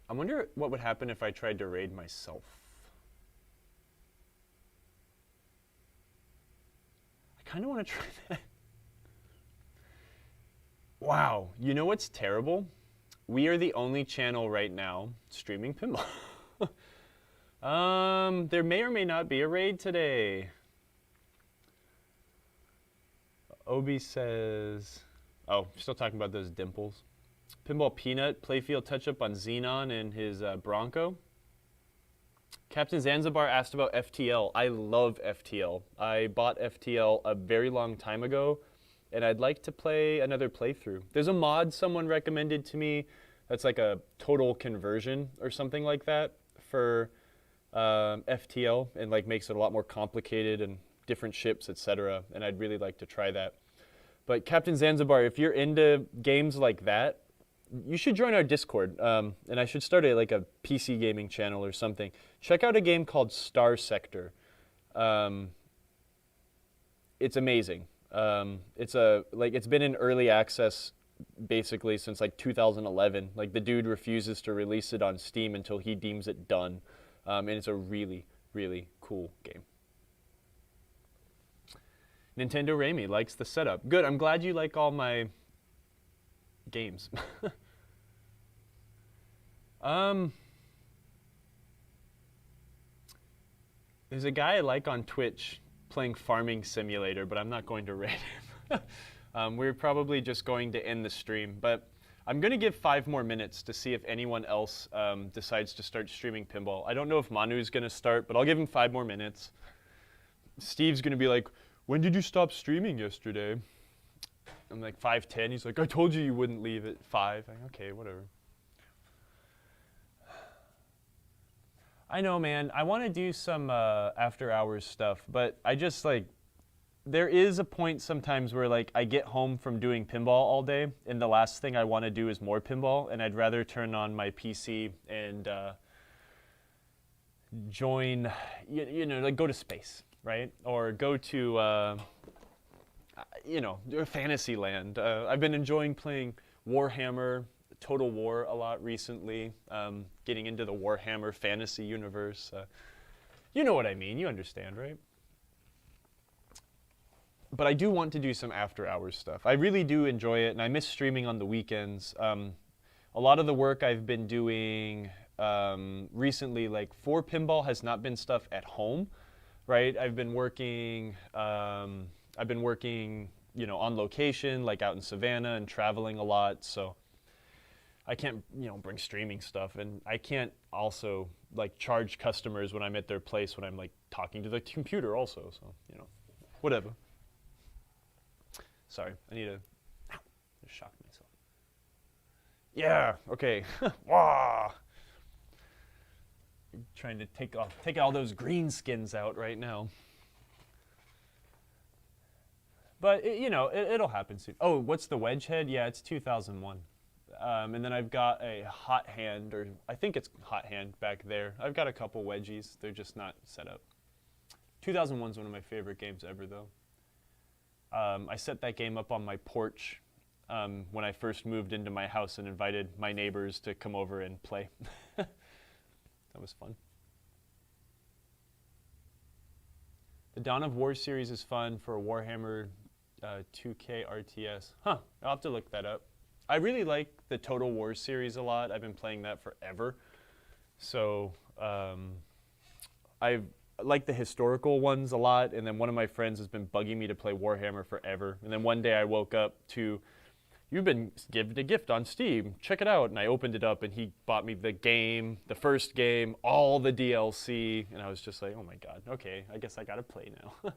I wonder what would happen if I tried to raid myself. I kind of want to try that. Wow, you know what's terrible? We are the only channel right now streaming pinball. There may or may not be a raid today. Obi says, oh, still talking about those dimples. Pinball Peanut, playfield touch-up on Xenon and his Bronco. Captain Zanzibar asked about FTL. I love FTL. I bought FTL a very long time ago, and I'd like to play another playthrough. There's a mod someone recommended to me that's like a total conversion or something like that for FTL, and like makes it a lot more complicated and different ships, etc. And I'd really like to try that. But Captain Zanzibar, if you're into games like that, you should join our Discord, and I should start like a PC gaming channel or something. Check out a game called Star Sector. It's amazing. It's been in early access basically since like 2011. Like the dude refuses to release it on Steam until he deems it done, and it's a really, really cool game. Nintendo Rami likes the setup. Good. I'm glad you like all my games. There's a guy I like on Twitch playing Farming Simulator, but I'm not going to raid him. We're probably just going to end the stream, but I'm going to give 5 more minutes to see if anyone else decides to start streaming pinball. I don't know if Manu's going to start, but I'll give him 5 more minutes. Steve's going to be like, when did you stop streaming yesterday? I'm like, 5:10. He's like, I told you wouldn't leave at 5. I'm like, okay, whatever. I know, man. I want to do some after hours stuff, but I just like, there is a point sometimes where like I get home from doing pinball all day, and the last thing I want to do is more pinball, and I'd rather turn on my PC and join, you know, like go to space, right? Or go to, you know, Fantasyland. I've been enjoying playing Warhammer, Total War a lot recently, getting into the Warhammer fantasy universe. You know what I mean, you understand, right? But I do want to do some after hours stuff. I really do enjoy it, and I miss streaming on the weekends. A lot of the work I've been doing recently, like for pinball, has not been stuff at home, right? I've been working, you know, on location, like out in Savannah, and traveling a lot, so I can't, you know, bring streaming stuff, and I can't also like charge customers when I'm at their place when I'm like talking to the computer also, so, you know, whatever. Sorry, I need to just shock myself. Yeah, okay. Wah! I'm trying to take all those green skins out right now. But you know, it'll happen soon. Oh, what's the wedge head? Yeah, it's 2001. And then I've got a hot hand, or I think it's hot hand back there. I've got a couple wedgies. They're just not set up. 2001 is one of my favorite games ever, though. I set that game up on my porch when I first moved into my house and invited my neighbors to come over and play. That was fun. The Dawn of War series is fun for Warhammer 2K RTS. Huh, I'll have to look that up. I really like the Total War series a lot. I've been playing that forever. So I like the historical ones a lot, and then one of my friends has been bugging me to play Warhammer forever. And then one day I woke up to you've been given a gift on Steam. Check it out. And I opened it up, and he bought me the game, the first game, all the DLC. And I was just like, oh my God, okay, I guess I got to play now.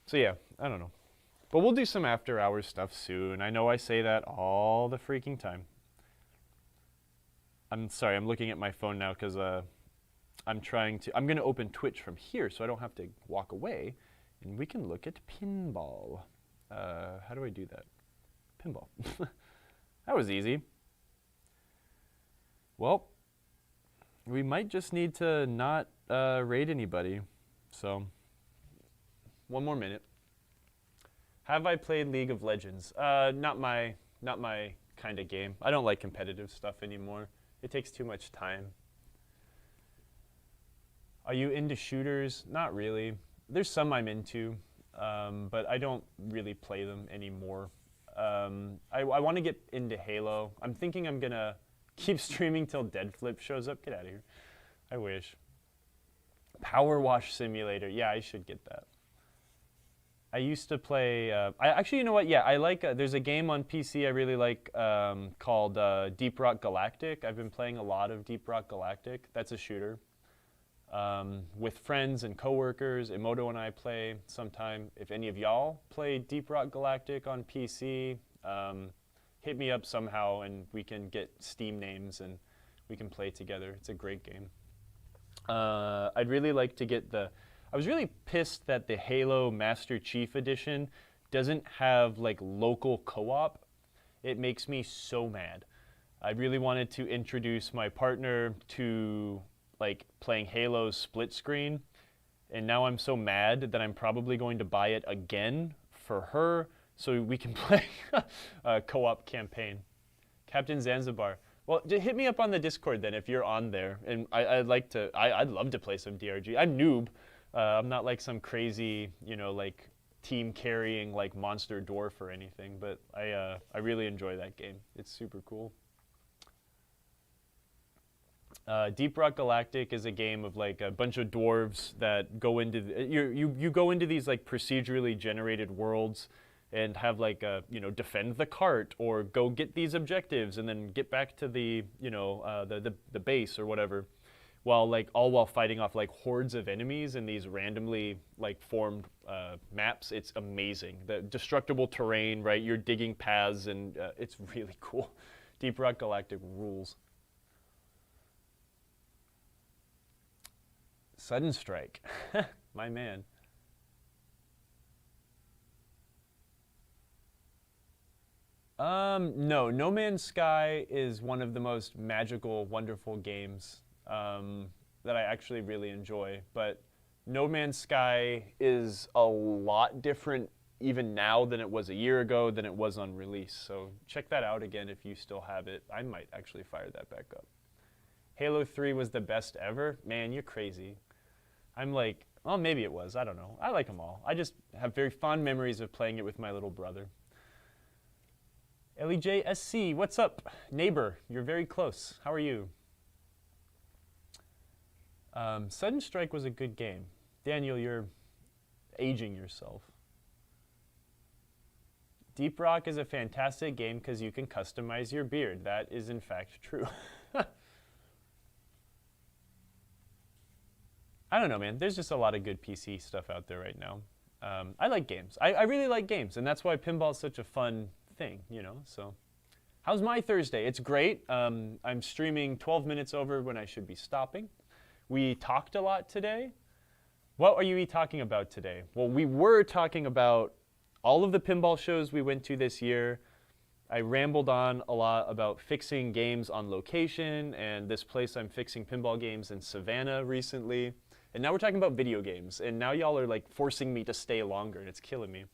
So yeah, I don't know. But we'll do some after hours stuff soon. I know I say that all the freaking time. I'm sorry, I'm looking at my phone now because I'm going to open Twitch from here so I don't have to walk away. And we can look at pinball. How do I do that? Pinball. That was easy. Well, we might just need to not raid anybody. So, one more minute. Have I played League of Legends? Not my kind of game. I don't like competitive stuff anymore. It takes too much time. Are you into shooters? Not really. There's some I'm into, but I don't really play them anymore. I want to get into Halo. I'm thinking I'm going to keep streaming till Deadflip shows up. Get out of here. I wish. Power Wash Simulator. Yeah, I should get that. I used to play, actually, you know what? Yeah, I like, there's a game on PC I really like called Deep Rock Galactic. I've been playing a lot of Deep Rock Galactic. That's a shooter. With friends and coworkers, Emoto and I play sometime. If any of y'all play Deep Rock Galactic on PC, hit me up somehow and we can get Steam names and we can play together. It's a great game. I'd really like to get I was really pissed that the Halo Master Chief Edition doesn't have like local co-op. It makes me so mad. I really wanted to introduce my partner to like playing Halo's split screen, and now I'm so mad that I'm probably going to buy it again for her so we can play a co-op campaign. Captain Zanzibar. Well, hit me up on the Discord then if you're on there, and I'd love to play some DRG. I'm noob. I'm not like some crazy, you know, like team carrying like monster dwarf or anything, but I really enjoy that game. It's super cool. Deep Rock Galactic is a game of like a bunch of dwarves that go into you go into these like procedurally generated worlds and have like defend the cart or go get these objectives and then get back to the the base or whatever, while fighting off like hordes of enemies in these randomly like formed maps. It's amazing. The destructible terrain, right? You're digging paths and it's really cool. Deep Rock Galactic rules. Sudden Strike, my man. No, No Man's Sky is one of the most magical, wonderful games that I actually really enjoy. But No Man's Sky is a lot different even now than it was a year ago, than it was on release. So check that out again if you still have it. I might actually fire that back up. Halo 3 was the best ever? Man, you're crazy. I'm like, oh, maybe it was. I don't know. I like them all. I just have very fond memories of playing it with my little brother. LEJSC, what's up? Neighbor, you're very close. How are you? Sudden Strike was a good game. Daniel, you're aging yourself. Deep Rock is a fantastic game because you can customize your beard. That is, in fact, true. I don't know, man. There's just a lot of good PC stuff out there right now. I like games. I really like games, and that's why pinball is such a fun thing, you know? So, how's my Thursday? It's great. I'm streaming 12 minutes over when I should be stopping. We talked a lot today. What are you talking about today? Well, we were talking about all of the pinball shows we went to this year. I rambled on a lot about fixing games on location, and this place I'm fixing pinball games in Savannah recently. And now we're talking about video games, and now y'all are like forcing me to stay longer, and it's killing me.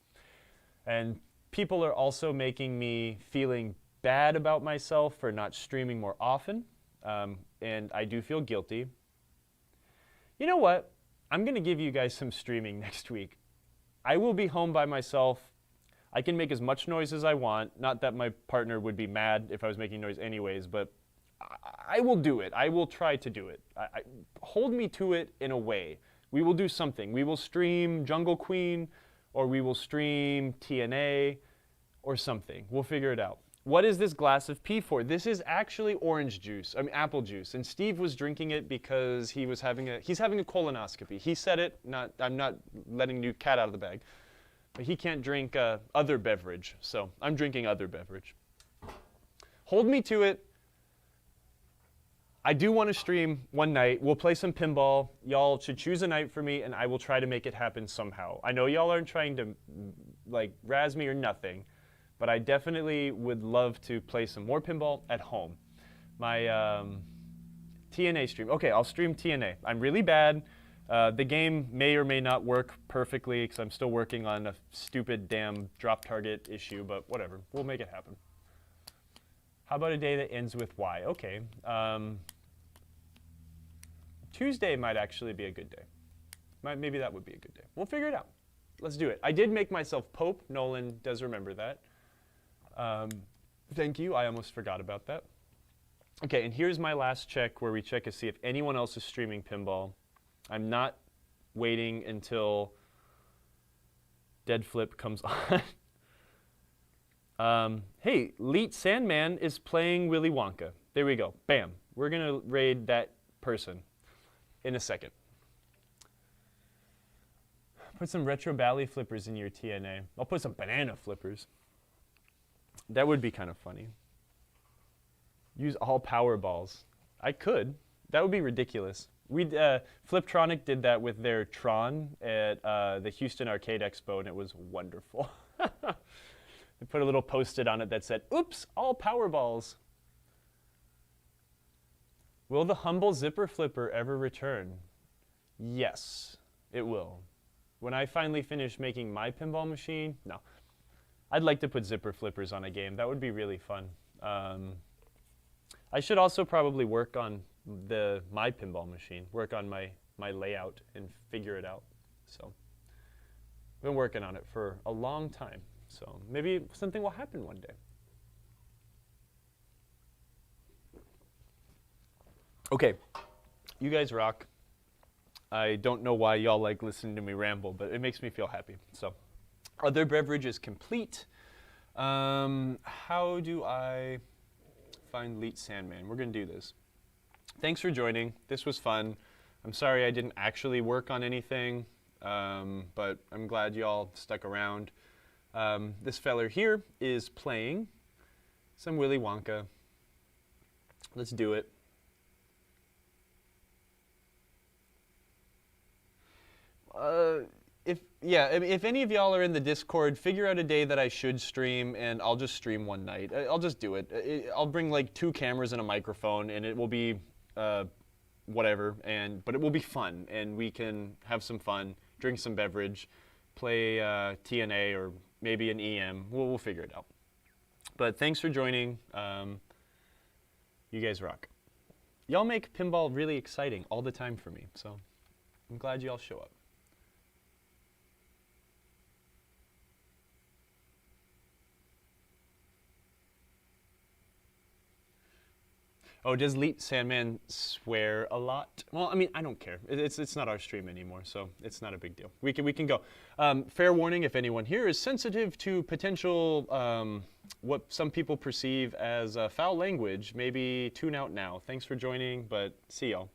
And people are also making me feeling bad about myself for not streaming more often, and I do feel guilty. You know what? I'm going to give you guys some streaming next week. I will be home by myself. I can make as much noise as I want. Not that my partner would be mad if I was making noise anyways, but I will do it. I will try to do it. Hold me to it in a way. We will do something. We will stream Jungle Queen, or we will stream TNA or something. We'll figure it out. What is this glass of pee for? This is actually orange juice, I mean apple juice. And Steve was drinking it because he's having a colonoscopy. He said it, I'm not letting new cat out of the bag. But he can't drink other beverage, so I'm drinking other beverage. Hold me to it. I do want to stream one night. We'll play some pinball. Y'all should choose a night for me, and I will try to make it happen somehow. I know y'all aren't trying to like razz me or nothing, but I definitely would love to play some more pinball at home. My TNA stream. Okay, I'll stream TNA. I'm really bad. The game may or may not work perfectly because I'm still working on a stupid damn drop target issue, but whatever. We'll make it happen. How about a day that ends with Y? Okay. Tuesday might actually be a good day. Maybe that would be a good day. We'll figure it out. Let's do it. I did make myself Pope. Nolan does remember that. Thank you. I almost forgot about that. Okay, and here's my last check where we check to see if anyone else is streaming pinball. I'm not waiting until Dead Flip comes on. Hey, Leet Sandman is playing Willy Wonka. There we go. Bam. We're going to raid that person in a second. Put some retro Bally flippers in your TNA. I'll put some banana flippers. That would be kind of funny. Use all power balls. I could. That would be ridiculous. Fliptronic did that with their Tron at the Houston Arcade Expo, and it was wonderful. They put a little post-it on it that said, "Oops, all power balls." Will the humble zipper flipper ever return? Yes, it will. When I finally finish making my pinball machine, no. I'd like to put zipper flippers on a game. That would be really fun. I should also probably work on my pinball machine, work on my layout and figure it out. So I've been working on it for a long time. So maybe something will happen one day. Okay, you guys rock. I don't know why y'all like listening to me ramble, but it makes me feel happy. So other beverage is complete. How do I find Leet Sandman? We're going to do this. Thanks for joining. This was fun. I'm sorry I didn't actually work on anything, but I'm glad y'all stuck around. This feller here is playing some Willy Wonka. Let's do it. If any of y'all are in the Discord, figure out a day that I should stream, and I'll just stream one night. I'll just do it. I'll bring like 2 cameras and a microphone, and it will be whatever, but it will be fun, and we can have some fun, drink some beverage, play TNA or maybe an EM. We'll figure it out. But thanks for joining. You guys rock. Y'all make pinball really exciting all the time for me, so I'm glad y'all show up. Oh, does Leet Sandman swear a lot? Well, I mean, I don't care. It's not our stream anymore, so it's not a big deal. We can go. Fair warning, if anyone here is sensitive to potential what some people perceive as foul language, maybe tune out now. Thanks for joining, but see y'all.